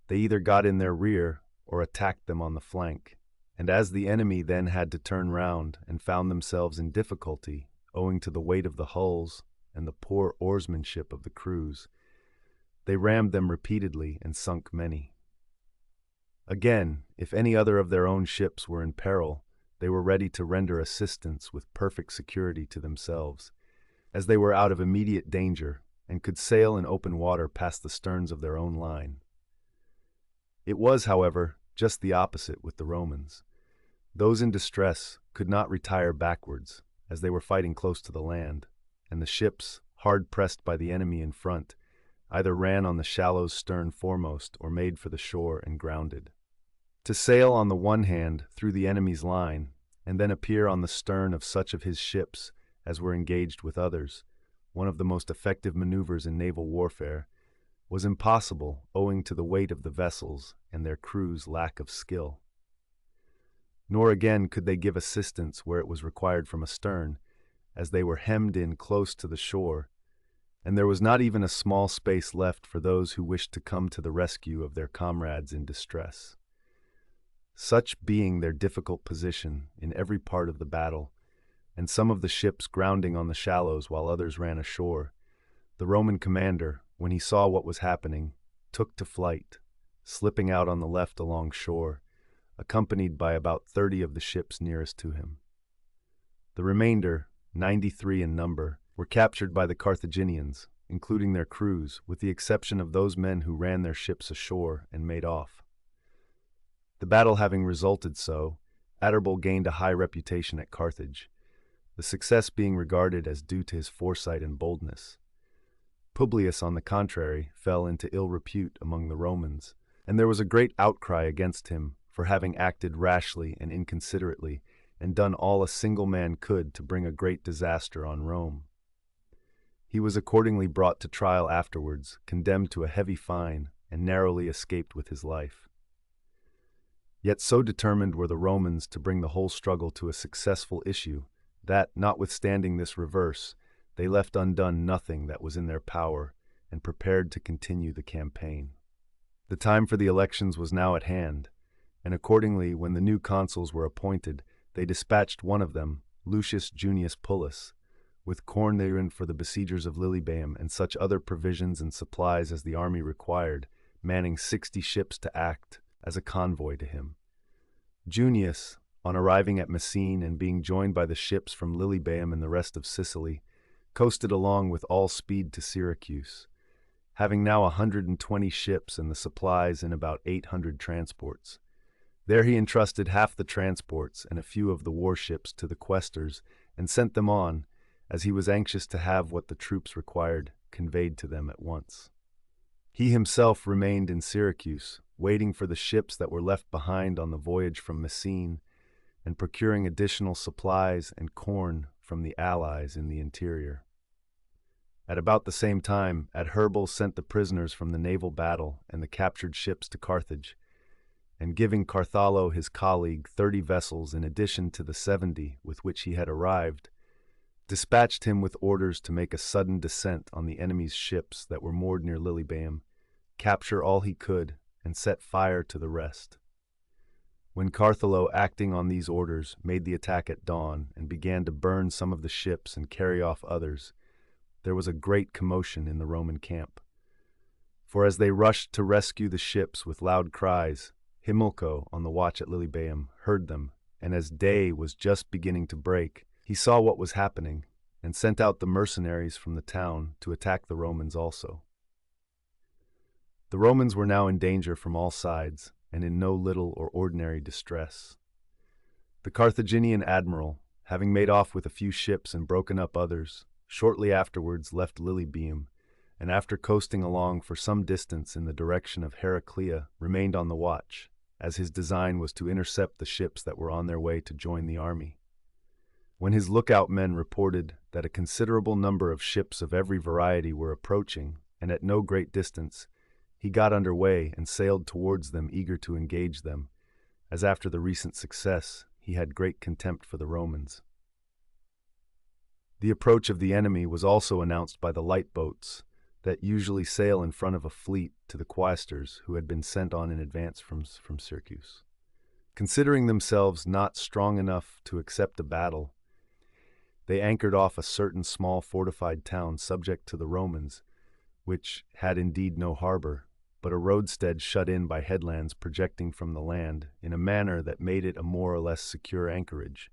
they either got in their rear or attacked them on the flank. And as the enemy then had to turn round and found themselves in difficulty, owing to the weight of the hulls and the poor oarsmanship of the crews, they rammed them repeatedly and sunk many. Again, if any other of their own ships were in peril, they were ready to render assistance with perfect security to themselves, as they were out of immediate danger and could sail in open water past the sterns of their own line. It was, however, just the opposite with the Romans. Those in distress could not retire backwards, as they were fighting close to the land, and the ships, hard pressed by the enemy in front, either ran on the shallows stern foremost or made for the shore and grounded. To sail on the one hand through the enemy's line, and then appear on the stern of such of his ships as were engaged with others, one of the most effective maneuvers in naval warfare, was impossible owing to the weight of the vessels and their crews' lack of skill. Nor again could they give assistance where it was required from astern, as they were hemmed in close to the shore, and there was not even a small space left for those who wished to come to the rescue of their comrades in distress. Such being their difficult position in every part of the battle, and some of the ships grounding on the shallows while others ran ashore, the Roman commander, when he saw what was happening, took to flight, slipping out on the left along shore, accompanied by about 30 of the ships nearest to him. The remainder, 93 in number, were captured by the Carthaginians, including their crews, with the exception of those men who ran their ships ashore and made off. The battle having resulted so, Adherbal gained a high reputation at Carthage, the success being regarded as due to his foresight and boldness. Publius, on the contrary, fell into ill repute among the Romans, and there was a great outcry against him for having acted rashly and inconsiderately, and done all a single man could to bring a great disaster on Rome. He was accordingly brought to trial afterwards, condemned to a heavy fine, and narrowly escaped with his life. Yet so determined were the Romans to bring the whole struggle to a successful issue, that, notwithstanding this reverse, they left undone nothing that was in their power, and prepared to continue the campaign. The time for the elections was now at hand, and accordingly, when the new consuls were appointed, they dispatched one of them, Lucius Junius Pullus, with corn therein for the besiegers of Lilybaeum and such other provisions and supplies as the army required, manning 60 ships to act as a convoy to him. Junius, on arriving at Messene and being joined by the ships from Lilybaeum and the rest of Sicily, coasted along with all speed to Syracuse, having now 120 ships and the supplies in about 800 transports. There he entrusted half the transports and a few of the warships to the quaestors and sent them on, as he was anxious to have what the troops required conveyed to them at once. He himself remained in Syracuse, waiting for the ships that were left behind on the voyage from Messene, and procuring additional supplies and corn from the allies in the interior. At about the same time, Adherbal sent the prisoners from the naval battle and the captured ships to Carthage, and giving Carthalo his colleague 30 vessels in addition to the 70 with which he had arrived, dispatched him with orders to make a sudden descent on the enemy's ships that were moored near Lilybaeum, capture all he could, and set fire to the rest. When Carthalo, acting on these orders, made the attack at dawn and began to burn some of the ships and carry off others, there was a great commotion in the Roman camp. For as they rushed to rescue the ships with loud cries, Himilco, on the watch at Lilybaeum, heard them, and as day was just beginning to break, he saw what was happening, and sent out the mercenaries from the town to attack the Romans also. The Romans were now in danger from all sides, and in no little or ordinary distress. The Carthaginian admiral, having made off with a few ships and broken up others, shortly afterwards left Lilybaeum, and after coasting along for some distance in the direction of Heraclea, remained on the watch, as his design was to intercept the ships that were on their way to join the army. When his lookout men reported that a considerable number of ships of every variety were approaching, and at no great distance, he got under way and sailed towards them, eager to engage them, as after the recent success he had great contempt for the Romans. The approach of the enemy was also announced by the light boats that usually sail in front of a fleet to the quaestors who had been sent on in advance from Syracuse. Considering themselves not strong enough to accept a battle, they anchored off a certain small fortified town subject to the Romans, which had indeed no harbor, but a roadstead shut in by headlands projecting from the land in a manner that made it a more or less secure anchorage.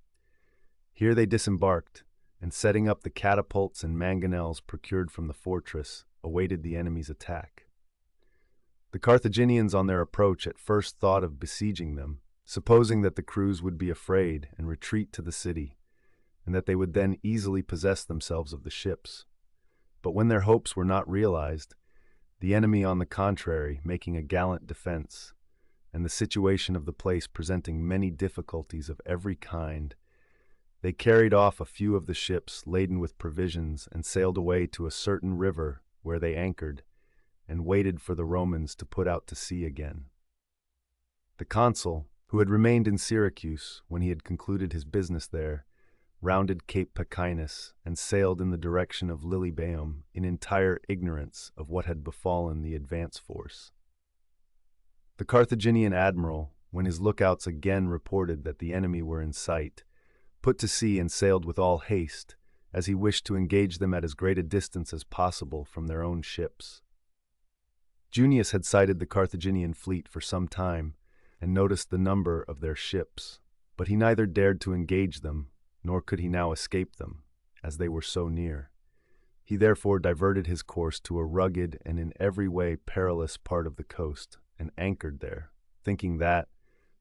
Here they disembarked, and setting up the catapults and mangonels procured from the fortress, awaited the enemy's attack. The Carthaginians on their approach at first thought of besieging them, supposing that the crews would be afraid and retreat to the city, and that they would then easily possess themselves of the ships. But when their hopes were not realized, the enemy, on the contrary, making a gallant defense, and the situation of the place presenting many difficulties of every kind, they carried off a few of the ships laden with provisions and sailed away to a certain river where they anchored, and waited for the Romans to put out to sea again. The consul, who had remained in Syracuse when he had concluded his business there, rounded Cape Pacinus and sailed in the direction of Lilybaeum in entire ignorance of what had befallen the advance force. The Carthaginian admiral, when his lookouts again reported that the enemy were in sight, put to sea and sailed with all haste, as he wished to engage them at as great a distance as possible from their own ships. Junius had sighted the Carthaginian fleet for some time, and noticed the number of their ships, but he neither dared to engage them, nor could he now escape them, as they were so near. He therefore diverted his course to a rugged and in every way perilous part of the coast, and anchored there, thinking that,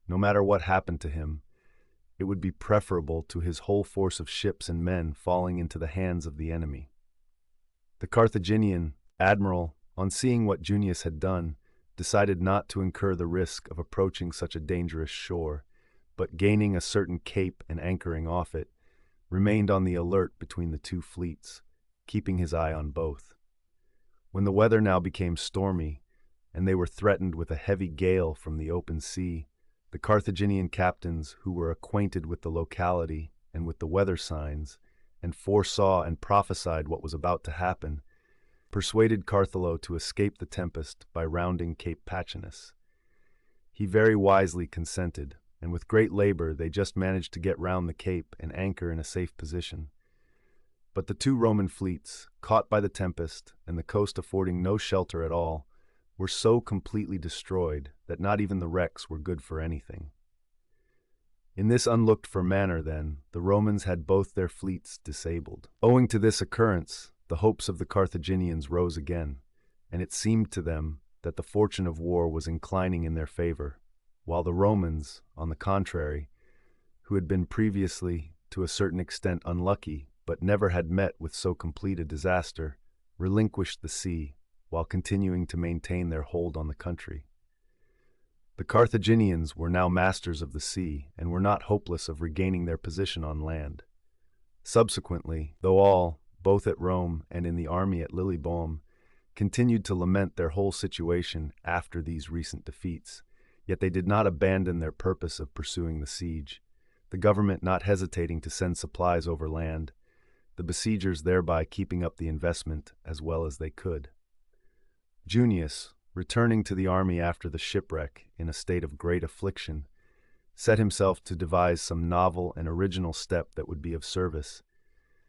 no matter what happened to him, it would be preferable to his whole force of ships and men falling into the hands of the enemy. The Carthaginian admiral, on seeing what Junius had done, decided not to incur the risk of approaching such a dangerous shore, but gaining a certain cape and anchoring off it, remained on the alert between the two fleets, keeping his eye on both. When the weather now became stormy, and they were threatened with a heavy gale from the open sea, the Carthaginian captains, who were acquainted with the locality and with the weather signs, and foresaw and prophesied what was about to happen, persuaded Cartholo to escape the tempest by rounding Cape Pacinus. He very wisely consented, and with great labor they just managed to get round the cape and anchor in a safe position. But the two Roman fleets, caught by the tempest and the coast affording no shelter at all, were so completely destroyed that not even the wrecks were good for anything. In this unlooked-for manner, then, the Romans had both their fleets disabled. Owing to this occurrence, the hopes of the Carthaginians rose again, and it seemed to them that the fortune of war was inclining in their favor, while the Romans, on the contrary, who had been previously to a certain extent unlucky, but never had met with so complete a disaster, relinquished the sea, while continuing to maintain their hold on the country. The Carthaginians were now masters of the sea, and were not hopeless of regaining their position on land. Subsequently, though all, both at Rome and in the army at Lilybaeum, continued to lament their whole situation after these recent defeats, yet they did not abandon their purpose of pursuing the siege, the government not hesitating to send supplies over land, the besiegers thereby keeping up the investment as well as they could. Junius, returning to the army after the shipwreck in a state of great affliction, set himself to devise some novel and original step that would be of service,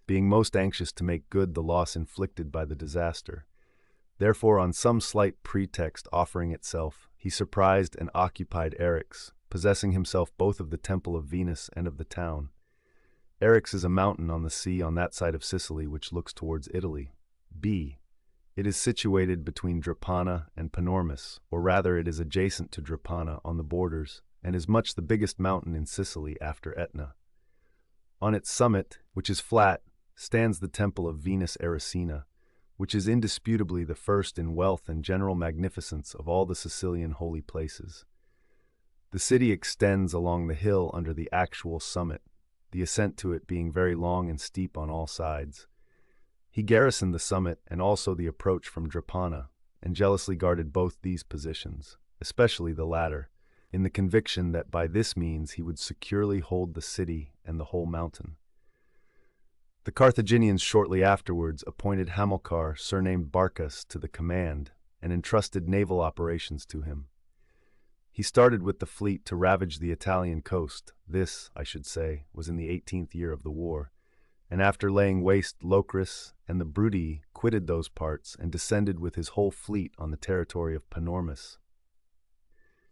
being most anxious to make good the loss inflicted by the disaster. Therefore, on some slight pretext offering itself, he surprised and occupied Eryx, possessing himself both of the temple of Venus and of the town. Eryx is a mountain on the sea on that side of Sicily which looks towards Italy. B. It is situated between Drepana and Panormus, or rather it is adjacent to Drepana on the borders, and is much the biggest mountain in Sicily after Etna. On its summit, which is flat, stands the temple of Venus Erycina, which is indisputably the first in wealth and general magnificence of all the Sicilian holy places. The city extends along the hill under the actual summit, the ascent to it being very long and steep on all sides. He garrisoned the summit and also the approach from Drepana, and jealously guarded both these positions, especially the latter, in the conviction that by this means he would securely hold the city and the whole mountain. The Carthaginians shortly afterwards appointed Hamilcar, surnamed Barcas, to the command, and entrusted naval operations to him. He started with the fleet to ravage the Italian coast. This, I should say, was in the 18th year of the war, and after laying waste Locris and the Bruttii, quitted those parts and descended with his whole fleet on the territory of Panormus.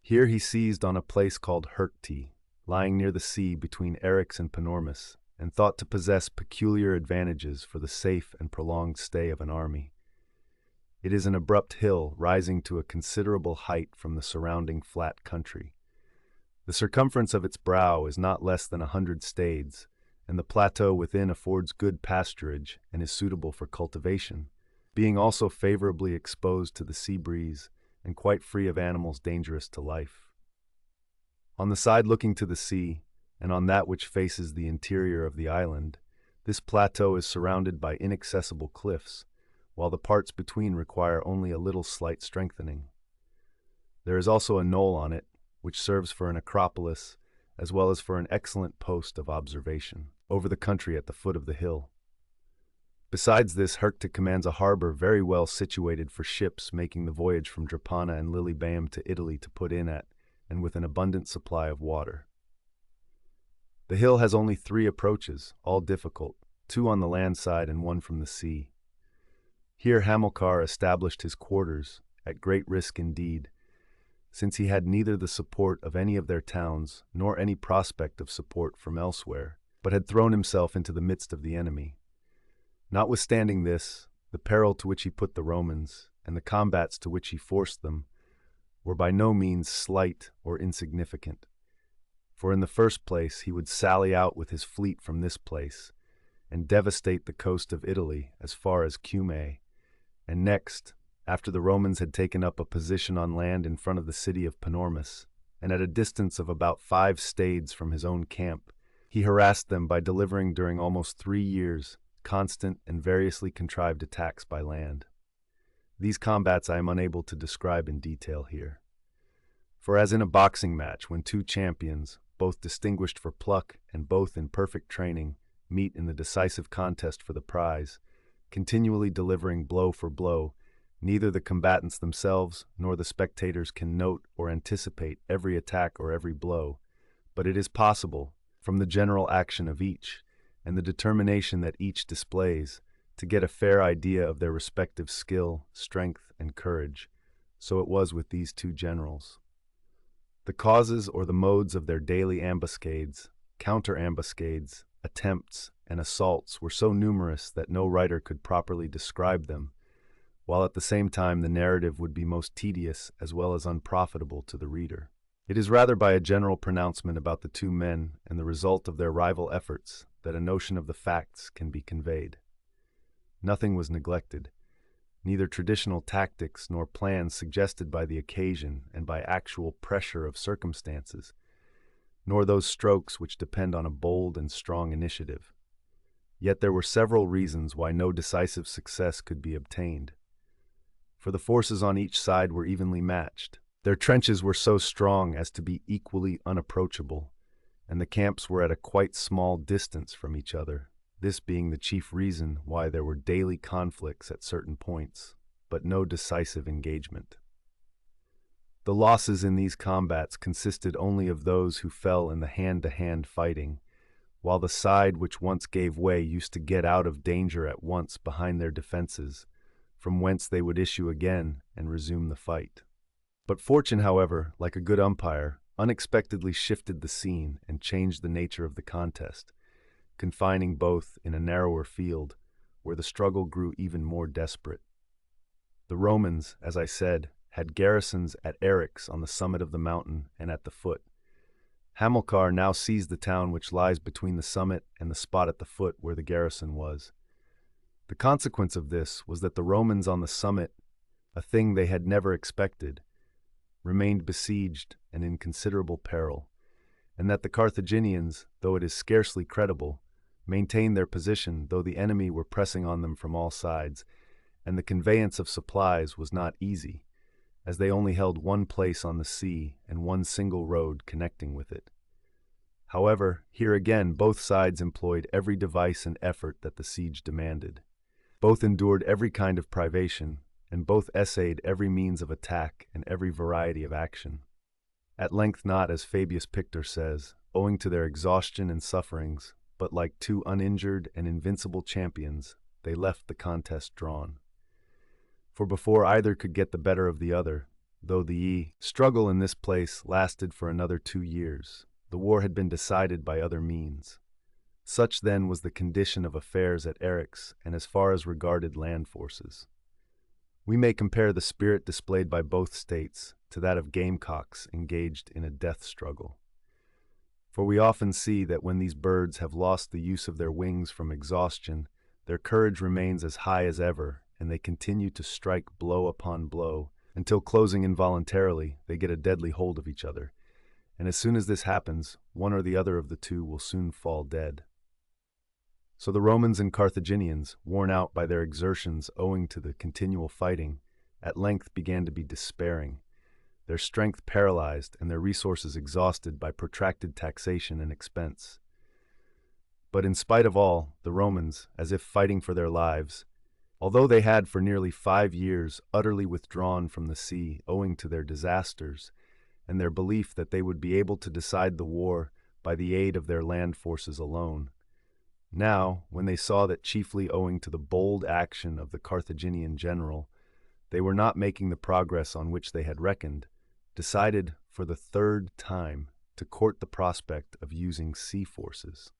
Here he seized on a place called Hercti, lying near the sea between Eryx and Panormus, and thought to possess peculiar advantages for the safe and prolonged stay of an army. It is an abrupt hill rising to a considerable height from the surrounding flat country. The circumference of its brow is not less than 100 stades, and the plateau within affords good pasturage and is suitable for cultivation, being also favorably exposed to the sea breeze and quite free of animals dangerous to life. On the side looking to the sea, and on that which faces the interior of the island, this plateau is surrounded by inaccessible cliffs, while the parts between require only a little slight strengthening. There is also a knoll on it, which serves for an acropolis, as well as for an excellent post of observation over the country at the foot of the hill. Besides this, Hercti commands a harbor very well situated for ships making the voyage from Drepana and Lilybaeum to Italy to put in at, and with an abundant supply of water. The hill has only 3 approaches, all difficult, 2 on the land side and 1 from the sea. Here Hamilcar established his quarters, at great risk indeed, since he had neither the support of any of their towns nor any prospect of support from elsewhere, but had thrown himself into the midst of the enemy. Notwithstanding this, the peril to which he put the Romans, and the combats to which he forced them, were by no means slight or insignificant. For in the first place he would sally out with his fleet from this place, and devastate the coast of Italy as far as Cumae, and next, after the Romans had taken up a position on land in front of the city of Panormus, and at a distance of about 5 stades from his own camp, he harassed them by delivering during almost 3 years constant and variously contrived attacks by land. These combats I am unable to describe in detail here. For as in a boxing match, when 2 champions, both distinguished for pluck and both in perfect training, meet in the decisive contest for the prize, continually delivering blow for blow, neither the combatants themselves nor the spectators can note or anticipate every attack or every blow, but it is possible, from the general action of each, and the determination that each displays, to get a fair idea of their respective skill, strength, and courage. So it was with these 2 generals. The causes or the modes of their daily ambuscades, counter-ambuscades, attempts, and assaults were so numerous that no writer could properly describe them, while at the same time the narrative would be most tedious as well as unprofitable to the reader. It is rather by a general pronouncement about the 2 men and the result of their rival efforts that a notion of the facts can be conveyed. Nothing was neglected, neither traditional tactics nor plans suggested by the occasion and by actual pressure of circumstances, nor those strokes which depend on a bold and strong initiative. Yet there were several reasons why no decisive success could be obtained. For the forces on each side were evenly matched. Their trenches were so strong as to be equally unapproachable, and the camps were at a quite small distance from each other, this being the chief reason why there were daily conflicts at certain points, but no decisive engagement. The losses in these combats consisted only of those who fell in the hand-to-hand fighting, while the side which once gave way used to get out of danger at once behind their defenses, from whence they would issue again and resume the fight. But fortune, however, like a good umpire, unexpectedly shifted the scene and changed the nature of the contest, confining both in a narrower field, where the struggle grew even more desperate. The Romans, as I said, had garrisons at Eryx on the summit of the mountain and at the foot, Hamilcar now seized the town which lies between the summit and the spot at the foot where the garrison was. The consequence of this was that the Romans on the summit, a thing they had never expected, remained besieged and in considerable peril, and that the Carthaginians, though it is scarcely credible, maintained their position though the enemy were pressing on them from all sides, and the conveyance of supplies was not easy, as they only held one place on the sea and one single road connecting with it. However, here again both sides employed every device and effort that the siege demanded. Both endured every kind of privation, and both essayed every means of attack and every variety of action. At length not, as Fabius Pictor says, owing to their exhaustion and sufferings, but like two uninjured and invincible champions, they left the contest drawn. For before either could get the better of the other, though the struggle in this place lasted for another 2 years, the war had been decided by other means. Such then was the condition of affairs at Eryx and as far as regarded land forces. We may compare the spirit displayed by both states to that of gamecocks engaged in a death struggle. For we often see that when these birds have lost the use of their wings from exhaustion, their courage remains as high as ever, and they continue to strike blow upon blow, until closing involuntarily, they get a deadly hold of each other, and as soon as this happens, one or the other of the two will soon fall dead. So the Romans and Carthaginians, worn out by their exertions owing to the continual fighting, at length began to be despairing, their strength paralyzed and their resources exhausted by protracted taxation and expense. But in spite of all, the Romans, as if fighting for their lives, although they had for nearly 5 years utterly withdrawn from the sea owing to their disasters, and their belief that they would be able to decide the war by the aid of their land forces alone, now, when they saw that chiefly owing to the bold action of the Carthaginian general, they were not making the progress on which they had reckoned, decided for the 3rd time to court the prospect of using sea forces.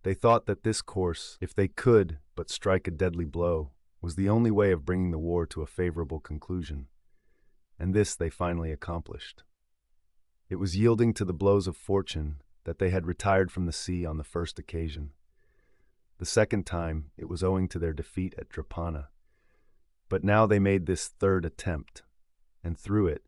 They thought that this course, if they could but strike a deadly blow, was the only way of bringing the war to a favorable conclusion, and this they finally accomplished. It was yielding to the blows of fortune that they had retired from the sea on the first occasion. The second time it was owing to their defeat at Drepana. But now they made this 3rd attempt, and through it,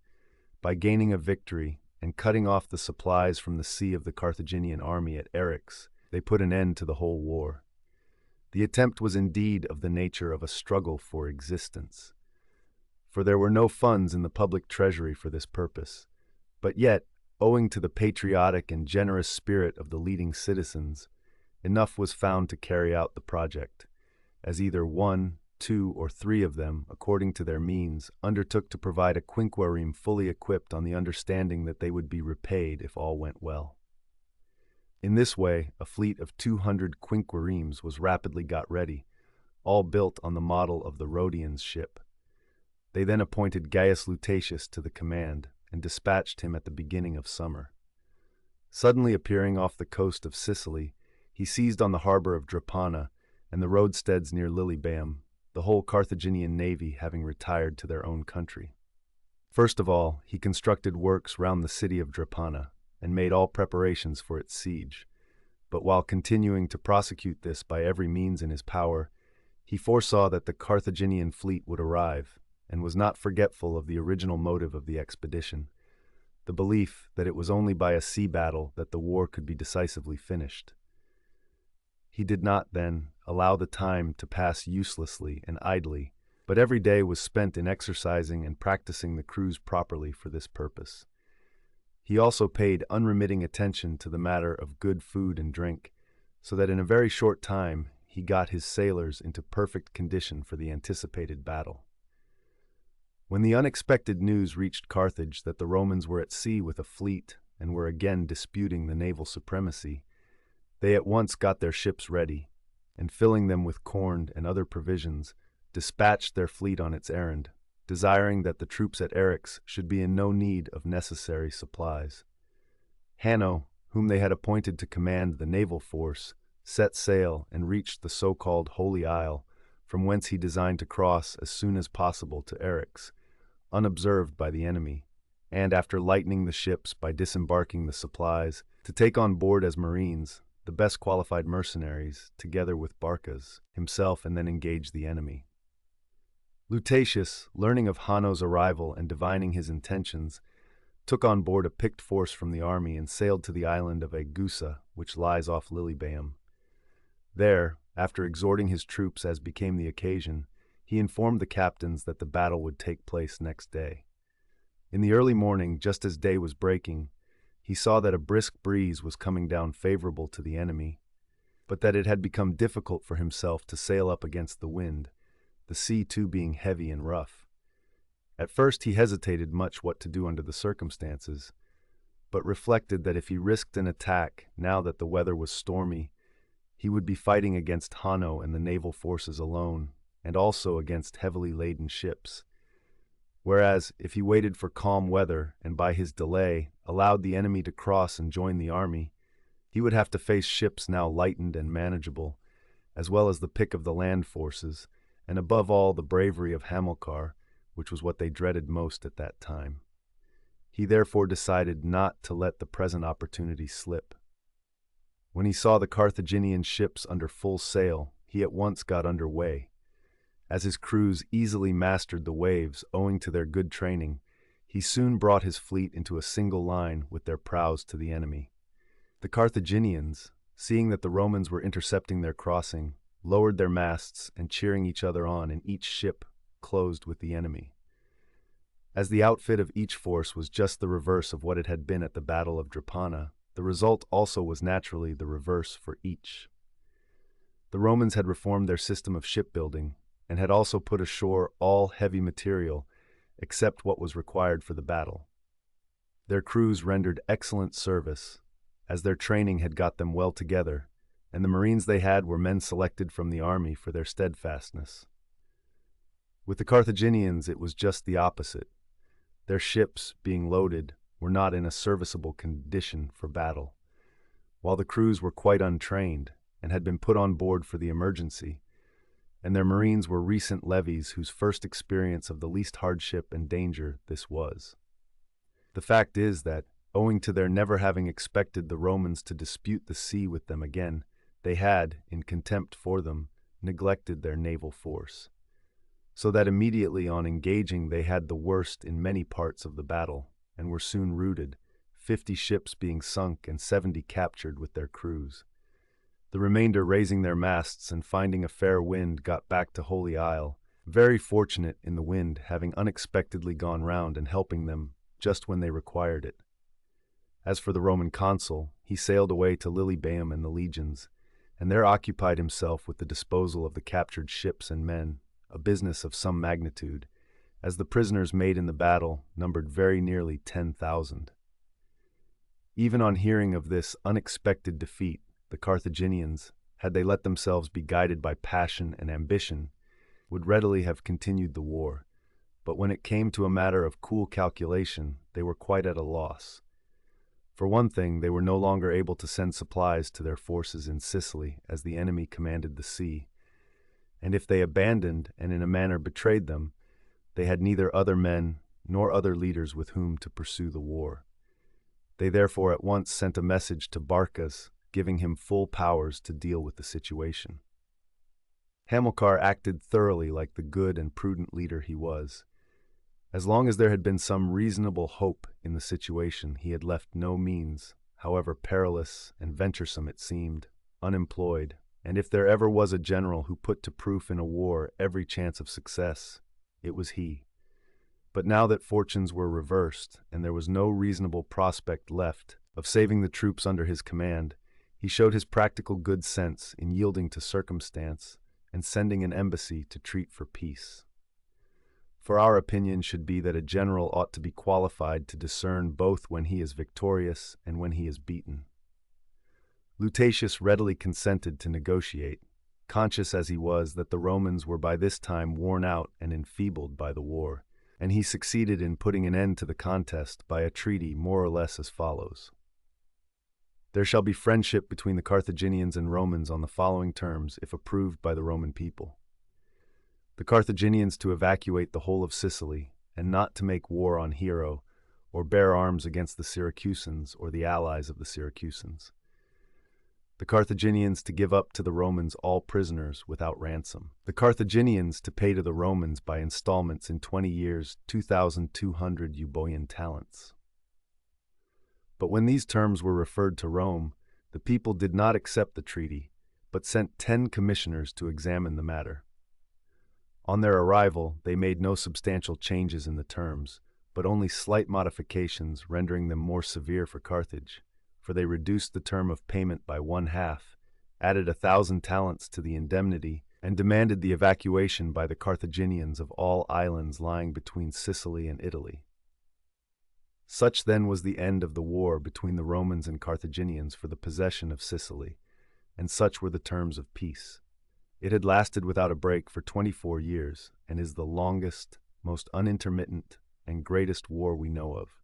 by gaining a victory and cutting off the supplies from the sea of the Carthaginian army at Eryx, they put an end to the whole war. The attempt was indeed of the nature of a struggle for existence, for there were no funds in the public treasury for this purpose, but yet, owing to the patriotic and generous spirit of the leading citizens, enough was found to carry out the project, as either 1, 2, or 3 of them, according to their means, undertook to provide a quinquereme fully equipped on the understanding that they would be repaid if all went well. In this way, a fleet of 200 quinqueremes was rapidly got ready, all built on the model of the Rhodians' ship. They then appointed Gaius Lutatius to the command, and dispatched him at the beginning of summer. Suddenly appearing off the coast of Sicily, he seized on the harbor of Drepana and the roadsteads near Lilybaeum, the whole Carthaginian navy having retired to their own country. First of all, he constructed works round the city of Drepana, and made all preparations for its siege. But while continuing to prosecute this by every means in his power, he foresaw that the Carthaginian fleet would arrive, and was not forgetful of the original motive of the expedition, the belief that it was only by a sea battle that the war could be decisively finished. He did not, then, allow the time to pass uselessly and idly, but every day was spent in exercising and practicing the crews properly for this purpose. He also paid unremitting attention to the matter of good food and drink, so that in a very short time he got his sailors into perfect condition for the anticipated battle. When the unexpected news reached Carthage that the Romans were at sea with a fleet and were again disputing the naval supremacy, they at once got their ships ready, and filling them with corn and other provisions, dispatched their fleet on its errand, desiring that the troops at Eryx should be in no need of necessary supplies. Hanno, whom they had appointed to command the naval force, set sail and reached the so-called Holy Isle, from whence he designed to cross as soon as possible to Eryx, unobserved by the enemy, and after lightening the ships by disembarking the supplies, to take on board as marines the best qualified mercenaries, together with Barcas himself, and then engage the enemy. Lutatius, learning of Hanno's arrival and divining his intentions, took on board a picked force from the army and sailed to the island of Aegusa, which lies off Lilybaeum. There, after exhorting his troops as became the occasion, he informed the captains that the battle would take place next day. In the early morning, just as day was breaking, he saw that a brisk breeze was coming down favorable to the enemy, but that it had become difficult for himself to sail up against the wind, the sea too being heavy and rough. At first he hesitated much what to do under the circumstances, but reflected that if he risked an attack, now that the weather was stormy, he would be fighting against Hanno and the naval forces alone, and also against heavily laden ships. Whereas, if he waited for calm weather and by his delay allowed the enemy to cross and join the army, he would have to face ships now lightened and manageable, as well as the pick of the land forces, and above all the bravery of Hamilcar, which was what they dreaded most at that time. He therefore decided not to let the present opportunity slip. When he saw the Carthaginian ships under full sail, he at once got under way. As his crews easily mastered the waves owing to their good training, he soon brought his fleet into a single line with their prows to the enemy. The Carthaginians, seeing that the Romans were intercepting their crossing, lowered their masts and cheering each other on, and each ship closed with the enemy. As the outfit of each force was just the reverse of what it had been at the Battle of Drepana, the result also was naturally the reverse for each. The Romans had reformed their system of shipbuilding, and had also put ashore all heavy material except what was required for the battle. Their crews rendered excellent service, as their training had got them well together, and the marines they had were men selected from the army for their steadfastness. With the Carthaginians it was just the opposite. Their ships, being loaded, were not in a serviceable condition for battle, while the crews were quite untrained and had been put on board for the emergency, and their marines were recent levies whose first experience of the least hardship and danger this was. The fact is that, owing to their never having expected the Romans to dispute the sea with them again, they had, in contempt for them, neglected their naval force, so that immediately on engaging they had the worst in many parts of the battle, and were soon routed, 50 ships being sunk and 70 captured with their crews. The remainder, raising their masts and finding a fair wind, got back to Holy Isle, very fortunate in the wind having unexpectedly gone round and helping them just when they required it. As for the Roman consul, he sailed away to Lilybaeum and the legions, and there occupied himself with the disposal of the captured ships and men, a business of some magnitude, as the prisoners made in the battle numbered very nearly 10,000. Even on hearing of this unexpected defeat, the Carthaginians, had they let themselves be guided by passion and ambition, would readily have continued the war, but when it came to a matter of cool calculation, they were quite at a loss. For one thing, they were no longer able to send supplies to their forces in Sicily, as the enemy commanded the sea, and if they abandoned and in a manner betrayed them, they had neither other men nor other leaders with whom to pursue the war. They therefore at once sent a message to Barcas, giving him full powers to deal with the situation. Hamilcar acted thoroughly like the good and prudent leader he was. As long as there had been some reasonable hope in the situation, he had left no means, however perilous and venturesome it seemed, unemployed, and if there ever was a general who put to proof in a war every chance of success, it was he. But now that fortunes were reversed, and there was no reasonable prospect left of saving the troops under his command, he showed his practical good sense in yielding to circumstance and sending an embassy to treat for peace. For our opinion should be that a general ought to be qualified to discern both when he is victorious and when he is beaten. Lutatius readily consented to negotiate, conscious as he was that the Romans were by this time worn out and enfeebled by the war, and he succeeded in putting an end to the contest by a treaty more or less as follows. There shall be friendship between the Carthaginians and Romans on the following terms, if approved by the Roman people. The Carthaginians to evacuate the whole of Sicily, and not to make war on Hero, or bear arms against the Syracusans or the allies of the Syracusans. The Carthaginians to give up to the Romans all prisoners without ransom. The Carthaginians to pay to the Romans by installments in 20 years 2,200 Euboean talents. But when these terms were referred to Rome, the people did not accept the treaty, but sent 10 commissioners to examine the matter. On their arrival, they made no substantial changes in the terms, but only slight modifications, rendering them more severe for Carthage, for they reduced the term of payment by 1/2, added 1,000 talents to the indemnity, and demanded the evacuation by the Carthaginians of all islands lying between Sicily and Italy. Such then was the end of the war between the Romans and Carthaginians for the possession of Sicily, and such were the terms of peace. It had lasted without a break for 24 years, and is the longest, most unintermittent, and greatest war we know of.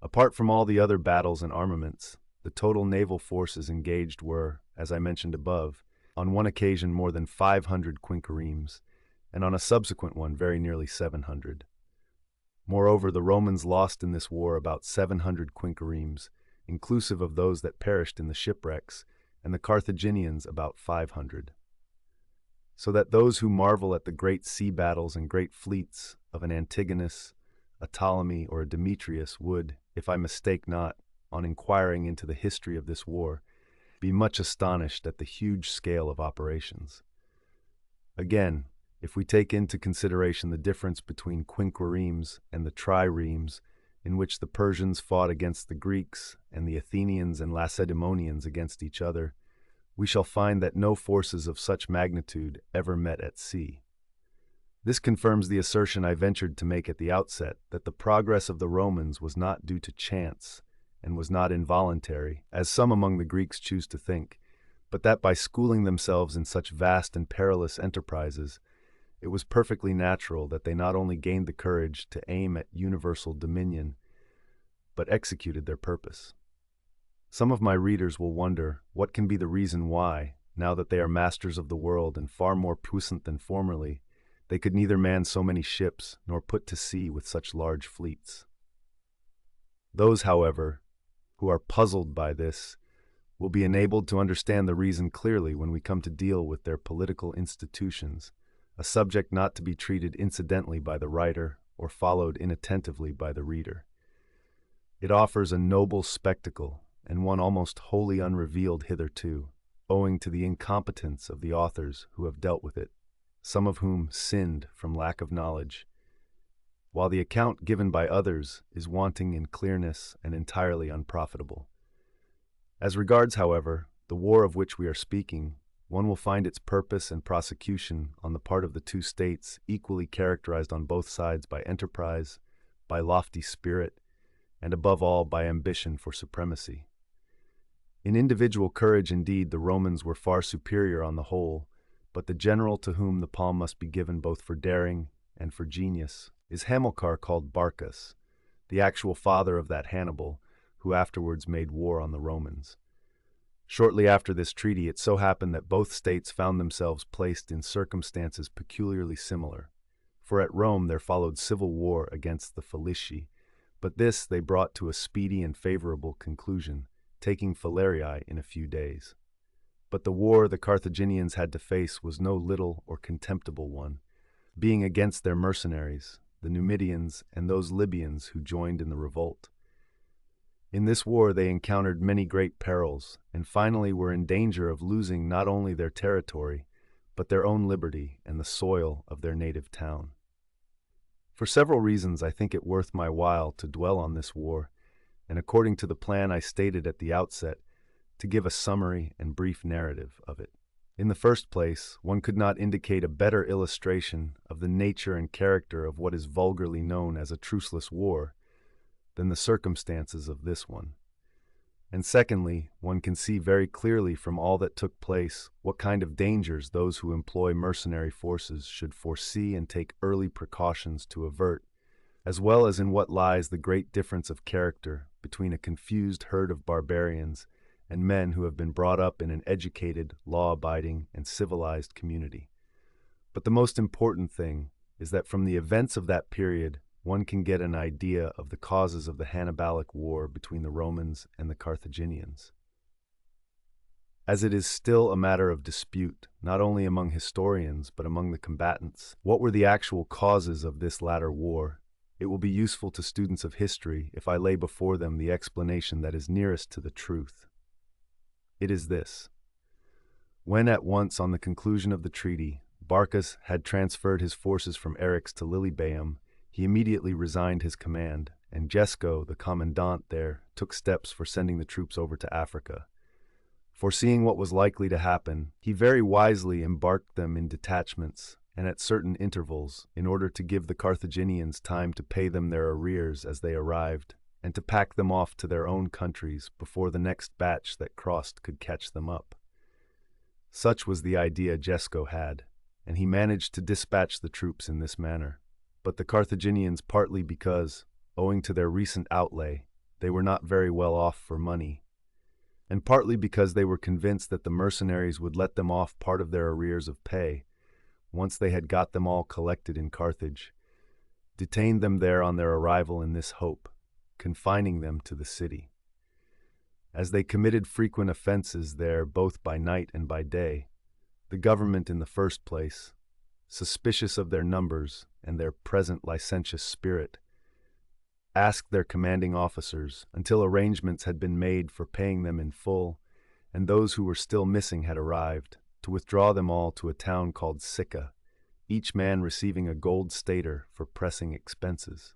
Apart from all the other battles and armaments, the total naval forces engaged were, as I mentioned above, on one occasion more than 500 quinqueremes, and on a subsequent one very nearly 700. Moreover, the Romans lost in this war about 700 quinqueremes, inclusive of those that perished in the shipwrecks, and the Carthaginians about 500. So that those who marvel at the great sea battles and great fleets of an Antigonus, a Ptolemy, or a Demetrius would, if I mistake not, on inquiring into the history of this war, be much astonished at the huge scale of operations. Again, if we take into consideration the difference between quinqueremes and the triremes, in which the Persians fought against the Greeks and the Athenians and Lacedaemonians against each other, we shall find that no forces of such magnitude ever met at sea. This confirms the assertion I ventured to make at the outset, that the progress of the Romans was not due to chance, and was not involuntary, as some among the Greeks choose to think, but that by schooling themselves in such vast and perilous enterprises, it was perfectly natural that they not only gained the courage to aim at universal dominion, but executed their purpose. Some of my readers will wonder what can be the reason why, now that they are masters of the world and far more puissant than formerly, they could neither man so many ships nor put to sea with such large fleets. Those, however, who are puzzled by this will be enabled to understand the reason clearly when we come to deal with their political institutions, a subject not to be treated incidentally by the writer or followed inattentively by the reader. It offers a noble spectacle, and one almost wholly unrevealed hitherto, owing to the incompetence of the authors who have dealt with it, some of whom sinned from lack of knowledge, while the account given by others is wanting in clearness and entirely unprofitable. As regards, however, the war of which we are speaking, one will find its purpose and prosecution on the part of the two states equally characterized on both sides by enterprise, by lofty spirit, and above all by ambition for supremacy. In individual courage, indeed, the Romans were far superior on the whole, but the general to whom the palm must be given both for daring and for genius is Hamilcar, called Barcas, the actual father of that Hannibal who afterwards made war on the Romans. Shortly after this treaty, it so happened that both states found themselves placed in circumstances peculiarly similar, for at Rome there followed civil war against the Falici, but this they brought to a speedy and favorable conclusion, taking Falerii in a few days. But the war the Carthaginians had to face was no little or contemptible one, being against their mercenaries, the Numidians and those Libyans who joined in the revolt. In this war they encountered many great perils, and finally were in danger of losing not only their territory, but their own liberty and the soil of their native town. For several reasons I think it worth my while to dwell on this war, and according to the plan I stated at the outset, to give a summary and brief narrative of it. In the first place, one could not indicate a better illustration of the nature and character of what is vulgarly known as a truceless war than the circumstances of this one. And secondly, one can see very clearly from all that took place what kind of dangers those who employ mercenary forces should foresee and take early precautions to avert, as well as in what lies the great difference of character between a confused herd of barbarians and men who have been brought up in an educated, law-abiding, and civilized community. But the most important thing is that from the events of that period one can get an idea of the causes of the Hannibalic War between the Romans and the Carthaginians. As it is still a matter of dispute, not only among historians but among the combatants, what were the actual causes of this latter war, it will be useful to students of history if I lay before them the explanation that is nearest to the truth. It is this. When at once on the conclusion of the treaty, Barcas had transferred his forces from Eryx to Lilybaeum, he immediately resigned his command, and Jesco, the commandant there, took steps for sending the troops over to Africa. Foreseeing what was likely to happen, he very wisely embarked them in detachments and at certain intervals in order to give the Carthaginians time to pay them their arrears as they arrived, and to pack them off to their own countries before the next batch that crossed could catch them up. Such was the idea Jesco had, and he managed to dispatch the troops in this manner. But the Carthaginians, partly because, owing to their recent outlay, they were not very well off for money, and partly because they were convinced that the mercenaries would let them off part of their arrears of pay, once they had got them all collected in Carthage, detained them there on their arrival in this hope, confining them to the city. As they committed frequent offenses there both by night and by day, the government in the first place, suspicious of their numbers and their present licentious spirit, asked their commanding officers, until arrangements had been made for paying them in full, and those who were still missing had arrived, to withdraw them all to a town called Sicca, each man receiving a gold stater for pressing expenses.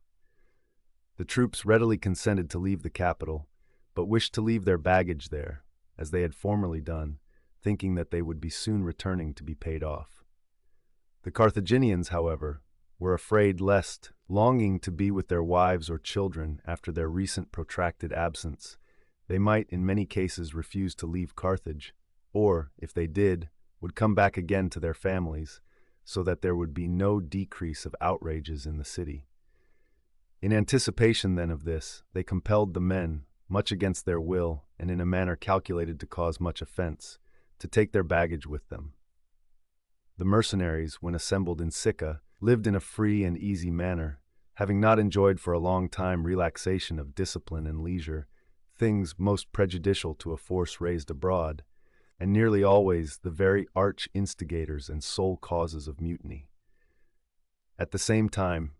The troops readily consented to leave the capital, but wished to leave their baggage there, as they had formerly done, thinking that they would be soon returning to be paid off. The Carthaginians, however, were afraid lest, longing to be with their wives or children after their recent protracted absence, they might in many cases refuse to leave Carthage, or, if they did, would come back again to their families, so that there would be no decrease of outrages in the city. In anticipation, then, of this, they compelled the men, much against their will and in a manner calculated to cause much offense, to take their baggage with them. The mercenaries, when assembled in Sicca, lived in a free and easy manner, having not enjoyed for a long time relaxation of discipline and leisure, things most prejudicial to a force raised abroad, and nearly always the very arch instigators and sole causes of mutiny. At the same time,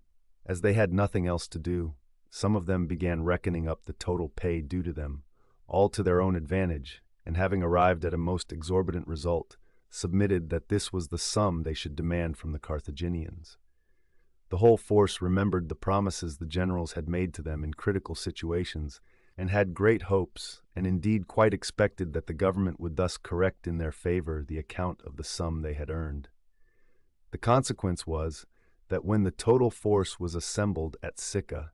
as they had nothing else to do, some of them began reckoning up the total pay due to them, all to their own advantage, and having arrived at a most exorbitant result, submitted that this was the sum they should demand from the Carthaginians. The whole force remembered the promises the generals had made to them in critical situations, and had great hopes, and indeed quite expected that the government would thus correct in their favor the account of the sum they had earned. The consequence was that when the total force was assembled at Sicca,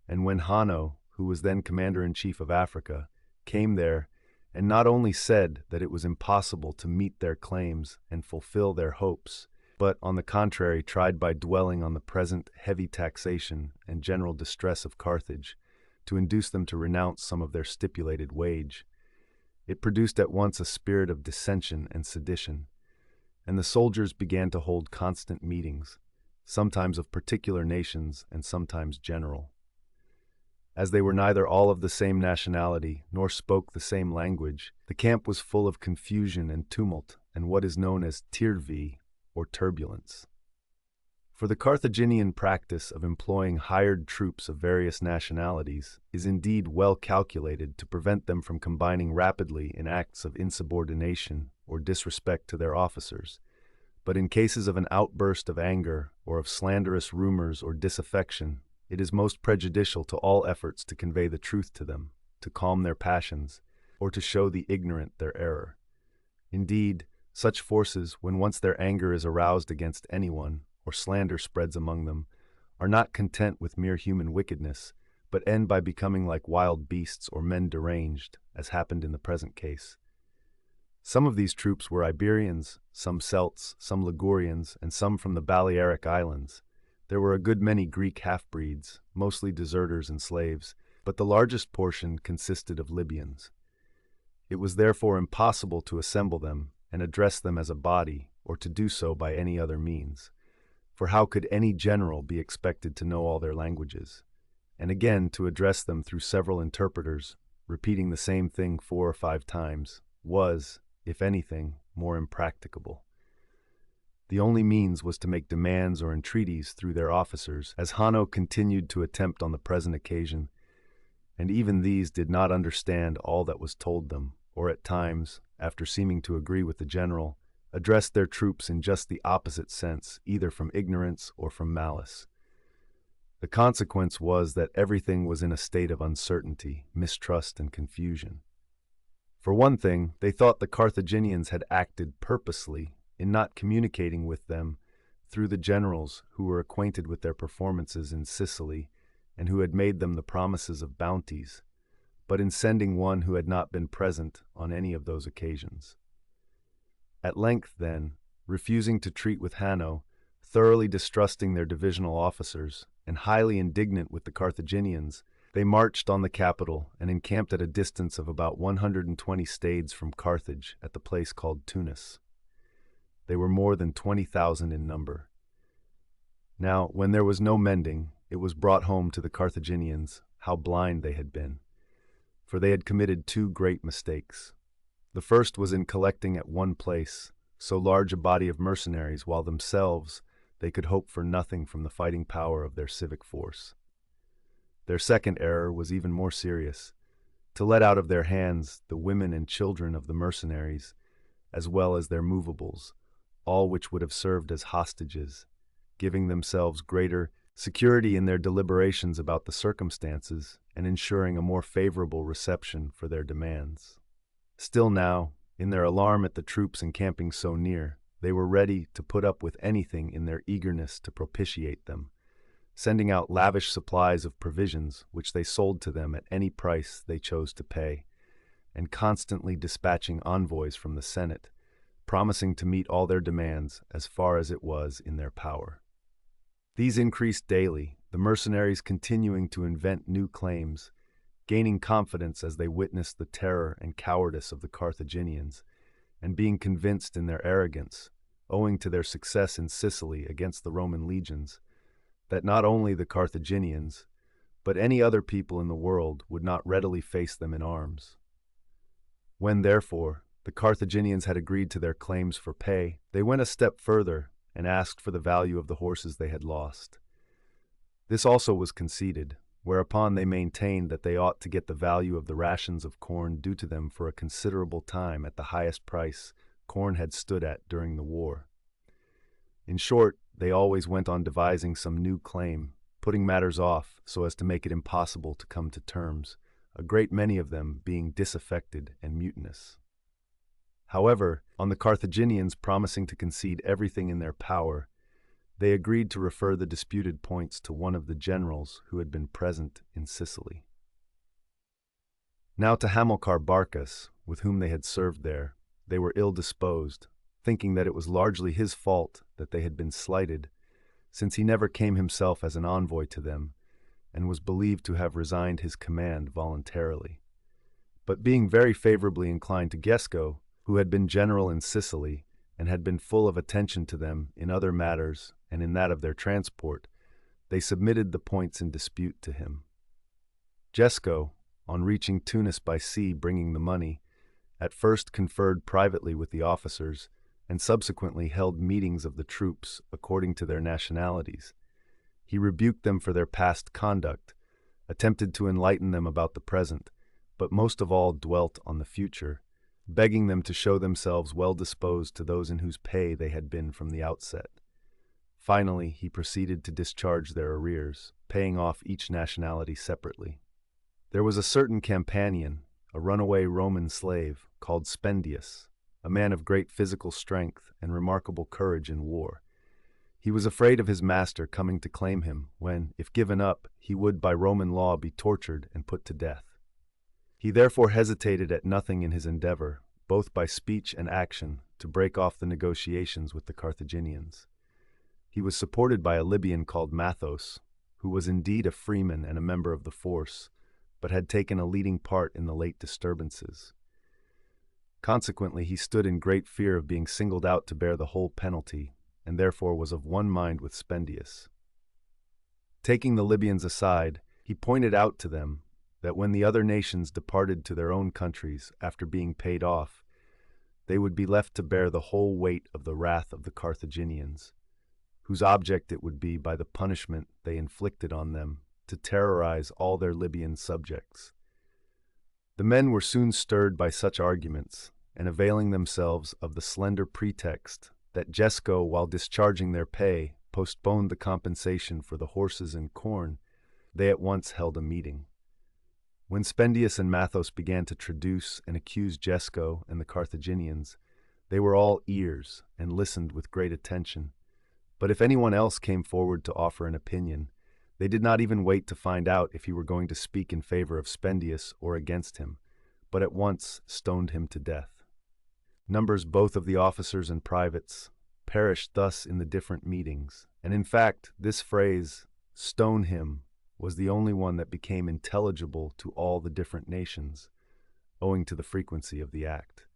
and when Hanno, who was then commander-in-chief of Africa, came there and not only said that it was impossible to meet their claims and fulfill their hopes, but, on the contrary, tried by dwelling on the present heavy taxation and general distress of Carthage to induce them to renounce some of their stipulated wage, it produced at once a spirit of dissension and sedition, and the soldiers began to hold constant meetings, sometimes of particular nations and sometimes general. As they were neither all of the same nationality nor spoke the same language, the camp was full of confusion and tumult and what is known as tirvi, or turbulence. For the Carthaginian practice of employing hired troops of various nationalities is indeed well calculated to prevent them from combining rapidly in acts of insubordination or disrespect to their officers, but in cases of an outburst of anger or of slanderous rumors or disaffection, it is most prejudicial to all efforts to convey the truth to them, to calm their passions, or to show the ignorant their error. Indeed, such forces, when once their anger is aroused against anyone, or slander spreads among them, are not content with mere human wickedness, but end by becoming like wild beasts or men deranged, as happened in the present case. Some of these troops were Iberians, some Celts, some Ligurians, and some from the Balearic Islands. There were a good many Greek half-breeds, mostly deserters and slaves, but the largest portion consisted of Libyans. It was therefore impossible to assemble them and address them as a body, or to do so by any other means. for how could any general be expected to know all their languages? And again, to address them through several interpreters, repeating the same thing 4 or 5 times, was, if anything, more impracticable. The only means was to make demands or entreaties through their officers, as Hanno continued to attempt on the present occasion, and even these did not understand all that was told them, or at times, after seeming to agree with the general, addressed their troops in just the opposite sense, either from ignorance or from malice. The consequence was that everything was in a state of uncertainty, mistrust, and confusion. For one thing, they thought the Carthaginians had acted purposely in not communicating with them through the generals who were acquainted with their performances in Sicily and who had made them the promises of bounties, but in sending one who had not been present on any of those occasions. At length, then, refusing to treat with Hanno, thoroughly distrusting their divisional officers, and highly indignant with the Carthaginians, they marched on the capital and encamped at a distance of about 120 stades from Carthage at the place called Tunis. They were more than 20,000 in number. Now, when there was no mending, it was brought home to the Carthaginians how blind they had been, for they had committed 2 great mistakes. The first was in collecting at one place so large a body of mercenaries, while themselves they could hope for nothing from the fighting power of their civic force. Their second error was even more serious, to let out of their hands the women and children of the mercenaries, as well as their movables, all which would have served as hostages, giving themselves greater security in their deliberations about the circumstances and ensuring a more favorable reception for their demands. Still now, in their alarm at the troops encamping so near, they were ready to put up with anything in their eagerness to propitiate them, sending out lavish supplies of provisions which they sold to them at any price they chose to pay, and constantly dispatching envoys from the Senate, promising to meet all their demands as far as it was in their power. These increased daily, the mercenaries continuing to invent new claims, gaining confidence as they witnessed the terror and cowardice of the Carthaginians, and being convinced in their arrogance, owing to their success in Sicily against the Roman legions, that not only the Carthaginians, but any other people in the world would not readily face them in arms. When, therefore, the Carthaginians had agreed to their claims for pay, they went a step further and asked for the value of the horses they had lost. This also was conceded, whereupon they maintained that they ought to get the value of the rations of corn due to them for a considerable time at the highest price corn had stood at during the war. In short, they always went on devising some new claim, putting matters off so as to make it impossible to come to terms, a great many of them being disaffected and mutinous. However, on the Carthaginians promising to concede everything in their power, they agreed to refer the disputed points to one of the generals who had been present in Sicily. Now to Hamilcar Barcas, with whom they had served there, they were ill-disposed, thinking that it was largely his fault that they had been slighted, since he never came himself as an envoy to them, and was believed to have resigned his command voluntarily. But being very favorably inclined to Gesco, who had been general in Sicily, and had been full of attention to them in other matters and in that of their transport, they submitted the points in dispute to him. Gesco, on reaching Tunis by sea bringing the money, at first conferred privately with the officers, and subsequently held meetings of the troops according to their nationalities. He rebuked them for their past conduct, attempted to enlighten them about the present, but most of all dwelt on the future, begging them to show themselves well disposed to those in whose pay they had been from the outset. Finally, he proceeded to discharge their arrears, paying off each nationality separately. There was a certain Campanian, a runaway Roman slave, called Spendius, a man of great physical strength and remarkable courage in war. He was afraid of his master coming to claim him when, if given up, he would by Roman law be tortured and put to death. He therefore hesitated at nothing in his endeavor, both by speech and action, to break off the negotiations with the Carthaginians. He was supported by a Libyan called Mathos, who was indeed a freeman and a member of the force, but had taken a leading part in the late disturbances. Consequently, he stood in great fear of being singled out to bear the whole penalty, and therefore was of one mind with Spendius. Taking the Libyans aside, he pointed out to them that when the other nations departed to their own countries after being paid off, they would be left to bear the whole weight of the wrath of the Carthaginians, whose object it would be by the punishment they inflicted on them to terrorize all their Libyan subjects. The men were soon stirred by such arguments, and availing themselves of the slender pretext that Jesco, while discharging their pay, postponed the compensation for the horses and corn, they at once held a meeting. When Spendius and Mathos began to traduce and accuse Jesco and the Carthaginians, they were all ears and listened with great attention. But if anyone else came forward to offer an opinion, they did not even wait to find out if he were going to speak in favor of Spendius or against him, but at once stoned him to death. Numbers both of the officers and privates perished thus in the different meetings, and in fact, this phrase, "stone him," was the only one that became intelligible to all the different nations, owing to the frequency of the act.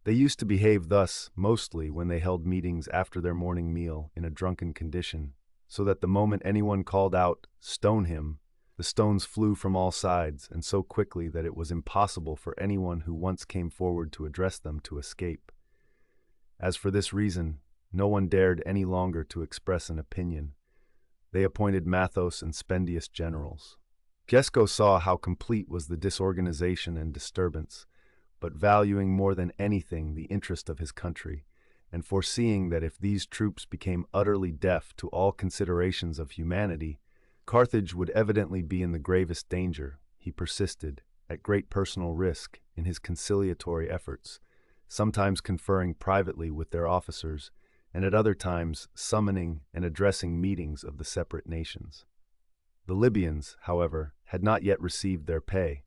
They used to behave thus mostly when they held meetings after their morning meal in a drunken condition, so that the moment anyone called out, "Stone him," the stones flew from all sides, and so quickly that it was impossible for anyone who once came forward to address them to escape. As for this reason, no one dared any longer to express an opinion. They appointed Mathos and Spendius generals. Jesco saw how complete was the disorganization and disturbance, but valuing more than anything the interest of his country, and foreseeing that if these troops became utterly deaf to all considerations of humanity, Carthage would evidently be in the gravest danger, he persisted, at great personal risk, in his conciliatory efforts, sometimes conferring privately with their officers, and at other times summoning and addressing meetings of the separate nations. The Libyans, however, had not yet received their pay,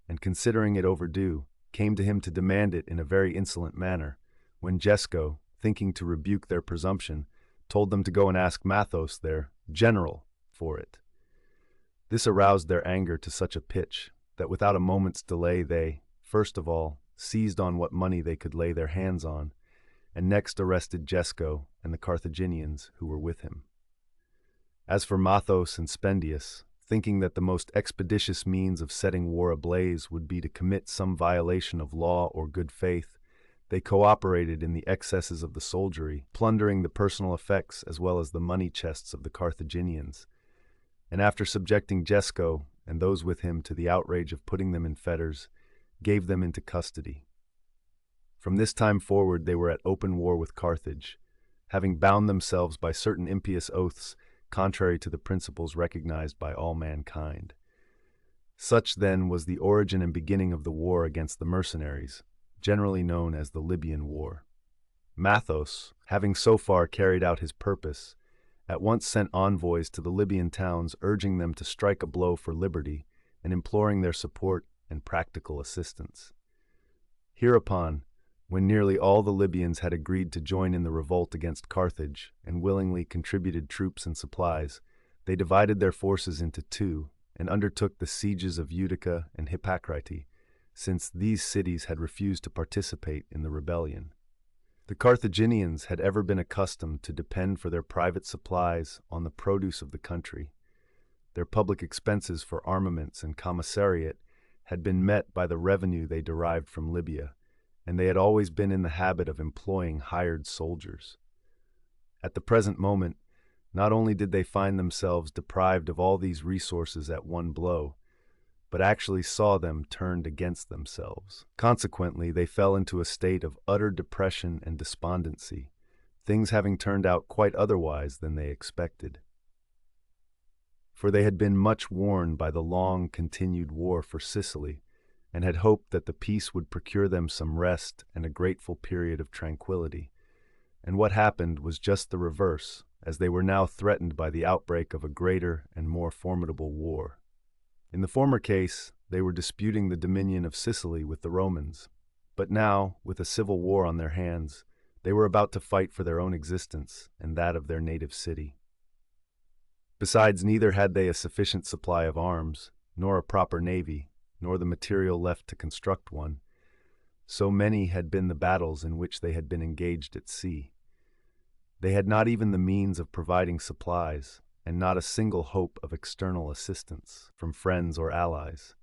and considering it overdue, came to him to demand it in a very insolent manner, when Jesco, thinking to rebuke their presumption, told them to go and ask Mathos, their general, for it. This aroused their anger to such a pitch that without a moment's delay they, first of all, seized on what money they could lay their hands on, and next arrested Jesco and the Carthaginians who were with him. As for Mathos and Spendius, thinking that the most expeditious means of setting war ablaze would be to commit some violation of law or good faith, they cooperated in the excesses of the soldiery, plundering the personal effects as well as the money chests of the Carthaginians, and after subjecting Jesco and those with him to the outrage of putting them in fetters, gave them into custody. From this time forward they were at open war with Carthage, having bound themselves by certain impious oaths contrary to the principles recognized by all mankind. Such, then, was the origin and beginning of the war against the mercenaries, generally known as the Libyan War. Mathos, having so far carried out his purpose, at once sent envoys to the Libyan towns urging them to strike a blow for liberty and imploring their support and practical assistance. Hereupon, when nearly all the Libyans had agreed to join in the revolt against Carthage and willingly contributed troops and supplies, they divided their forces into two and undertook the sieges of Utica and Hippocrate, since these cities had refused to participate in the rebellion. The Carthaginians had ever been accustomed to depend for their private supplies on the produce of the country. Their public expenses for armaments and commissariat had been met by the revenue they derived from Libya, and they had always been in the habit of employing hired soldiers. At the present moment, not only did they find themselves deprived of all these resources at one blow, but actually saw them turned against themselves. Consequently, they fell into a state of utter depression and despondency, things having turned out quite otherwise than they expected. For they had been much worn by the long-continued war for Sicily, and had hoped that the peace would procure them some rest and a grateful period of tranquility. And what happened was just the reverse, as they were now threatened by the outbreak of a greater and more formidable war. In the former case, they were disputing the dominion of Sicily with the Romans, but now, with a civil war on their hands, they were about to fight for their own existence and that of their native city. Besides, neither had they a sufficient supply of arms, nor a proper navy, nor the material left to construct one. So many had been the battles in which they had been engaged at sea. They had not even the means of providing supplies, and not a single hope of external assistance from friends or allies.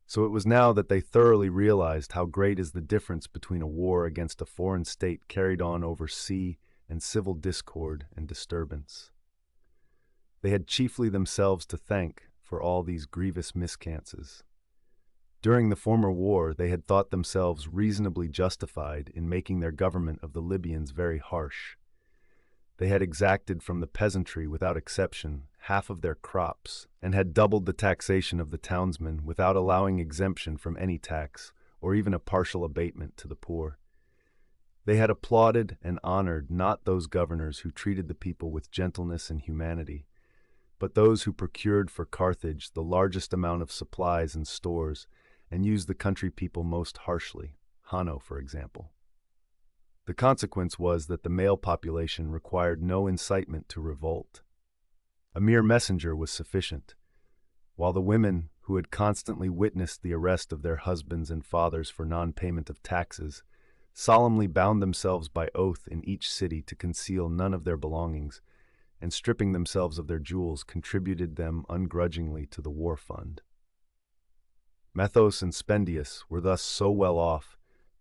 So it was now that they thoroughly realized how great is the difference between a war against a foreign state carried on over sea and civil discord and disturbance. They had chiefly themselves to thank for all these grievous miscances. During the former war, they had thought themselves reasonably justified in making their government of the Libyans very harsh. They had exacted from the peasantry without exception half of their crops, and had doubled the taxation of the townsmen without allowing exemption from any tax, or even a partial abatement to the poor. They had applauded and honored not those governors who treated the people with gentleness and humanity, but those who procured for Carthage the largest amount of supplies and stores, and used the country people most harshly, Hanno, for example. The consequence was that the male population required no incitement to revolt. A mere messenger was sufficient, while the women, who had constantly witnessed the arrest of their husbands and fathers for non-payment of taxes, solemnly bound themselves by oath in each city to conceal none of their belongings, and stripping themselves of their jewels, contributed them ungrudgingly to the war fund. Methos and Spendius were thus so well off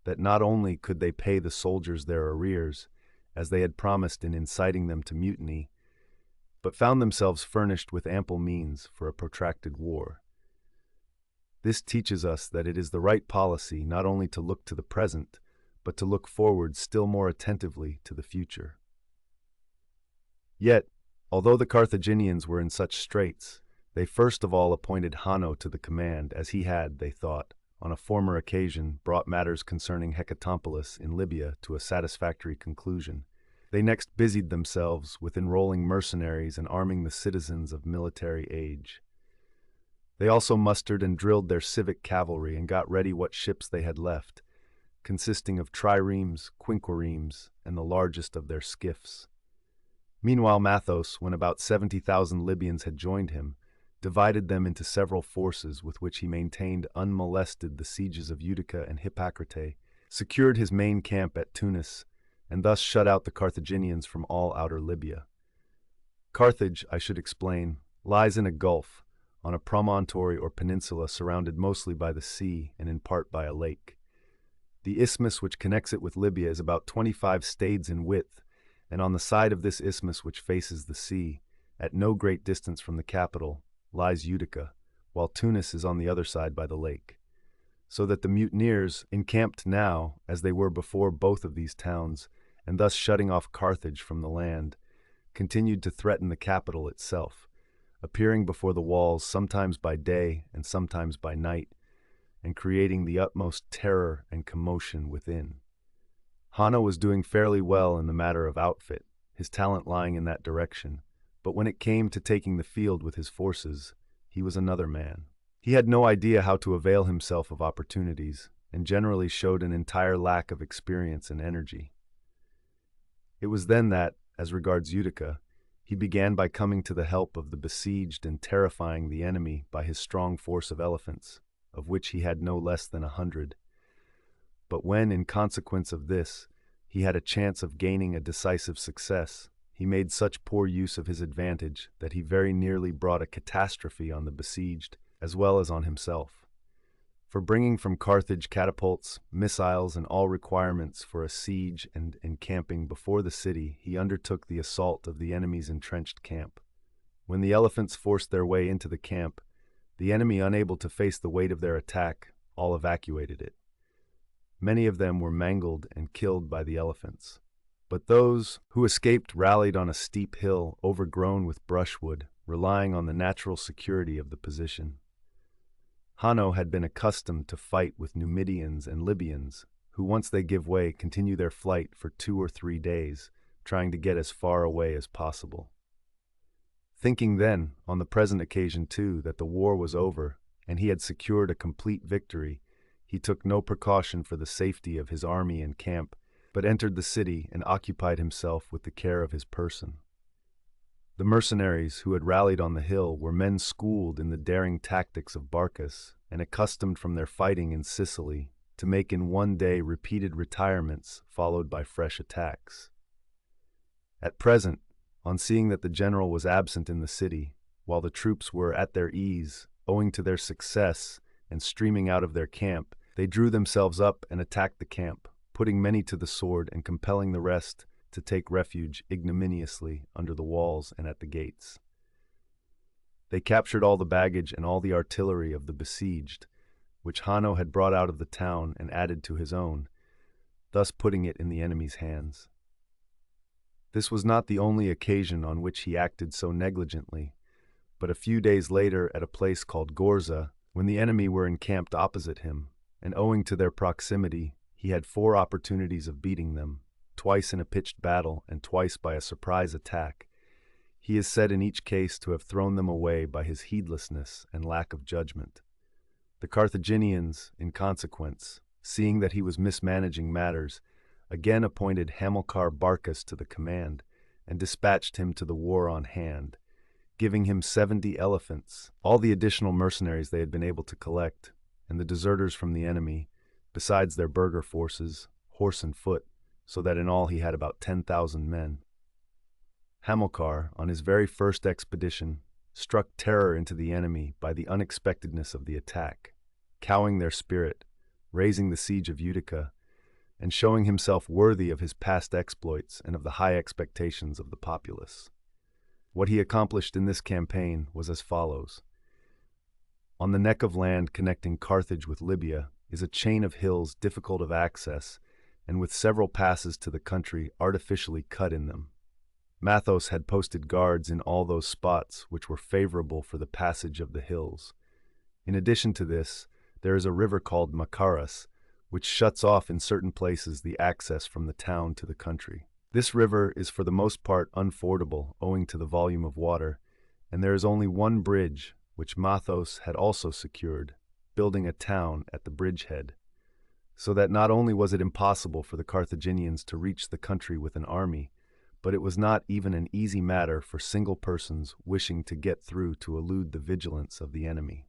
that not only could they pay the soldiers their arrears, as they had promised in inciting them to mutiny, but found themselves furnished with ample means for a protracted war. This teaches us that it is the right policy not only to look to the present, but to look forward still more attentively to the future. Yet, although the Carthaginians were in such straits, they first of all appointed Hanno to the command, as he had, they thought, on a former occasion, brought matters concerning Hecatompolis in Libya to a satisfactory conclusion. They next busied themselves with enrolling mercenaries and arming the citizens of military age. They also mustered and drilled their civic cavalry and got ready what ships they had left, consisting of triremes, quinquiremes, and the largest of their skiffs. Meanwhile, Mathos, when about 70,000 Libyans had joined him, divided them into several forces with which he maintained unmolested the sieges of Utica and Hippocrate, secured his main camp at Tunis, and thus shut out the Carthaginians from all outer Libya. Carthage, I should explain, lies in a gulf, on a promontory or peninsula surrounded mostly by the sea and in part by a lake. The isthmus which connects it with Libya is about 25 stades in width, and on the side of this isthmus which faces the sea, at no great distance from the capital, lies Utica, while Tunis is on the other side by the lake. So that the mutineers, encamped now, as they were before both of these towns, and thus shutting off Carthage from the land, continued to threaten the capital itself, appearing before the walls sometimes by day and sometimes by night, and creating the utmost terror and commotion within. Hanno was doing fairly well in the matter of outfit, his talent lying in that direction, but when it came to taking the field with his forces, he was another man. He had no idea how to avail himself of opportunities, and generally showed an entire lack of experience and energy. It was then that, as regards Utica, he began by coming to the help of the besieged and terrifying the enemy by his strong force of elephants, of which he had no less than 100. But when, in consequence of this, he had a chance of gaining a decisive success, he made such poor use of his advantage that he very nearly brought a catastrophe on the besieged, as well as on himself. For bringing from Carthage catapults, missiles, and all requirements for a siege and encamping before the city, he undertook the assault of the enemy's entrenched camp. When the elephants forced their way into the camp, the enemy, unable to face the weight of their attack, all evacuated it. Many of them were mangled and killed by the elephants. But those who escaped rallied on a steep hill overgrown with brushwood, relying on the natural security of the position. Hanno had been accustomed to fight with Numidians and Libyans, who once they give way continue their flight for 2 or 3 days, trying to get as far away as possible. Thinking then, on the present occasion too, that the war was over, and he had secured a complete victory, he took no precaution for the safety of his army and camp, but entered the city and occupied himself with the care of his person. The mercenaries who had rallied on the hill were men schooled in the daring tactics of Barcas and accustomed from their fighting in Sicily to make in one day repeated retirements followed by fresh attacks. At present, on seeing that the general was absent in the city, while the troops were at their ease, owing to their success, and streaming out of their camp, they drew themselves up and attacked the camp, putting many to the sword and compelling the rest to take refuge ignominiously under the walls and at the gates. They captured all the baggage and all the artillery of the besieged, which Hanno had brought out of the town and added to his own, thus putting it in the enemy's hands. This was not the only occasion on which he acted so negligently, but a few days later at a place called Gorza, when the enemy were encamped opposite him, and owing to their proximity, he had 4 opportunities of beating them, twice in a pitched battle and twice by a surprise attack. He is said in each case to have thrown them away by his heedlessness and lack of judgment. The Carthaginians, in consequence, seeing that he was mismanaging matters, again appointed Hamilcar Barcas to the command, and dispatched him to the war on hand, giving him 70 elephants, all the additional mercenaries they had been able to collect, and the deserters from the enemy, besides their burgher forces, horse and foot, so that in all he had about 10,000 men. Hamilcar, on his very first expedition, struck terror into the enemy by the unexpectedness of the attack, cowing their spirit, raising the siege of Utica, and showing himself worthy of his past exploits and of the high expectations of the populace. What he accomplished in this campaign was as follows. On the neck of land connecting Carthage with Libya is a chain of hills difficult of access, and with several passes to the country artificially cut in them. Mathos had posted guards in all those spots which were favorable for the passage of the hills. In addition to this, there is a river called Macaras, which shuts off in certain places the access from the town to the country. This river is for the most part unfordable owing to the volume of water, and there is only one bridge, which Mathos had also secured, building a town at the bridgehead, so that not only was it impossible for the Carthaginians to reach the country with an army, but it was not even an easy matter for single persons wishing to get through to elude the vigilance of the enemy.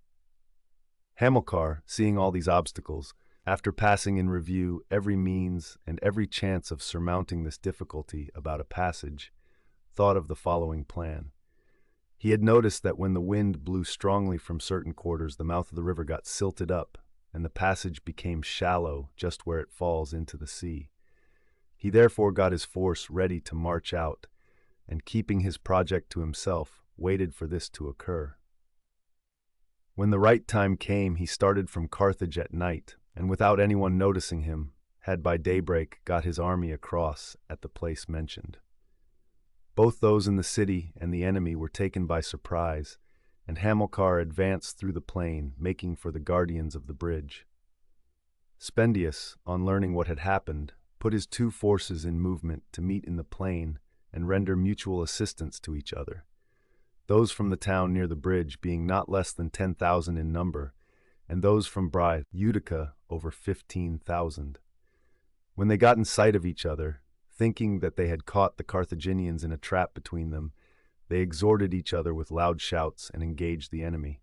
Hamilcar, seeing all these obstacles, after passing in review every means and every chance of surmounting this difficulty about a passage, thought of the following plan. He had noticed that when the wind blew strongly from certain quarters, the mouth of the river got silted up, and the passage became shallow just where it falls into the sea. He therefore got his force ready to march out, and keeping his project to himself, waited for this to occur. When the right time came, he started from Carthage at night, and without anyone noticing him, had by daybreak got his army across at the place mentioned. Both those in the city and the enemy were taken by surprise, and Hamilcar advanced through the plain, making for the guardians of the bridge. Spendius, on learning what had happened, put his 2 forces in movement to meet in the plain and render mutual assistance to each other, those from the town near the bridge being not less than 10,000 in number, and those from Bry, Utica, over 15,000. When they got in sight of each other, thinking that they had caught the Carthaginians in a trap between them, they exhorted each other with loud shouts and engaged the enemy.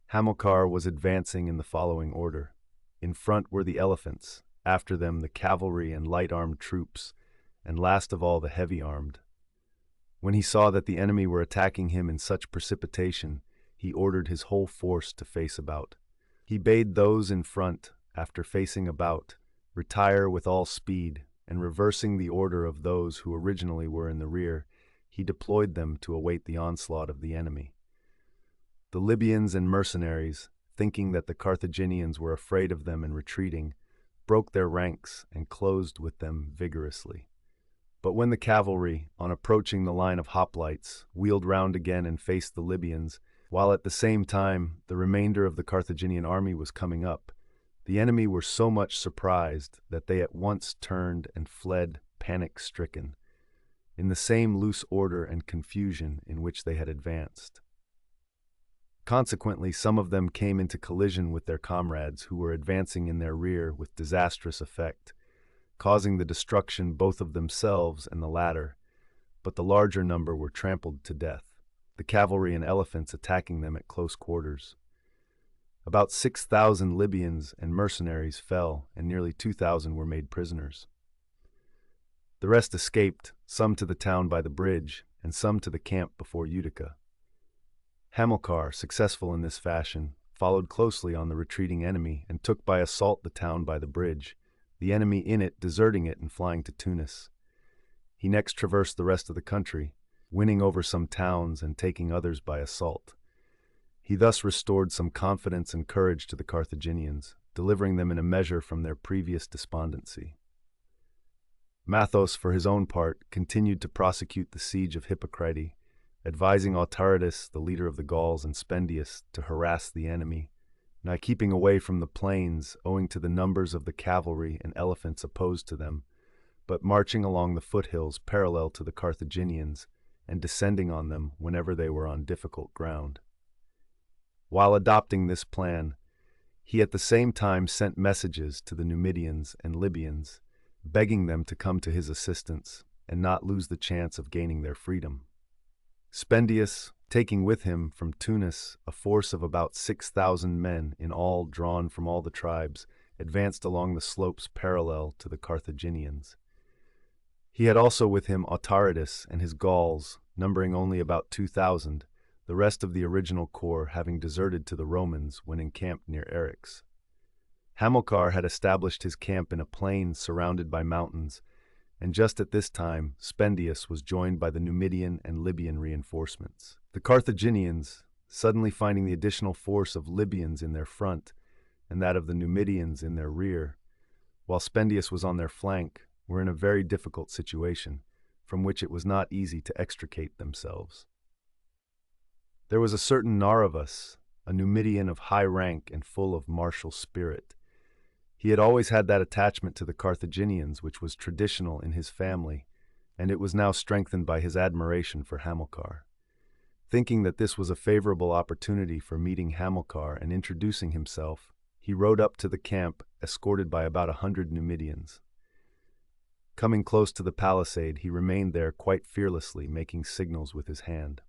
Hamilcar was advancing in the following order. In front were the elephants, after them the cavalry and light-armed troops, and last of all the heavy-armed. When he saw that the enemy were attacking him in such precipitation, he ordered his whole force to face about. He bade those in front, after facing about, retire with all speed, and reversing the order of those who originally were in the rear, he deployed them to await the onslaught of the enemy. The Libyans and mercenaries, thinking that the Carthaginians were afraid of them and retreating, broke their ranks and closed with them vigorously. But when the cavalry, on approaching the line of hoplites, wheeled round again and faced the Libyans, while at the same time the remainder of the Carthaginian army was coming up, the enemy were so much surprised that they at once turned and fled panic-stricken, in the same loose order and confusion in which they had advanced. Consequently, some of them came into collision with their comrades who were advancing in their rear with disastrous effect, causing the destruction both of themselves and the latter, but the larger number were trampled to death, the cavalry and elephants attacking them at close quarters. About 6,000 Libyans and mercenaries fell, and nearly 2,000 were made prisoners. The rest escaped, some to the town by the bridge, and some to the camp before Utica. Hamilcar, successful in this fashion, followed closely on the retreating enemy and took by assault the town by the bridge, the enemy in it deserting it and flying to Tunis. He next traversed the rest of the country, winning over some towns and taking others by assault. He thus restored some confidence and courage to the Carthaginians, delivering them in a measure from their previous despondency. Mathos, for his own part, continued to prosecute the siege of Hippocrate, advising Autaritus, the leader of the Gauls, and Spendius to harass the enemy, not keeping away from the plains owing to the numbers of the cavalry and elephants opposed to them, but marching along the foothills parallel to the Carthaginians and descending on them whenever they were on difficult ground. While adopting this plan, he at the same time sent messages to the Numidians and Libyans, begging them to come to his assistance and not lose the chance of gaining their freedom. Spendius, taking with him from Tunis a force of about 6,000 men in all drawn from all the tribes, advanced along the slopes parallel to the Carthaginians. He had also with him Autaritus and his Gauls, numbering only about 2,000, the rest of the original corps having deserted to the Romans when encamped near Eryx. Hamilcar had established his camp in a plain surrounded by mountains, and just at this time Spendius was joined by the Numidian and Libyan reinforcements. The Carthaginians, suddenly finding the additional force of Libyans in their front and that of the Numidians in their rear, while Spendius was on their flank, were in a very difficult situation, from which it was not easy to extricate themselves. There was a certain Naravus, a Numidian of high rank and full of martial spirit. He had always had that attachment to the Carthaginians which was traditional in his family, and it was now strengthened by his admiration for Hamilcar. Thinking that this was a favorable opportunity for meeting Hamilcar and introducing himself, he rode up to the camp, escorted by about 100 Numidians. Coming close to the palisade, he remained there quite fearlessly, making signals with his hand.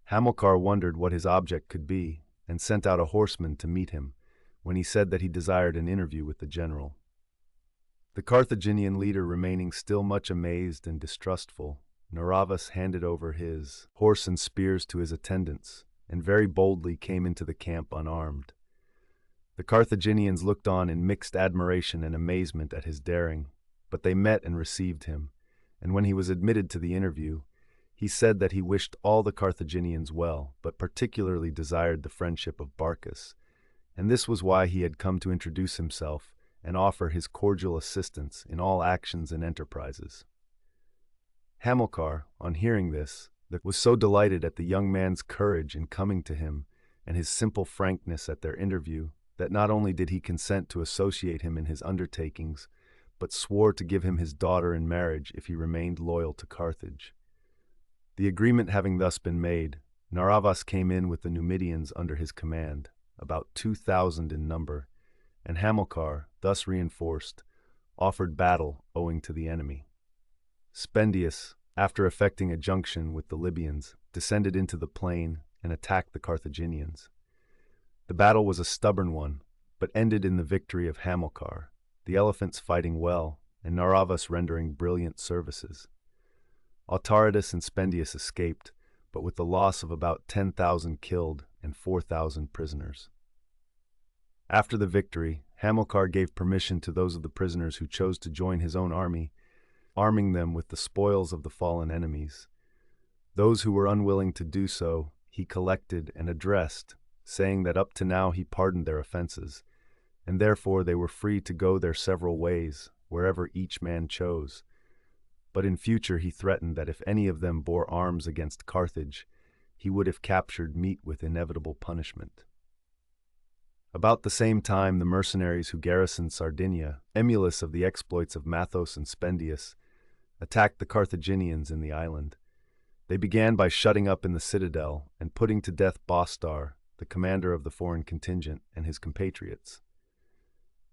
Hamilcar wondered what his object could be, and sent out a horseman to meet him, when he said that he desired an interview with the general. The Carthaginian leader remaining still much amazed and distrustful, Naravus handed over his horse and spears to his attendants, and very boldly came into the camp unarmed. The Carthaginians looked on in mixed admiration and amazement at his daring, but they met and received him, and when he was admitted to the interview, he said that he wished all the Carthaginians well, but particularly desired the friendship of Barcas, and this was why he had come to introduce himself and offer his cordial assistance in all actions and enterprises. Hamilcar, on hearing this, was so delighted at the young man's courage in coming to him and his simple frankness at their interview that not only did he consent to associate him in his undertakings, but swore to give him his daughter in marriage if he remained loyal to Carthage. The agreement having thus been made, Naravus came in with the Numidians under his command, about 2,000 in number, and Hamilcar, thus reinforced, offered battle owing to the enemy. Spendius, after effecting a junction with the Libyans, descended into the plain and attacked the Carthaginians. The battle was a stubborn one, but ended in the victory of Hamilcar, the elephants fighting well, and Naravus rendering brilliant services. Autaritus and Spendius escaped, but with the loss of about 10,000 killed and 4,000 prisoners. After the victory, Hamilcar gave permission to those of the prisoners who chose to join his own army, arming them with the spoils of the fallen enemies. Those who were unwilling to do so, he collected and addressed, saying that up to now he pardoned their offenses, and therefore they were free to go their several ways, wherever each man chose. But in future he threatened that if any of them bore arms against Carthage, he would, if captured, meet with inevitable punishment. About the same time, the mercenaries who garrisoned Sardinia, emulous of the exploits of Mathos and Spendius, attacked the Carthaginians in the island. They began by shutting up in the citadel and putting to death Bostar, the commander of the foreign contingent, and his compatriots.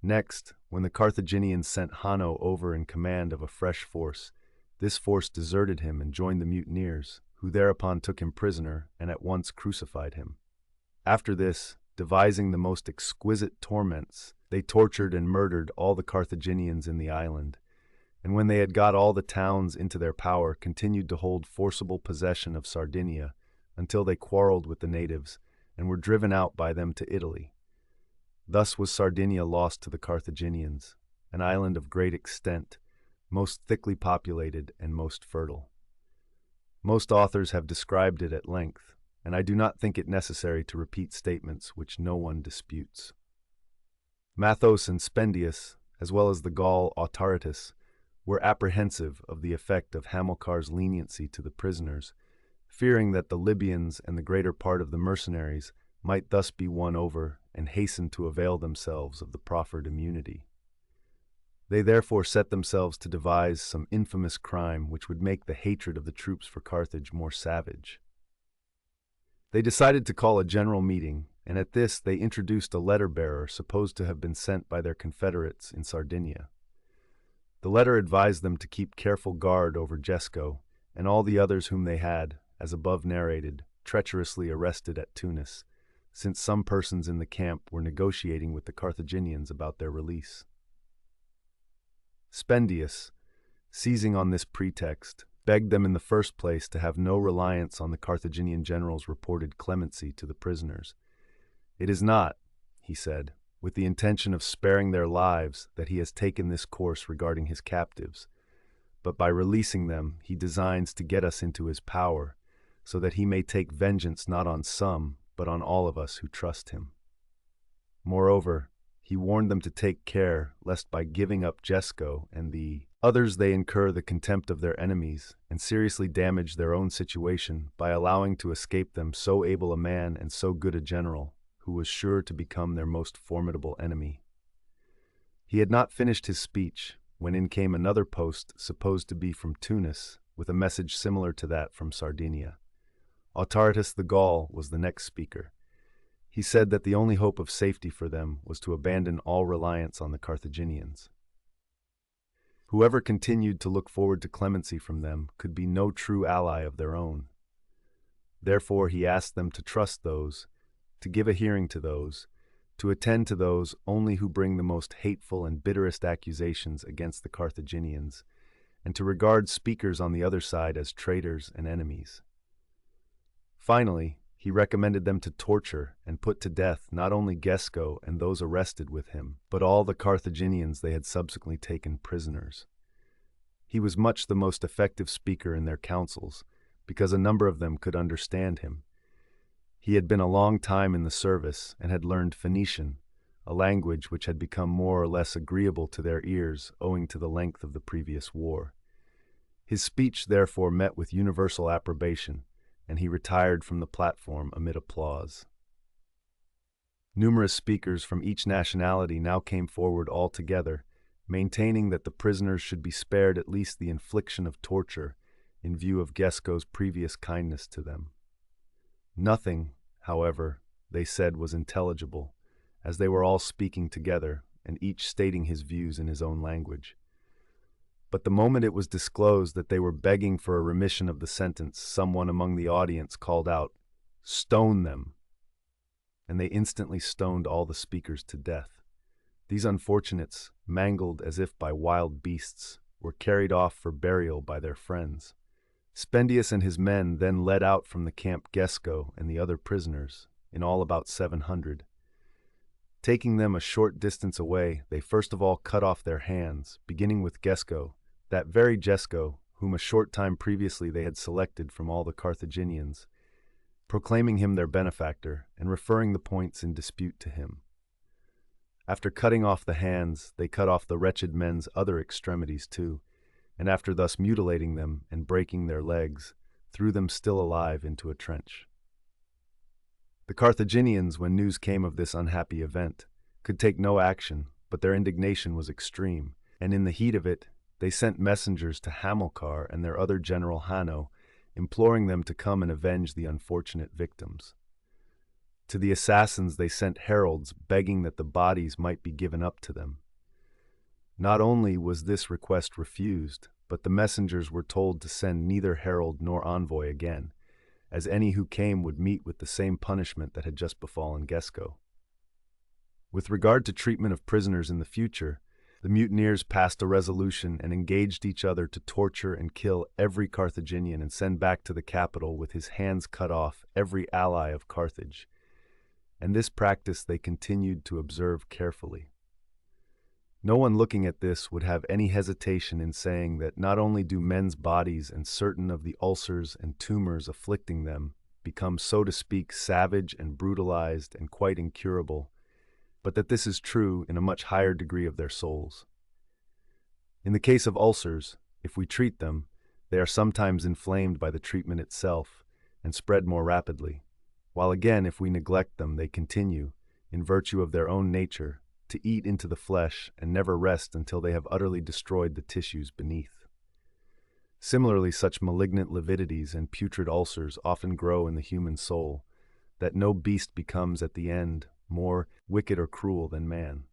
Next, when the Carthaginians sent Hanno over in command of a fresh force, this force deserted him and joined the mutineers, who thereupon took him prisoner and at once crucified him. After this, devising the most exquisite torments, they tortured and murdered all the Carthaginians in the island, and when they had got all the towns into their power, continued to hold forcible possession of Sardinia until they quarreled with the natives and were driven out by them to Italy. Thus was Sardinia lost to the Carthaginians, an island of great extent, most thickly populated and most fertile. Most authors have described it at length, and I do not think it necessary to repeat statements which no one disputes. Mathos and Spendius, as well as the Gaul Autaritus, were apprehensive of the effect of Hamilcar's leniency to the prisoners, fearing that the Libyans and the greater part of the mercenaries might thus be won over and hasten to avail themselves of the proffered immunity. They therefore set themselves to devise some infamous crime which would make the hatred of the troops for Carthage more savage. They decided to call a general meeting, and at this they introduced a letter-bearer supposed to have been sent by their confederates in Sardinia. The letter advised them to keep careful guard over Jesco and all the others whom they had, as above narrated, treacherously arrested at Tunis, since some persons in the camp were negotiating with the Carthaginians about their release. Spendius, seizing on this pretext, begged them in the first place to have no reliance on the Carthaginian general's reported clemency to the prisoners. "It is not," he said, "with the intention of sparing their lives that he has taken this course regarding his captives, but by releasing them he designs to get us into his power, so that he may take vengeance not on some, but on all of us who trust him." Moreover, he warned them to take care lest by giving up Jesco and the others they incur the contempt of their enemies and seriously damage their own situation by allowing to escape them so able a man and so good a general, who was sure to become their most formidable enemy. He had not finished his speech when in came another post supposed to be from Tunis with a message similar to that from Sardinia. Autaritus the Gaul was the next speaker. He said that the only hope of safety for them was to abandon all reliance on the Carthaginians. Whoever continued to look forward to clemency from them could be no true ally of their own. Therefore he asked them to trust those, to give a hearing to those, to attend to those only who bring the most hateful and bitterest accusations against the Carthaginians, and to regard speakers on the other side as traitors and enemies. Finally, he recommended them to torture and put to death not only Jesco and those arrested with him, but all the Carthaginians they had subsequently taken prisoners. He was much the most effective speaker in their councils, because a number of them could understand him. He had been a long time in the service and had learned Phoenician, a language which had become more or less agreeable to their ears owing to the length of the previous war. His speech therefore met with universal approbation, and he retired from the platform amid applause. Numerous speakers from each nationality now came forward all together, maintaining that the prisoners should be spared at least the infliction of torture in view of Jesco's previous kindness to them. Nothing, however, they said was intelligible, as they were all speaking together and each stating his views in his own language. But the moment it was disclosed that they were begging for a remission of the sentence, someone among the audience called out, "Stone them!" And they instantly stoned all the speakers to death. These unfortunates, mangled as if by wild beasts, were carried off for burial by their friends. Spendius and his men then led out from the camp Jesco and the other prisoners, in all about 700. Taking them a short distance away, they first of all cut off their hands, beginning with Jesco, that very Jesco whom a short time previously they had selected from all the Carthaginians, proclaiming him their benefactor and referring the points in dispute to him. After cutting off the hands, they cut off the wretched men's other extremities too, and after thus mutilating them and breaking their legs, threw them still alive into a trench. The Carthaginians, when news came of this unhappy event, could take no action, but their indignation was extreme, and in the heat of it, they sent messengers to Hamilcar and their other general Hanno, imploring them to come and avenge the unfortunate victims. To the assassins they sent heralds begging that the bodies might be given up to them. Not only was this request refused, but the messengers were told to send neither herald nor envoy again, as any who came would meet with the same punishment that had just befallen Jesco. With regard to treatment of prisoners in the future, The mutineers passed a resolution and engaged each other to torture and kill every Carthaginian and send back to the capital with his hands cut off every ally of Carthage. And this practice they continued to observe carefully. No one looking at this would have any hesitation in saying that not only do men's bodies and certain of the ulcers and tumors afflicting them become, so to speak, savage and brutalized and quite incurable, but that this is true in a much higher degree of their souls. In the case of ulcers, if we treat them, they are sometimes inflamed by the treatment itself and spread more rapidly, while again, if we neglect them, they continue, in virtue of their own nature, to eat into the flesh and never rest until they have utterly destroyed the tissues beneath. Similarly, such malignant lividities and putrid ulcers often grow in the human soul, that no beast becomes at the end more wicked or cruel than man.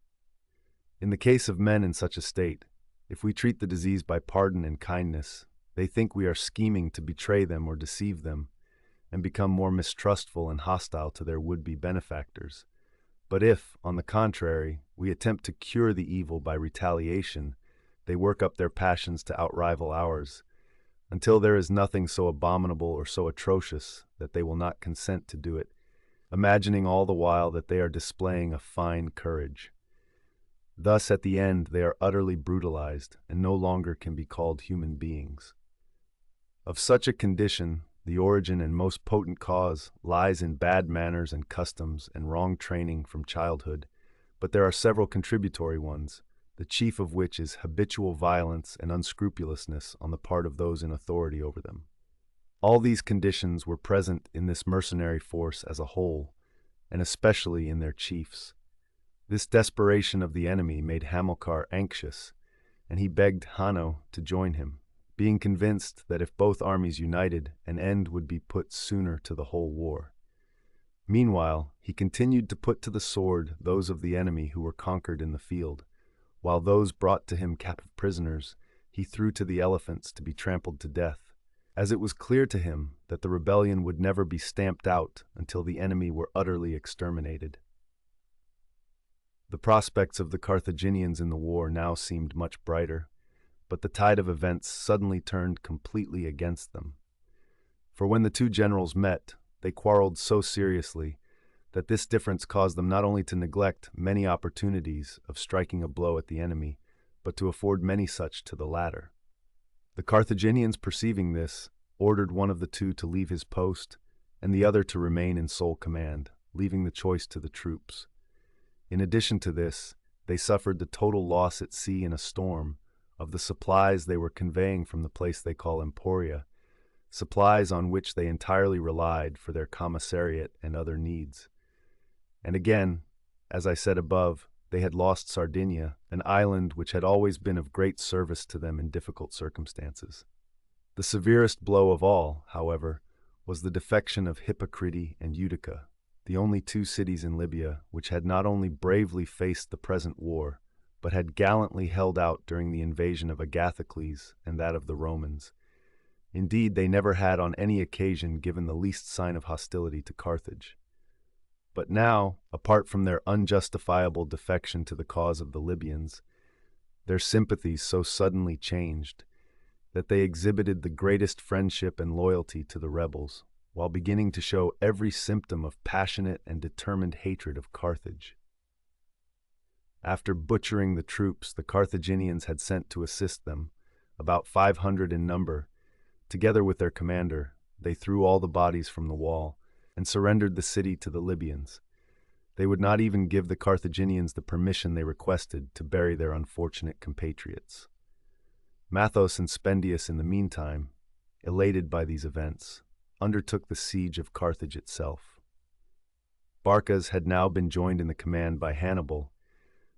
In the case of men in such a state, if we treat the disease by pardon and kindness, they think we are scheming to betray them or deceive them, and become more mistrustful and hostile to their would-be benefactors. But if, on the contrary, we attempt to cure the evil by retaliation, they work up their passions to outrival ours, until there is nothing so abominable or so atrocious that they will not consent to do it, imagining all the while that they are displaying a fine courage. Thus, at the end, they are utterly brutalized and no longer can be called human beings. Of such a condition, the origin and most potent cause lies in bad manners and customs and wrong training from childhood, but there are several contributory ones, the chief of which is habitual violence and unscrupulousness on the part of those in authority over them. All these conditions were present in this mercenary force as a whole, and especially in their chiefs. This desperation of the enemy made Hamilcar anxious, and he begged Hanno to join him, being convinced that if both armies united, an end would be put sooner to the whole war. Meanwhile, he continued to put to the sword those of the enemy who were conquered in the field, while those brought to him captive prisoners he threw to the elephants to be trampled to death, as it was clear to him that the rebellion would never be stamped out until the enemy were utterly exterminated. The prospects of the Carthaginians in the war now seemed much brighter, but the tide of events suddenly turned completely against them. For when the two generals met, they quarreled so seriously that this difference caused them not only to neglect many opportunities of striking a blow at the enemy, but to afford many such to the latter. The Carthaginians, perceiving this, ordered one of the two to leave his post, and the other to remain in sole command, leaving the choice to the troops. In addition to this, they suffered the total loss at sea in a storm of the supplies they were conveying from the place they call Emporia, supplies on which they entirely relied for their commissariat and other needs. And again, as I said above, they had lost Sardinia, an island which had always been of great service to them in difficult circumstances. The severest blow of all, however, was the defection of Hippocrene and Utica, the only two cities in Libya which had not only bravely faced the present war, but had gallantly held out during the invasion of Agathocles and that of the Romans. Indeed, they never had on any occasion given the least sign of hostility to Carthage. But now, apart from their unjustifiable defection to the cause of the Libyans, their sympathies so suddenly changed that they exhibited the greatest friendship and loyalty to the rebels, while beginning to show every symptom of passionate and determined hatred of Carthage. After butchering the troops the Carthaginians had sent to assist them, about 500 in number, together with their commander, they threw all the bodies from the wall and surrendered the city to the Libyans. They would not even give the Carthaginians the permission they requested to bury their unfortunate compatriots. Mathos and Spendius, in the meantime, elated by these events, undertook the siege of Carthage itself. Barcas had now been joined in the command by Hannibal,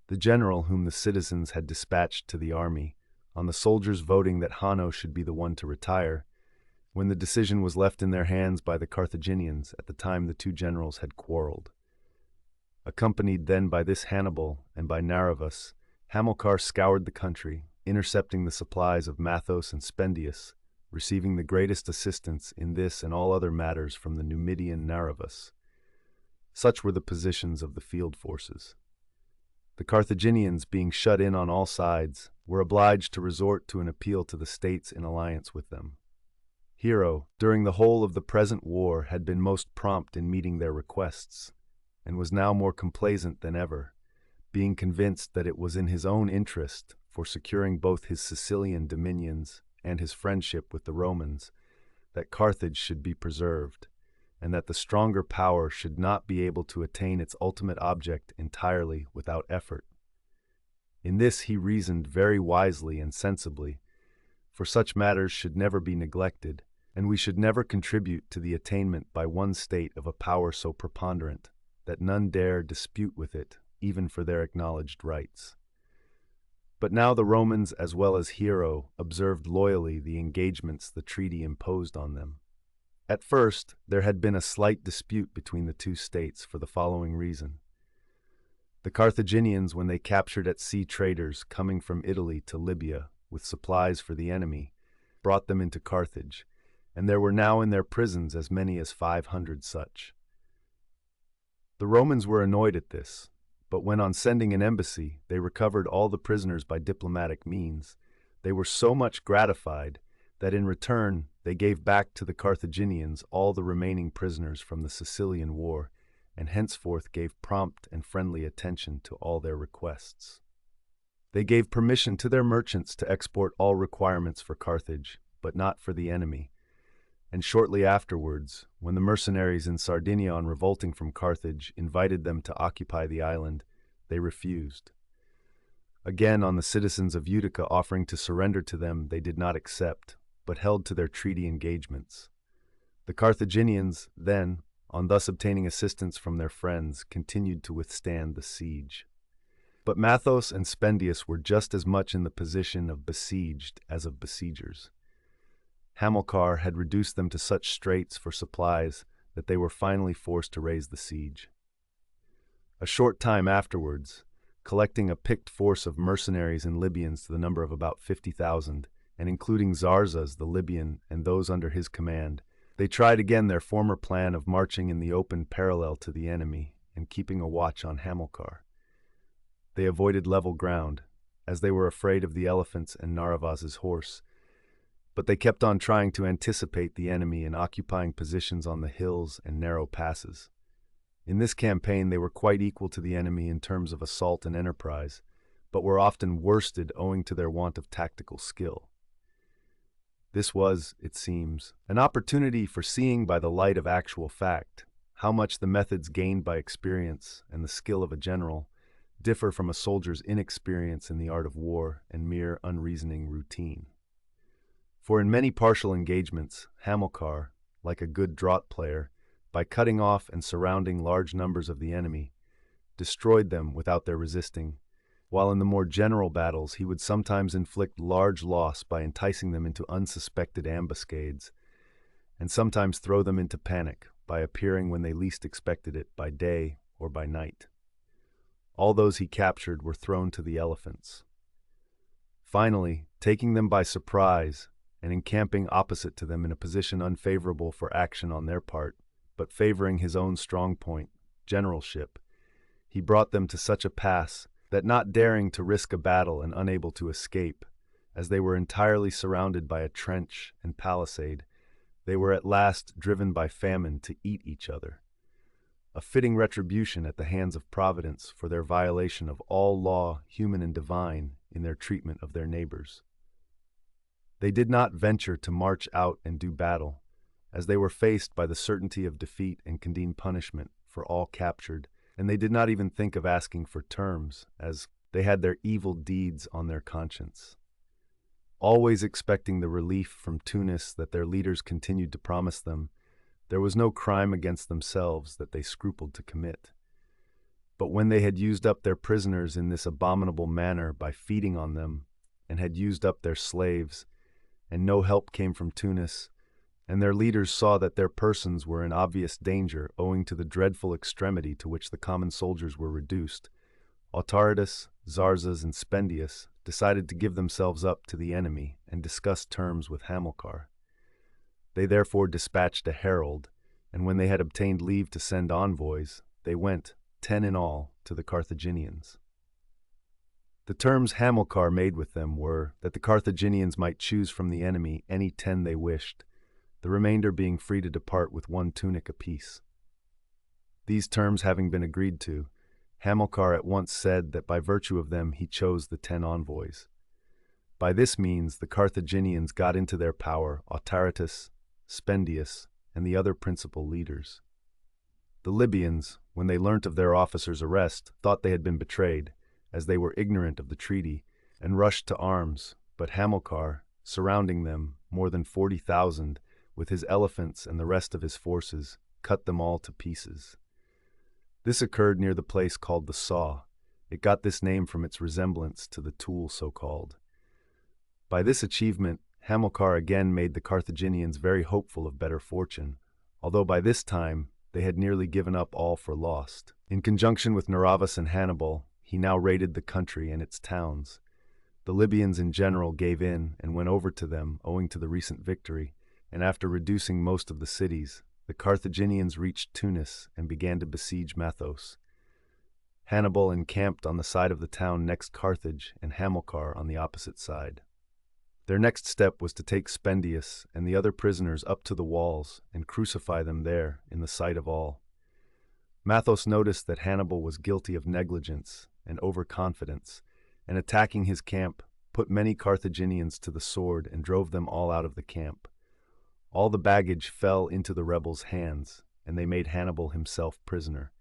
the general whom the citizens had dispatched to the army, on the soldiers voting that Hanno should be the one to retire, when the decision was left in their hands by the Carthaginians at the time the two generals had quarreled. Accompanied then by this Hannibal and by Narr'havas, Hamilcar scoured the country, intercepting the supplies of Mathos and Spendius, receiving the greatest assistance in this and all other matters from the Numidian Narr'havas. Such were the positions of the field forces. The Carthaginians, being shut in on all sides, were obliged to resort to an appeal to the states in alliance with them. Hero, during the whole of the present war, had been most prompt in meeting their requests, and was now more complaisant than ever, being convinced that it was in his own interest, for securing both his Sicilian dominions and his friendship with the Romans, that Carthage should be preserved, and that the stronger power should not be able to attain its ultimate object entirely without effort. In this he reasoned very wisely and sensibly, for such matters should never be neglected, and we should never contribute to the attainment by one state of a power so preponderant that none dare dispute with it, even for their acknowledged rights. But now the Romans as well as Hero observed loyally the engagements the treaty imposed on them. At first, there had been a slight dispute between the two states for the following reason. The Carthaginians, when they captured at sea traders coming from Italy to Libya with supplies for the enemy, brought them into Carthage, and there were now in their prisons as many as 500 such. The Romans were annoyed at this, but when on sending an embassy they recovered all the prisoners by diplomatic means, they were so much gratified that in return they gave back to the Carthaginians all the remaining prisoners from the Sicilian War, and henceforth gave prompt and friendly attention to all their requests. They gave permission to their merchants to export all requirements for Carthage, but not for the enemy, and shortly afterwards, when the mercenaries in Sardinia on revolting from Carthage invited them to occupy the island, they refused. Again, on the citizens of Utica offering to surrender to them, they did not accept, but held to their treaty engagements. The Carthaginians, then, on thus obtaining assistance from their friends, continued to withstand the siege. But Mathos and Spendius were just as much in the position of besieged as of besiegers. Hamilcar had reduced them to such straits for supplies that they were finally forced to raise the siege. A short time afterwards, collecting a picked force of mercenaries and Libyans to the number of about 50,000, and including Zarzas the Libyan and those under his command, they tried again their former plan of marching in the open parallel to the enemy and keeping a watch on Hamilcar. They avoided level ground, as they were afraid of the elephants and Narvaez's horse, but they kept on trying to anticipate the enemy and occupying positions on the hills and narrow passes. In this campaign they were quite equal to the enemy in terms of assault and enterprise, but were often worsted owing to their want of tactical skill. This was, it seems, an opportunity for seeing by the light of actual fact how much the methods gained by experience and the skill of a general differ from a soldier's inexperience in the art of war and mere unreasoning routine. For in many partial engagements, Hamilcar, like a good draught player, by cutting off and surrounding large numbers of the enemy, destroyed them without their resisting, while in the more general battles he would sometimes inflict large loss by enticing them into unsuspected ambuscades, and sometimes throw them into panic by appearing when they least expected it by day or by night. All those he captured were thrown to the elephants. Finally, taking them by surprise and encamping opposite to them in a position unfavorable for action on their part, but favoring his own strong point, generalship, he brought them to such a pass that, not daring to risk a battle and unable to escape, as they were entirely surrounded by a trench and palisade, they were at last driven by famine to eat each other, a fitting retribution at the hands of Providence for their violation of all law, human and divine, in their treatment of their neighbors. They did not venture to march out and do battle, as they were faced by the certainty of defeat and condign punishment for all captured, and they did not even think of asking for terms, as they had their evil deeds on their conscience. Always expecting the relief from Tunis that their leaders continued to promise them, there was no crime against themselves that they scrupled to commit. But when they had used up their prisoners in this abominable manner by feeding on them, and had used up their slaves, and no help came from Tunis, and their leaders saw that their persons were in obvious danger owing to the dreadful extremity to which the common soldiers were reduced, Autaritus, Zarzas, and Spendius decided to give themselves up to the enemy and discuss terms with Hamilcar. They therefore dispatched a herald, and when they had obtained leave to send envoys, they went, 10 in all, to the Carthaginians. The terms Hamilcar made with them were that the Carthaginians might choose from the enemy any 10 they wished, the remainder being free to depart with 1 tunic apiece. These terms having been agreed to, Hamilcar at once said that by virtue of them he chose the 10 envoys. By this means the Carthaginians got into their power Autaritus, Spendius, and the other principal leaders. The Libyans, when they learnt of their officer's arrest, thought they had been betrayed, as they were ignorant of the treaty, and rushed to arms, but Hamilcar, surrounding them, more than 40,000, with his elephants and the rest of his forces, cut them all to pieces. This occurred near the place called the Saw. It got this name from its resemblance to the tool so called. By this achievement, Hamilcar again made the Carthaginians very hopeful of better fortune, although by this time they had nearly given up all for lost. In conjunction with Nervaeus and Hannibal, he now raided the country and its towns. The Libyans in general gave in and went over to them owing to the recent victory, and after reducing most of the cities, the Carthaginians reached Tunis and began to besiege Mathos. Hannibal encamped on the side of the town next Carthage and Hamilcar on the opposite side. Their next step was to take Spendius and the other prisoners up to the walls and crucify them there in the sight of all. Mathos noticed that Hannibal was guilty of negligence and overconfidence, and attacking his camp, put many Carthaginians to the sword and drove them all out of the camp. All the baggage fell into the rebels' hands, and they made Hannibal himself prisoner.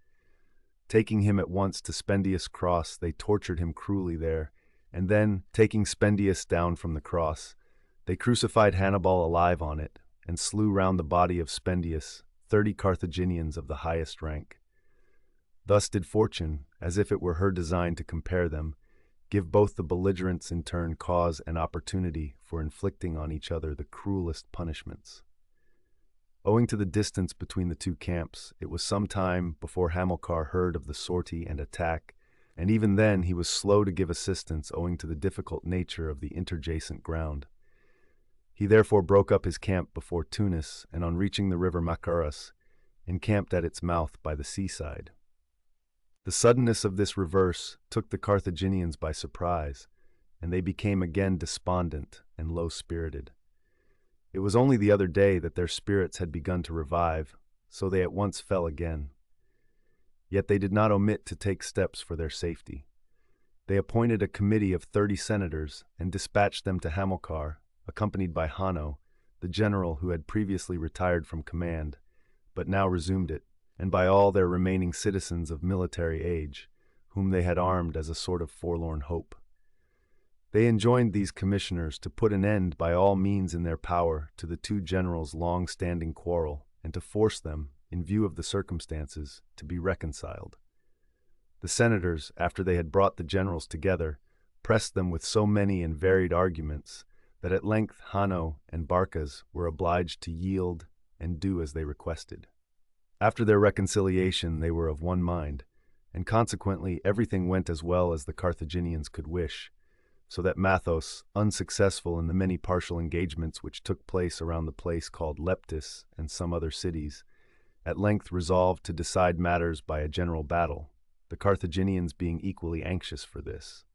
Taking him at once to Spendius' cross, they tortured him cruelly there, and then, taking Spendius down from the cross, they crucified Hannibal alive on it, and slew round the body of Spendius 30 Carthaginians of the highest rank. Thus did fortune, as if it were her design to compare them, give both the belligerents in turn cause and opportunity for inflicting on each other the cruelest punishments. Owing to the distance between the two camps, it was some time before Hamilcar heard of the sortie and attack, and even then he was slow to give assistance owing to the difficult nature of the interjacent ground. He therefore broke up his camp before Tunis, and on reaching the river Macaras, encamped at its mouth by the seaside. The suddenness of this reverse took the Carthaginians by surprise, and they became again despondent and low-spirited. It was only the other day that their spirits had begun to revive, so they at once fell again. Yet they did not omit to take steps for their safety. They appointed a committee of 30 senators and dispatched them to Hamilcar, accompanied by Hanno, the general who had previously retired from command, but now resumed it, and by all their remaining citizens of military age, whom they had armed as a sort of forlorn hope. They enjoined these commissioners to put an end by all means in their power to the two generals' long-standing quarrel, and to force them, in view of the circumstances, to be reconciled. The senators, after they had brought the generals together, pressed them with so many and varied arguments that at length Hanno and Barcas were obliged to yield and do as they requested. After their reconciliation they were of one mind, and consequently everything went as well as the Carthaginians could wish, so that Mathos, unsuccessful in the many partial engagements which took place around the place called Leptis and some other cities, at length resolved to decide matters by a general battle, the Carthaginians being equally anxious for this.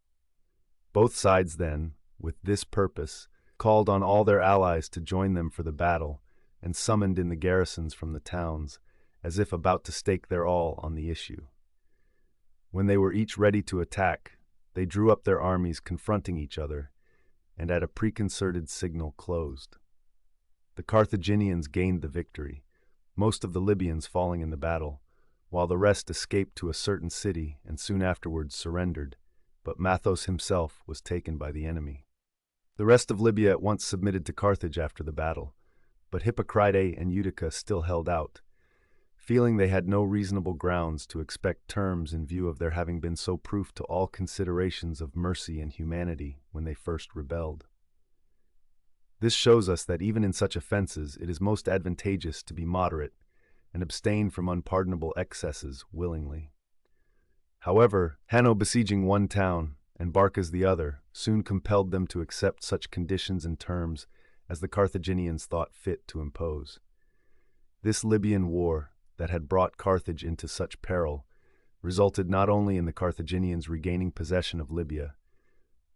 Both sides then, with this purpose, called on all their allies to join them for the battle, and summoned in the garrisons from the towns, as if about to stake their all on the issue. When they were each ready to attack, they drew up their armies confronting each other, and at a preconcerted signal closed. The Carthaginians gained the victory, most of the Libyans falling in the battle, while the rest escaped to a certain city and soon afterwards surrendered, but Mathos himself was taken by the enemy. The rest of Libya at once submitted to Carthage after the battle, but Hippocrate and Utica still held out, feeling they had no reasonable grounds to expect terms in view of their having been so proof to all considerations of mercy and humanity when they first rebelled. This shows us that even in such offenses it is most advantageous to be moderate and abstain from unpardonable excesses willingly. However, Hanno besieging one town and Barcas the other soon compelled them to accept such conditions and terms as the Carthaginians thought fit to impose. This Libyan war, that had brought Carthage into such peril, resulted not only in the Carthaginians regaining possession of Libya,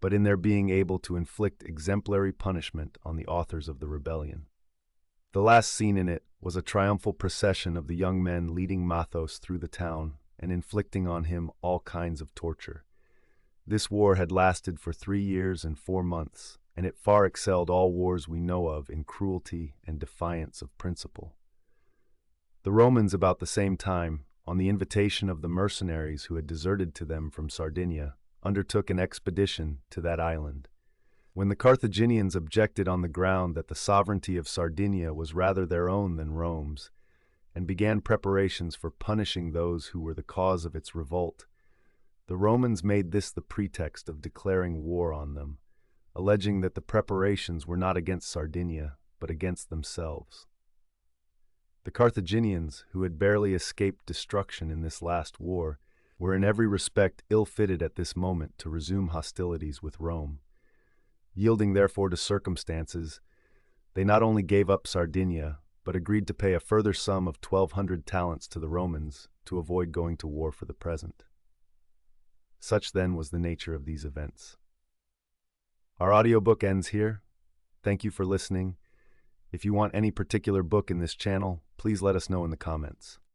but in their being able to inflict exemplary punishment on the authors of the rebellion. The last scene in it was a triumphal procession of the young men leading Mathos through the town and inflicting on him all kinds of torture. This war had lasted for 3 years and 4 months, and it far excelled all wars we know of in cruelty and defiance of principle. The Romans, about the same time, on the invitation of the mercenaries who had deserted to them from Sardinia, undertook an expedition to that island. When the Carthaginians objected on the ground that the sovereignty of Sardinia was rather their own than Rome's, and began preparations for punishing those who were the cause of its revolt, the Romans made this the pretext of declaring war on them, alleging that the preparations were not against Sardinia, but against themselves. The Carthaginians, who had barely escaped destruction in this last war, were in every respect ill-fitted at this moment to resume hostilities with Rome. Yielding therefore to circumstances, they not only gave up Sardinia, but agreed to pay a further sum of 1,200 talents to the Romans to avoid going to war for the present. Such then was the nature of these events. Our audiobook ends here. Thank you for listening. If you want any particular book in this channel, please let us know in the comments.